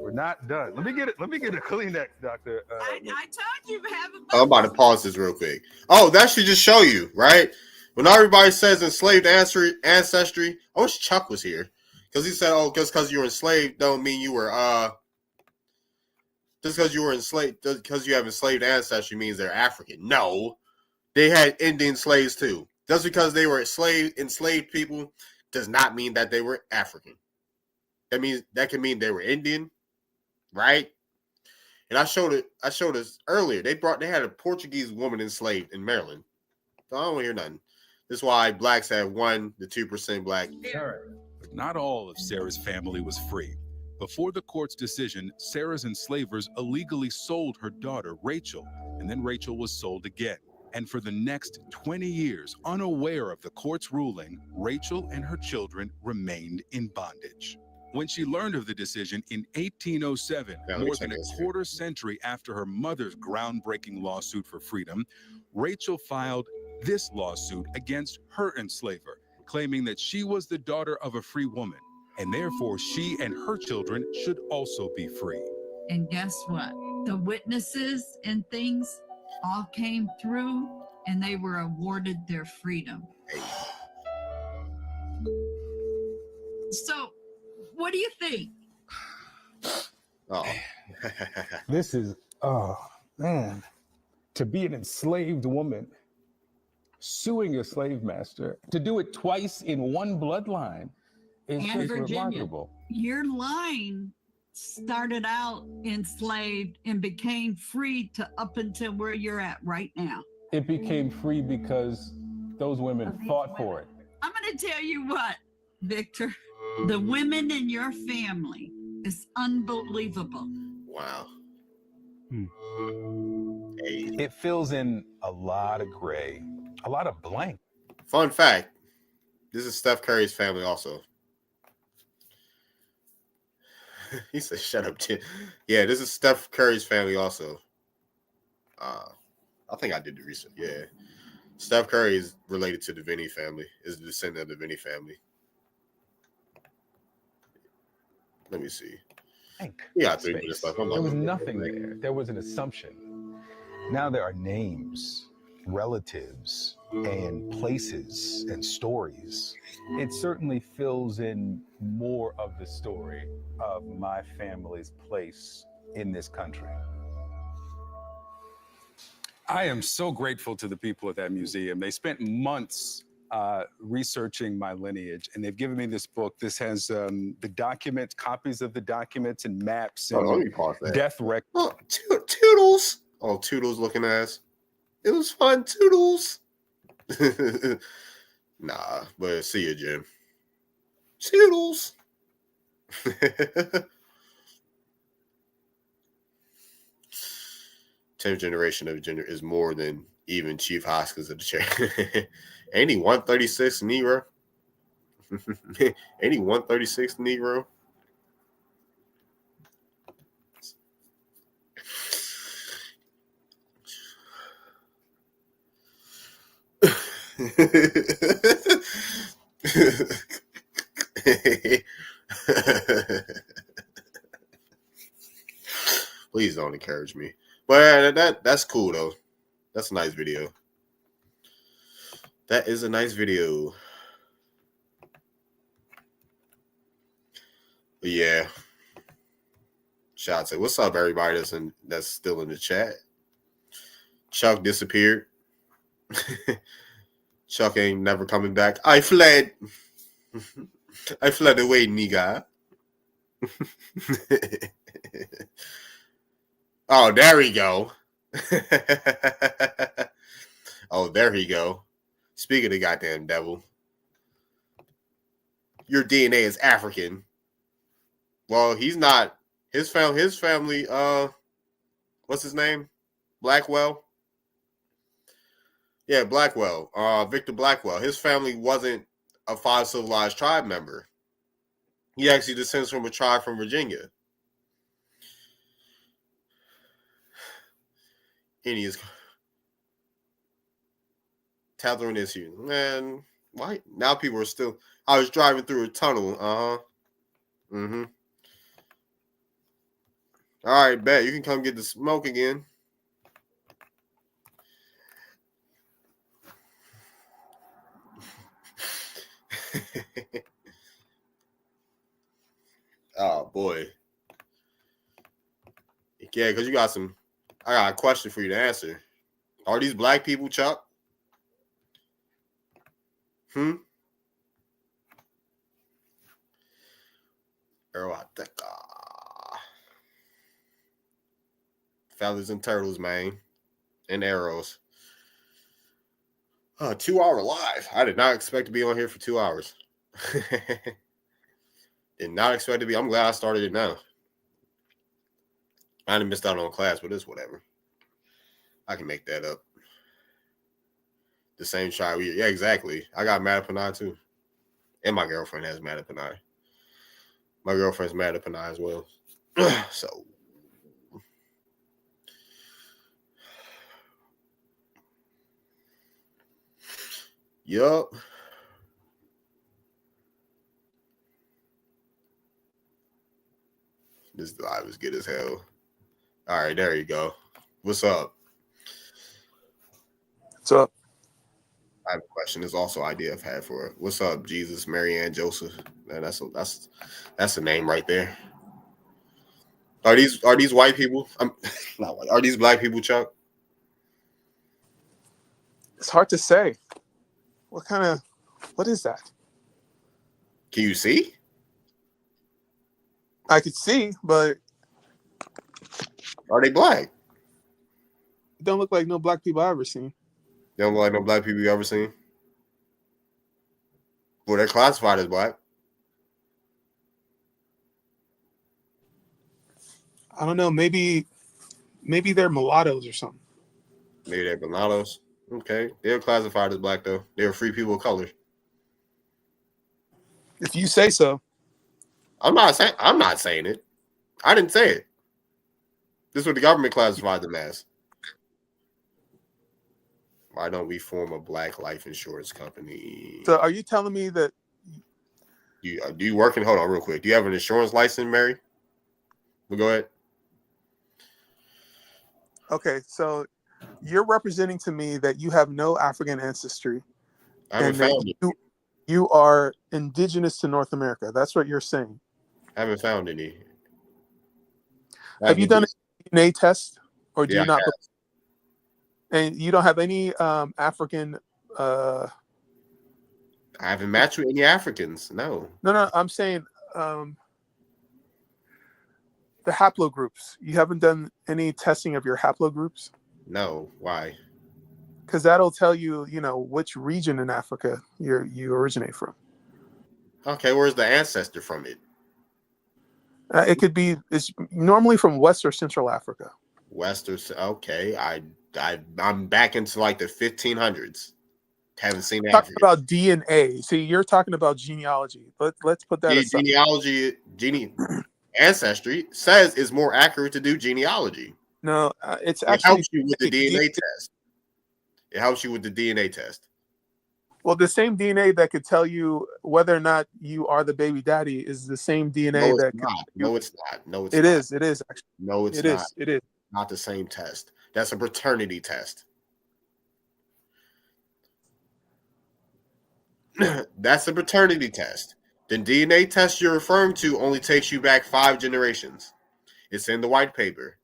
We're not done. Let me get a Kleenex, doctor. I told you have a I'm about to pause this real quick. Oh, that should just show you, right? When everybody says enslaved ancestry, I wish Chuck was here. Because he said, oh, just because you were enslaved don't mean you were, just because you were enslaved, because you have enslaved ancestry means they're African. No, they had Indian slaves too. Just because they were enslaved people does not mean that they were African. That can mean they were Indian, right? And I showed us earlier. They had a Portuguese woman enslaved in Maryland. So I don't want to hear nothing. This is why blacks have 1 to 2% black. But not all of Sarah's family was free. Before the court's decision, Sarah's enslavers illegally sold her daughter, Rachel, and then Rachel was sold again. And for the next 20 years, unaware of the court's ruling, Rachel and her children remained in bondage. When she learned of the decision in 1807, more than a quarter century after her mother's groundbreaking lawsuit for freedom, Rachel filed this lawsuit against her enslaver, claiming that she was the daughter of a free woman, and therefore she and her children should also be free. And guess what? The witnesses and things all came through and they were awarded their freedom. So, what do you think? Oh. This is, oh, man. To be an enslaved woman, suing a slave master, to do it twice in one bloodline is And just Virginia. remarkable. Your line started out enslaved and became free to up until where you're at right now. It became free because those women fought for it. I'm going to tell you what, Victor, the women in your family is unbelievable. Wow. It fills in a lot of gray, a lot of blank. Fun fact, this is Steph Curry's family also. He said, shut up, Jim. Yeah, this is Steph Curry's family also. I think I did the research. Yeah. Steph Curry is related to the Vinny family, is the descendant of the Vinny family. Let me see. Yeah, Space. There was nothing there. There was an assumption. Now there are names, relatives, and places and stories. It certainly fills in more of the story of my family's place in this country. I am so grateful to the people at that museum. They spent months researching my lineage, and they've given me this book. This has the documents, copies of the documents and maps and let me pause that. death records. Oh, Toodles. Oh, Toodles looking ass. It was fun, Toodles. Nah, but see you, Jim. Toodles. 10th generation of gender is more than even Chief Hoskins of the chair. Ain't he 136 Negro? Ain't he 136 Negro? Please don't encourage me. But that's cool though. That's a nice video. That is a nice video. But yeah. Shout out to what's up, everybody that's still in the chat. Chuck disappeared. Chuck ain't never coming back. I fled. I fled away, nigga. Oh, there we go. Oh, there he go. Speaking of the goddamn devil. your DNA is African. Well, he's not. His family. What's his name? Blackwell. Yeah, Blackwell. Victor Blackwell. His family wasn't a 5 civilized tribe member. He actually descends from a tribe from Virginia. And he is tethering issue. Man, why? Now people are still. I was driving through a tunnel. Mm-hmm. All right, bet. You can come get the smoke again. Oh, boy. Yeah, because you got some. I got a question for you to answer. Are these black people, Chuck? Feathers and turtles, man. And arrows. 2-hour live. I did not expect to be on here for 2 hours. Did not expect to be. I'm glad I started it now. I didn't miss out on class, but it's whatever. I can make that up. The same child. Yeah, exactly. I got mad at Panay too. And my girlfriend has mad at Panay. My girlfriend's mad at Panay as well. So. Yup. This live is good as hell. All right, there you go. What's up? What's up? I have a question. There's also an idea I've had for it. What's up, Jesus, Mary Ann, Joseph? Man, that's a name right there. Are these white people? Not white. Are these black people, Chuck? It's hard to say. What is that? Can you see? I could see, but are they black? Don't look like no black people I've ever seen. They don't look like no black people you ever seen? Well, they're classified as black. I don't know. Maybe they're mulattoes or something. Maybe they're mulattoes. Okay. They're classified as black, though. They're free people of color. If you say so. I'm not saying it. I didn't say it. This is what the government classified them as. Why don't we form a black life insurance company? So are you telling me that do you work in, hold on real quick. Do you have an insurance license, Mary? Well, go ahead. Okay, so you're representing to me that you have no African ancestry. I haven't found it. You are indigenous to North America. That's what you're saying. I haven't found any. Have you done a DNA test, or do Yeah, you not? And you don't have any African. I haven't matched with any Africans. No. No. I'm saying the haplogroups. You haven't done any testing of your haplogroups? No. Why? Because that'll tell you, which region in Africa you originate from. Okay, where's the ancestor from it? It could be. It's normally from West or Central Africa. West or okay. I'm back into like the 1500s. Haven't seen that. Talking about DNA. See, you're talking about genealogy. Let's put that aside. Ancestry says is more accurate to do genealogy. No, it helps you with the DNA test. It helps you with the DNA test. Well, the same DNA that could tell you whether or not you are the baby daddy is the same DNA No, it's not. No, it's not. It is actually. No, it's not. It is. Not the same test. That's a paternity test. That's a paternity test. The DNA test you're referring to only takes you back 5 generations. It's in the white paper.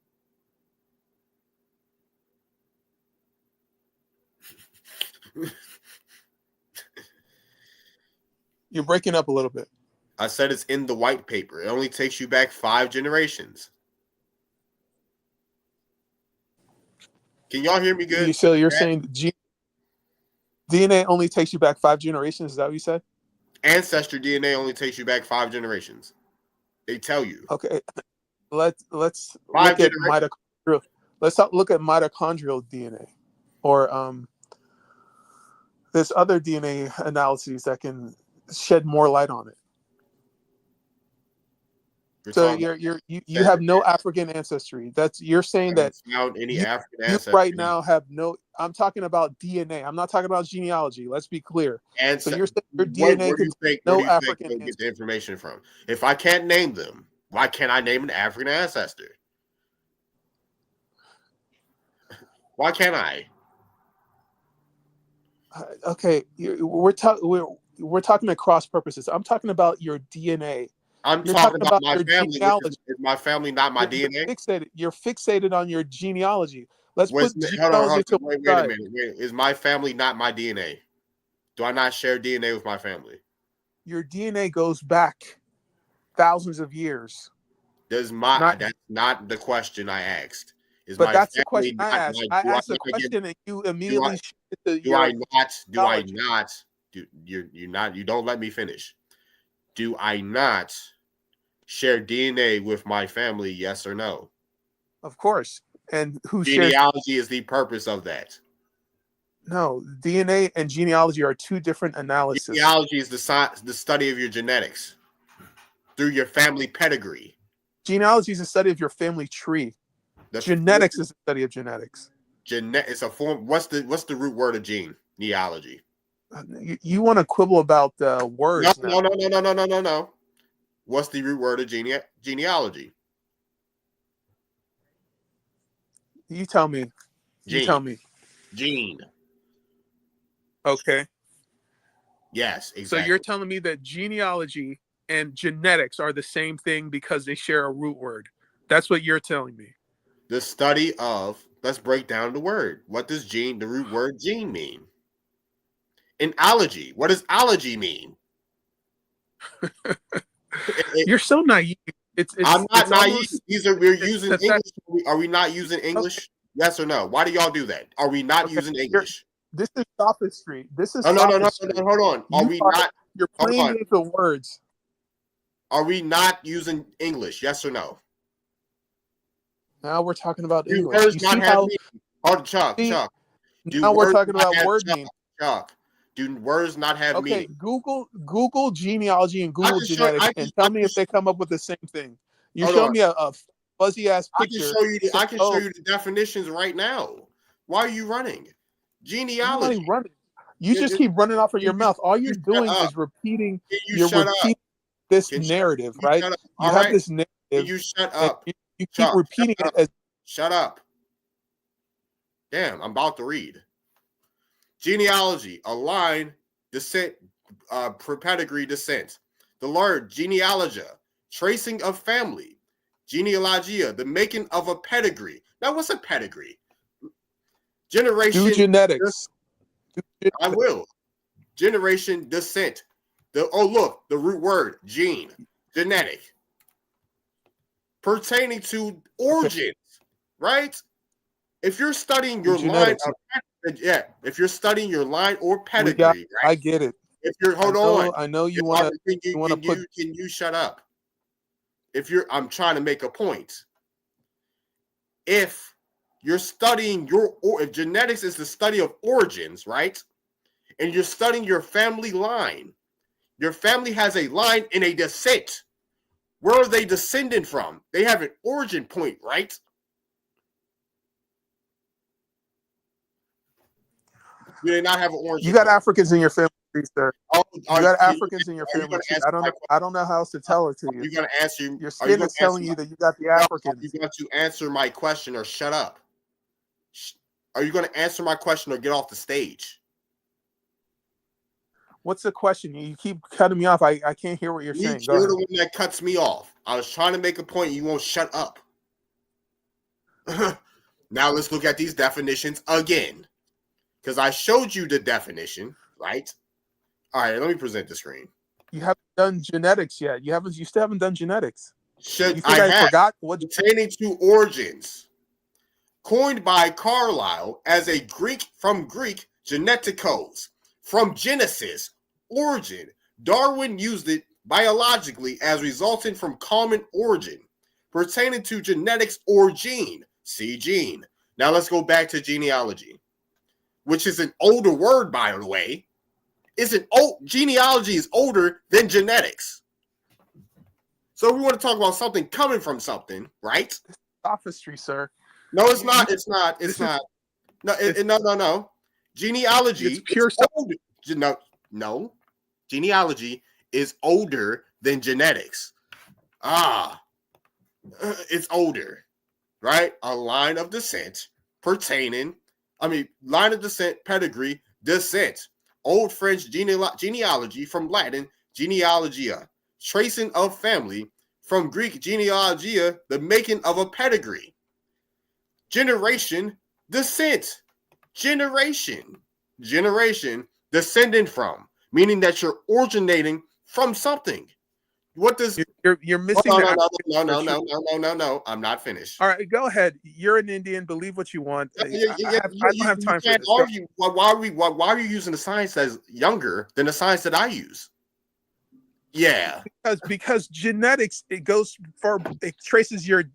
You're breaking up a little bit. I said it's in the white paper. It only takes you back 5 generations. Can y'all hear me good? So you're saying DNA only takes you back 5 generations? Is that what you said? Ancestry DNA only takes you back 5 generations. They tell you. Okay, let's 5 look at generations. mitochondrial. Let's look at mitochondrial DNA, or there's other DNA analyses that can shed more light on it. We're So talking about you have no African ancestry. You're saying that found any you, African you ancestry. right now have no. I'm talking about DNA. I'm not talking about genealogy. Let's be clear. So you're saying your Where DNA do you contains think no where do you African think they'll get ancestry. the information from? If I can't name them, why can't I name an African ancestor? Why can't I? Okay, we're talking at cross purposes. I'm talking about your DNA. I'm You're talking about about my your family. genealogy. Is my family not my You're DNA? fixated. You're fixated on your genealogy. Let's Hold put on, genealogy to one wait a side. minute. Is my family not my DNA? Do I not share DNA with my family? Your DNA goes back thousands of years. That's not the question I asked. Is But my that's the family question I not asked. my? I Do I asked a not question and you do immediately I shifted to do your I not genealogy. you don't let me finish. Do I not share DNA with my family? Yes or no? Of course. And who shares? Genealogy is the purpose of that. No, DNA and genealogy are two different analyses. Genealogy is the study of your genetics through your family pedigree. Genealogy is the study of your family tree. Genetics is the study of genetics. It's a form. What's the root word of genealogy? You want to quibble about the words? No. What's the root word of genealogy? You tell me. You tell me. Gene. Okay. Yes, exactly. So you're telling me that genealogy and genetics are the same thing because they share a root word. That's what you're telling me. The study of, let's break down the word. What does the root word gene mean? In ology, what does ology mean? You're so naive. I'm not naive. Almost, we're using English. Are we not using English? Okay. Yes or no? Why do y'all do that? Are we not using English? This is sophistry. This is no. sophistry. Hold on. You're playing games with words. Are we not using English? Yes or no? Now we're talking about Do English. words not have meaning? Hold Chuck. Now we're talking about word meaning. Chuck. Do words not have meaning? Okay, Google genealogy and Google genetics and tell me if they come up with the same thing. You show me a fuzzy ass picture. I can show you the definitions right now. Why are you running? Genealogy. I'm not running. You just keep running off of your mouth. All you're doing is repeating. You're repeating this narrative, right? You have this narrative. You shut up. You keep repeating it as. Shut up. Damn, I'm about to read. Genealogy, a line, descent, pedigree, descent. The word genealogia, tracing of family. Genealogia, the making of a pedigree. Now, what's a pedigree? Generation. Do genetics. I will. Generation, descent. The root word, gene, genetic. Pertaining to origins, right? If you're studying your line of, if you're studying your line or pedigree, right? I get it. If you're I know you want to put. Can you shut up? I'm trying to make a point. If you're studying if genetics is the study of origins, right? And you're studying your family line. Your family has a line and a descent. Where are they descending from? They have an origin point, right? Do they not have an origin? You got Africans in your family tree, sir. You got Africans in your family tree. I don't know how else to tell it to you. You're going to answer. Your skin is telling you that you got the Africans. Are you going to answer my question or shut up? Are you going to answer my question or get off the stage? What's the question? You keep cutting me off. I can't hear what you're saying. You're the one that cuts me off. I was trying to make a point. You won't shut up. Now let's look at these definitions again. Because I showed you the definition, right? All right, let me present the screen. You haven't done genetics yet. You still haven't done genetics. I forgot what pertaining to origins. Coined by Carlyle as a Greek geneticos, from Genesis, origin, Darwin used it biologically as resulting from common origin, pertaining to genetics or gene. See gene. Now let's go back to genealogy, which is an older word, by the way. Genealogy is older than genetics. So we want to talk about something coming from something, right? Sophistry, sir. No, it's not. It's not. It's not. No. Genealogy. It's pure older. No. Genealogy is older than genetics. It's older, right? A line of descent line of descent, pedigree, descent. Old French genealogy from Latin genealogia, tracing of family, from Greek genealogia, the making of a pedigree. Generation, descent. Generation, descending from, meaning that you're originating from something. What does you're missing? No. I'm not finished. All right, go ahead. You're an Indian. Believe what you want. I don't have time for this. Argue. Why are you using the science that's younger than the science that I use? Yeah, because genetics, it goes far. It traces your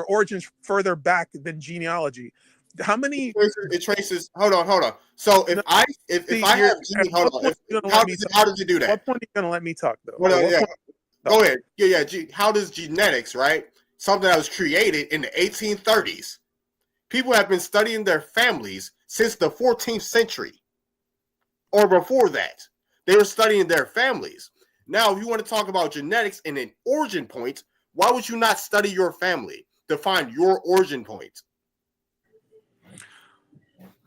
origins further back than genealogy. How many? It traces. Hold on. So if I have how does it do that? What point are you going to let me talk though? Go ahead. Yeah. How does genetics, right? Something that was created in the 1830s. People have been studying their families since the 14th century, or before that. They were studying their families. Now, if you want to talk about genetics and an origin point, why would you not study your family to find your origin point?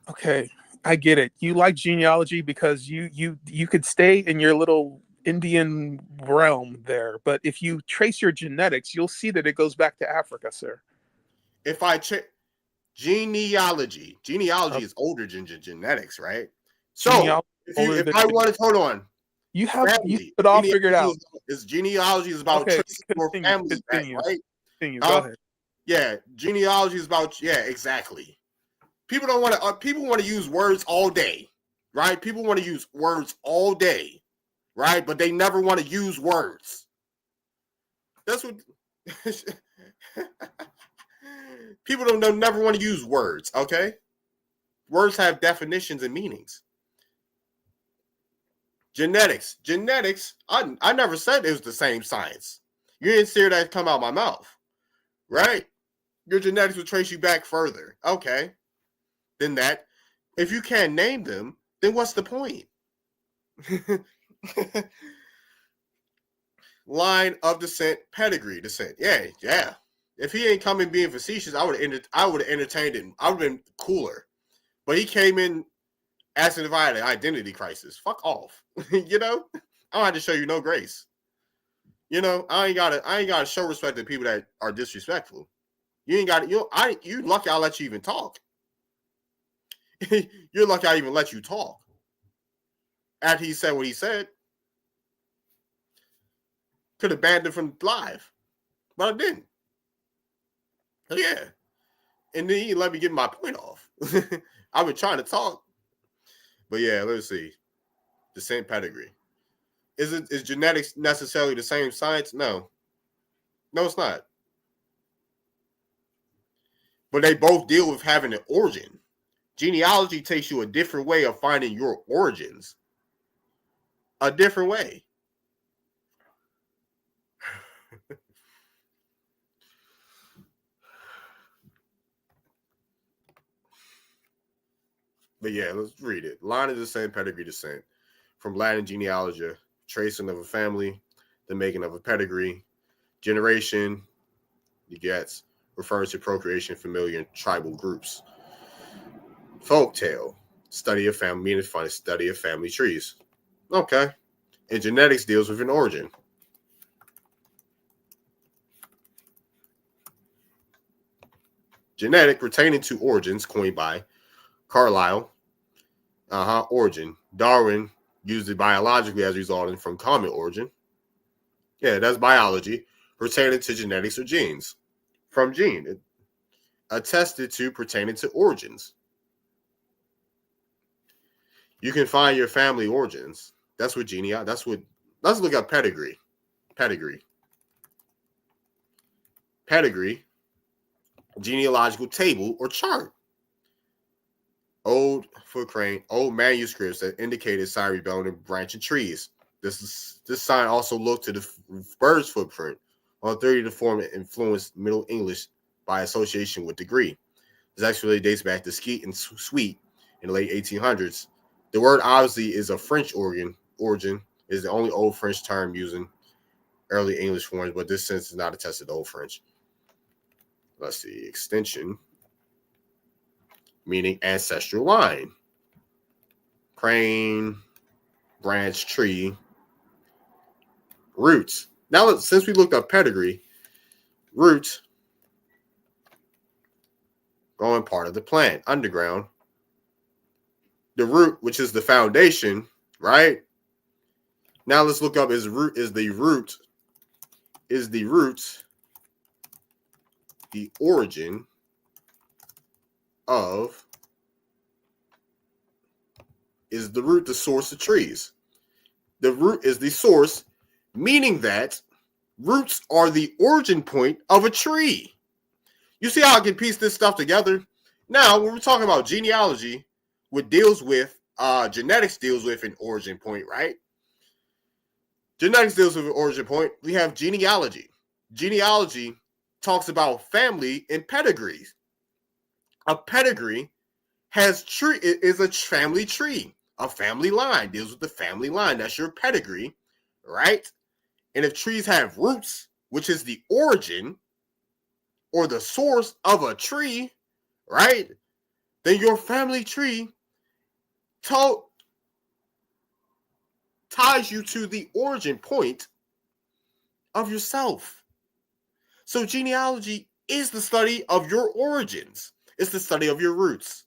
Okay, I get it. You like genealogy because you could stay in your little Indian realm there, but if you trace your genetics, you'll see that it goes back to Africa, sir. If I check genealogy is older than genetics, right? So if I wanted, hold on, you it all figured out. Genealogy is about tracing your family back, right? Go ahead. Yeah, genealogy is about exactly. People don't want to. People want to use words all day, right? People want to use words all day, right? But they never want to use words. That's what people don't never want to use words. Okay, words have definitions and meanings. Genetics. I never said it was the same science. You didn't hear that come out of my mouth, right? Your genetics will trace you back further. Okay. Then that, if you can't name them, then what's the point? Line of descent, pedigree descent. Yeah. If he ain't coming being facetious, I would have entertained him. I would have been cooler. But he came in asking if I had an identity crisis. Fuck off. You know? I don't have to show you no grace. You know, I ain't gotta show respect to people that are disrespectful. You ain't got you lucky I let you even talk. You're lucky I even let you talk. After he said what he said. Could have banned him from live. But I didn't. So yeah. And then he let me get my point off. I've been trying to talk. But yeah, let's see. Descent pedigree. Is genetics necessarily the same science? No. No, it's not. But they both deal with having an origin. Genealogy takes you a different way of finding your origins. A different way. But yeah, let's read it. Line of descent, pedigree descent. From Latin genealogy, tracing of a family, the making of a pedigree. Generation, you get, refers to procreation, familiar, and tribal groups. Folktale, study of family, meaning fun, study of family trees. Okay. And genetics deals with an origin. Genetic, pertaining to origins, coined by Carlyle. Origin. Darwin used it biologically as resulting from common origin. Yeah, that's biology. Pertaining to genetics or genes. From gene. It attested to pertaining to origins. You can find your family origins. That's what let's look at pedigree. Pedigree, genealogical table or chart. Old manuscripts that indicated sign rebellion in branching trees. This sign also looked to the bird's footprint on theory to form and influence Middle English by association with degree. This actually dates back to skeet and sweet in the late 1800s. The word obviously is of French origin, is the only Old French term using early English forms, but this sense is not attested to Old French. Let's see, extension, meaning ancestral line. Crane, branch, tree, roots. Now, since we looked up pedigree, roots, growing part of the plant, underground. The root, which is the foundation, right? Now let's look up the origin of, is the root the source of trees? The root is the source, meaning that roots are the origin point of a tree. You see how I can piece this stuff together? Now, when we're talking about genealogy, what deals with, genetics deals with an origin point, right? Genetics deals with an origin point. We have genealogy. Genealogy talks about family and pedigrees. A pedigree is a family tree. A family line deals with the family line. That's your pedigree, right? And if trees have roots, which is the origin or the source of a tree, right? Then your family tree ties you to the origin point of yourself. So genealogy is the study of your origins. It's the study of your roots.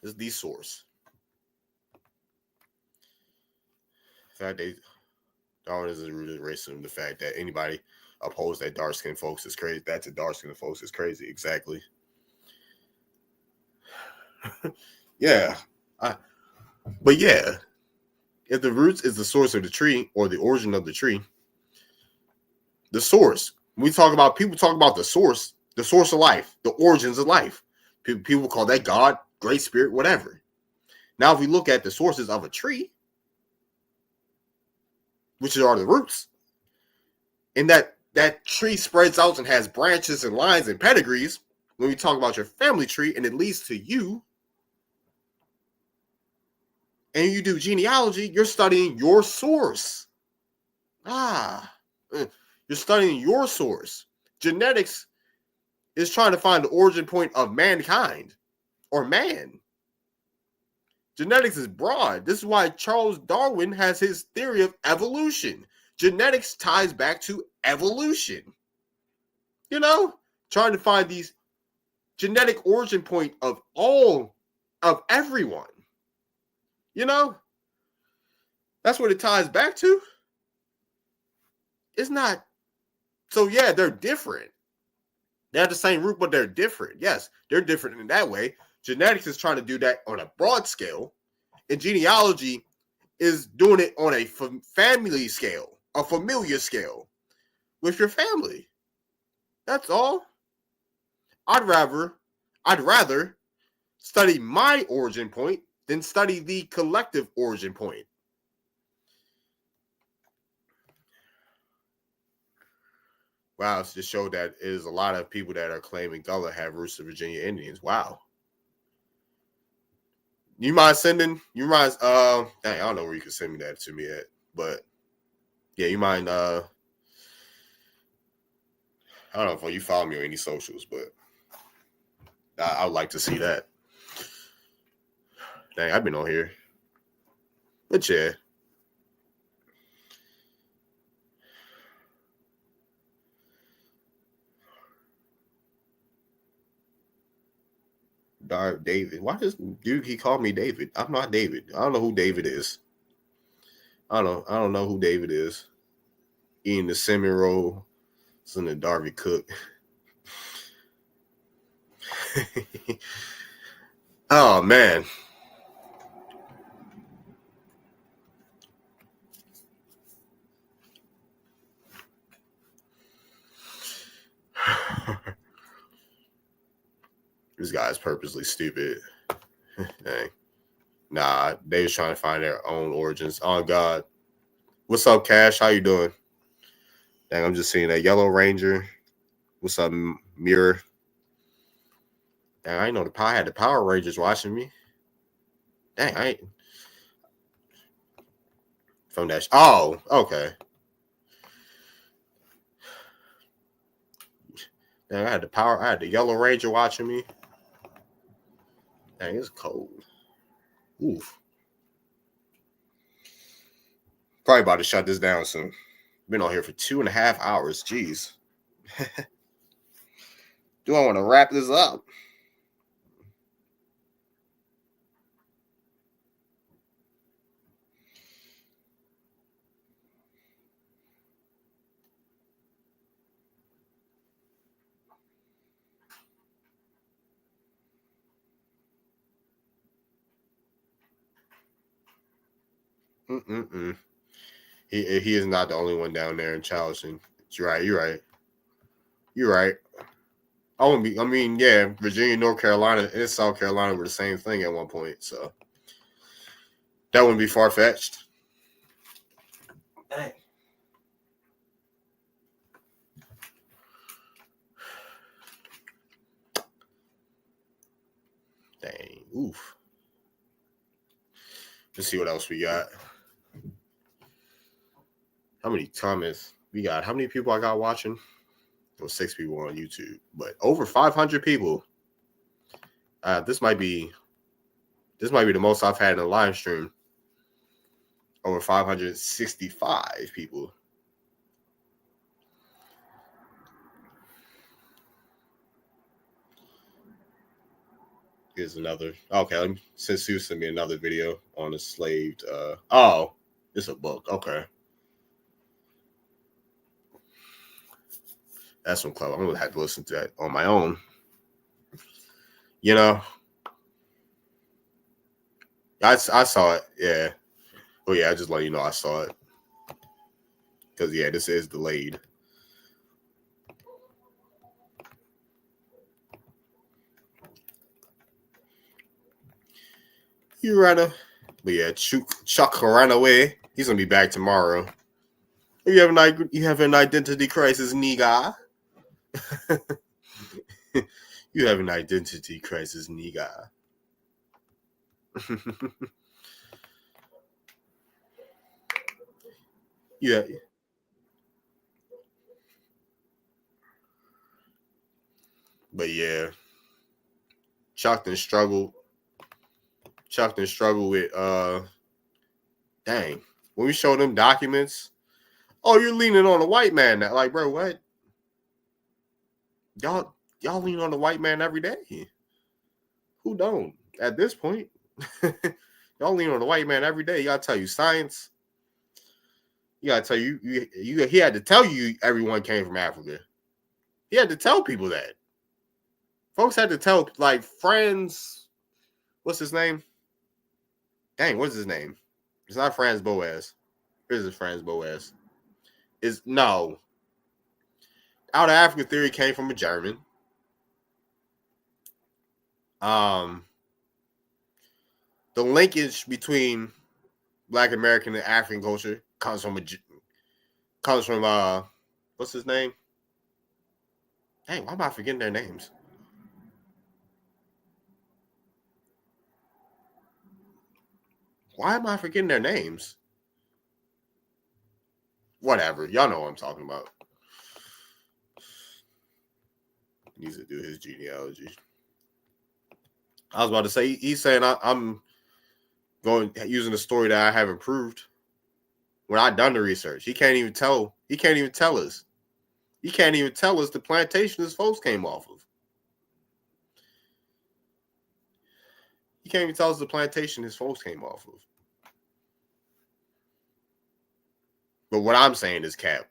Is the source. The fact that Darwinism is rooted in racism, the fact that anybody opposed that dark skinned folks is crazy. That's a dark skinned folks is crazy. Exactly. Yeah. But yeah, if the roots is the source of the tree or the origin of the tree, the source. When people talk about the source of life, the origins of life. People call that God, Great Spirit, whatever. Now, if we look at the sources of a tree, which are the roots, and that tree spreads out and has branches and lines and pedigrees, when we talk about your family tree and it leads to you, and you do genealogy, you're studying your source. You're studying your source. Genetics is trying to find the origin point of mankind or man. Genetics is broad. This is why Charles Darwin has his theory of evolution. Genetics ties back to evolution. Trying to find these genetic origin point of everyone. That's what it ties back to. It's not. So yeah, they're different. They have the same root, but they're different. Yes, they're different in that way. Genetics is trying to do that on a broad scale, and genealogy is doing it on a family scale, a familiar scale with your family. That's all. I'd rather study my origin point than study the collective origin point. Wow, it's just showed that there's a lot of people that are claiming Gullah have roots of Virginia Indians. Wow. Dang, I don't know where you can send me that to me at, but yeah, you mind, I don't know if you follow me on any socials, but I would like to see that. Dang, I've been on here. But yeah. David. Why does he call me David? I'm not David. I don't know who David is. I don't know who David is. Eating the cinnamon roll. It's in the Darby Cook. Oh man. This guy's purposely stupid. Dang. Nah, they was trying to find their own origins. Oh God. What's up, Cash? How you doing? Dang, I'm just seeing that Yellow Ranger. What's up, Mirror? Dang, I didn't know I had the Power Rangers watching me. Dang, I ain't from that. Oh, okay. Dang, I had the Yellow Ranger watching me. Dang, it's cold. Oof. Probably about to shut this down soon. Been on here for 2.5 hours. Jeez. Do I want to wrap this up? He is not the only one down there in Charleston. You're right. You're right. I mean, yeah, Virginia, North Carolina, and South Carolina were the same thing at one point, so that wouldn't be far fetched. Dang. Dang. Oof. Let's see what else we got. How many comments we got? How many people I got watching? There was 6 people on YouTube, but over 500 people. This might be the most I've had in a live stream. Over 565 people. Here's another. Okay, since you sent me another video on a slaved. Oh, it's a book. Okay. That's some clever. I'm gonna have to listen to that on my own. You know, I saw it. Yeah. Oh yeah, I just let you know I saw it. Because yeah, this is delayed. You rather, but yeah, Chuck ran away. He's gonna be back tomorrow. You have an identity crisis, nigga. You have an identity crisis, nigga. Yeah. But yeah, Chuck and struggled with dang. When we show them documents, oh, you're leaning on a white man now. Like, bro, what? Y'all lean on the white man every day. Who don't? At this point, y'all lean on the white man every day. You gotta tell you science. You gotta tell you he had to tell you everyone came from Africa. He had to tell people that. Folks had to tell, like, friends. What's his name? Dang, what's his name? It's not Franz Boas. Is it Franz Boas? No. Out of Africa theory came from a German. The linkage between Black American and African culture comes from what's his name? Dang, why am I forgetting their names? Why am I forgetting their names? Whatever. Y'all know what I'm talking about. He needs to do his genealogy. I was about to say, he's saying I'm using a story that I haven't proved. When I done the research, he can't even tell us. He can't even tell us the plantation his folks came off of. He can't even tell us the plantation his folks came off of. But what I'm saying is cap.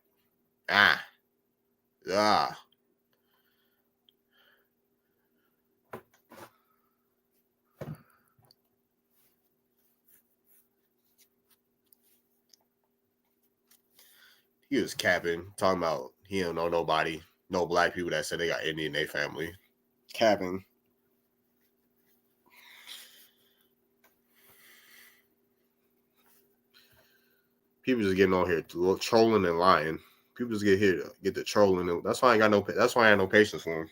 he was capping, talking about he don't know nobody, no black people that said they got Indian in their family. Capping. People just getting on here to trolling and lying. People just get here to get the trolling. That's why I got no. That's why I had no patience for him.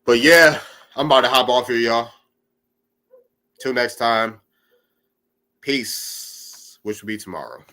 But yeah, I'm about to hop off here, y'all. Till next time. Peace, which will be tomorrow.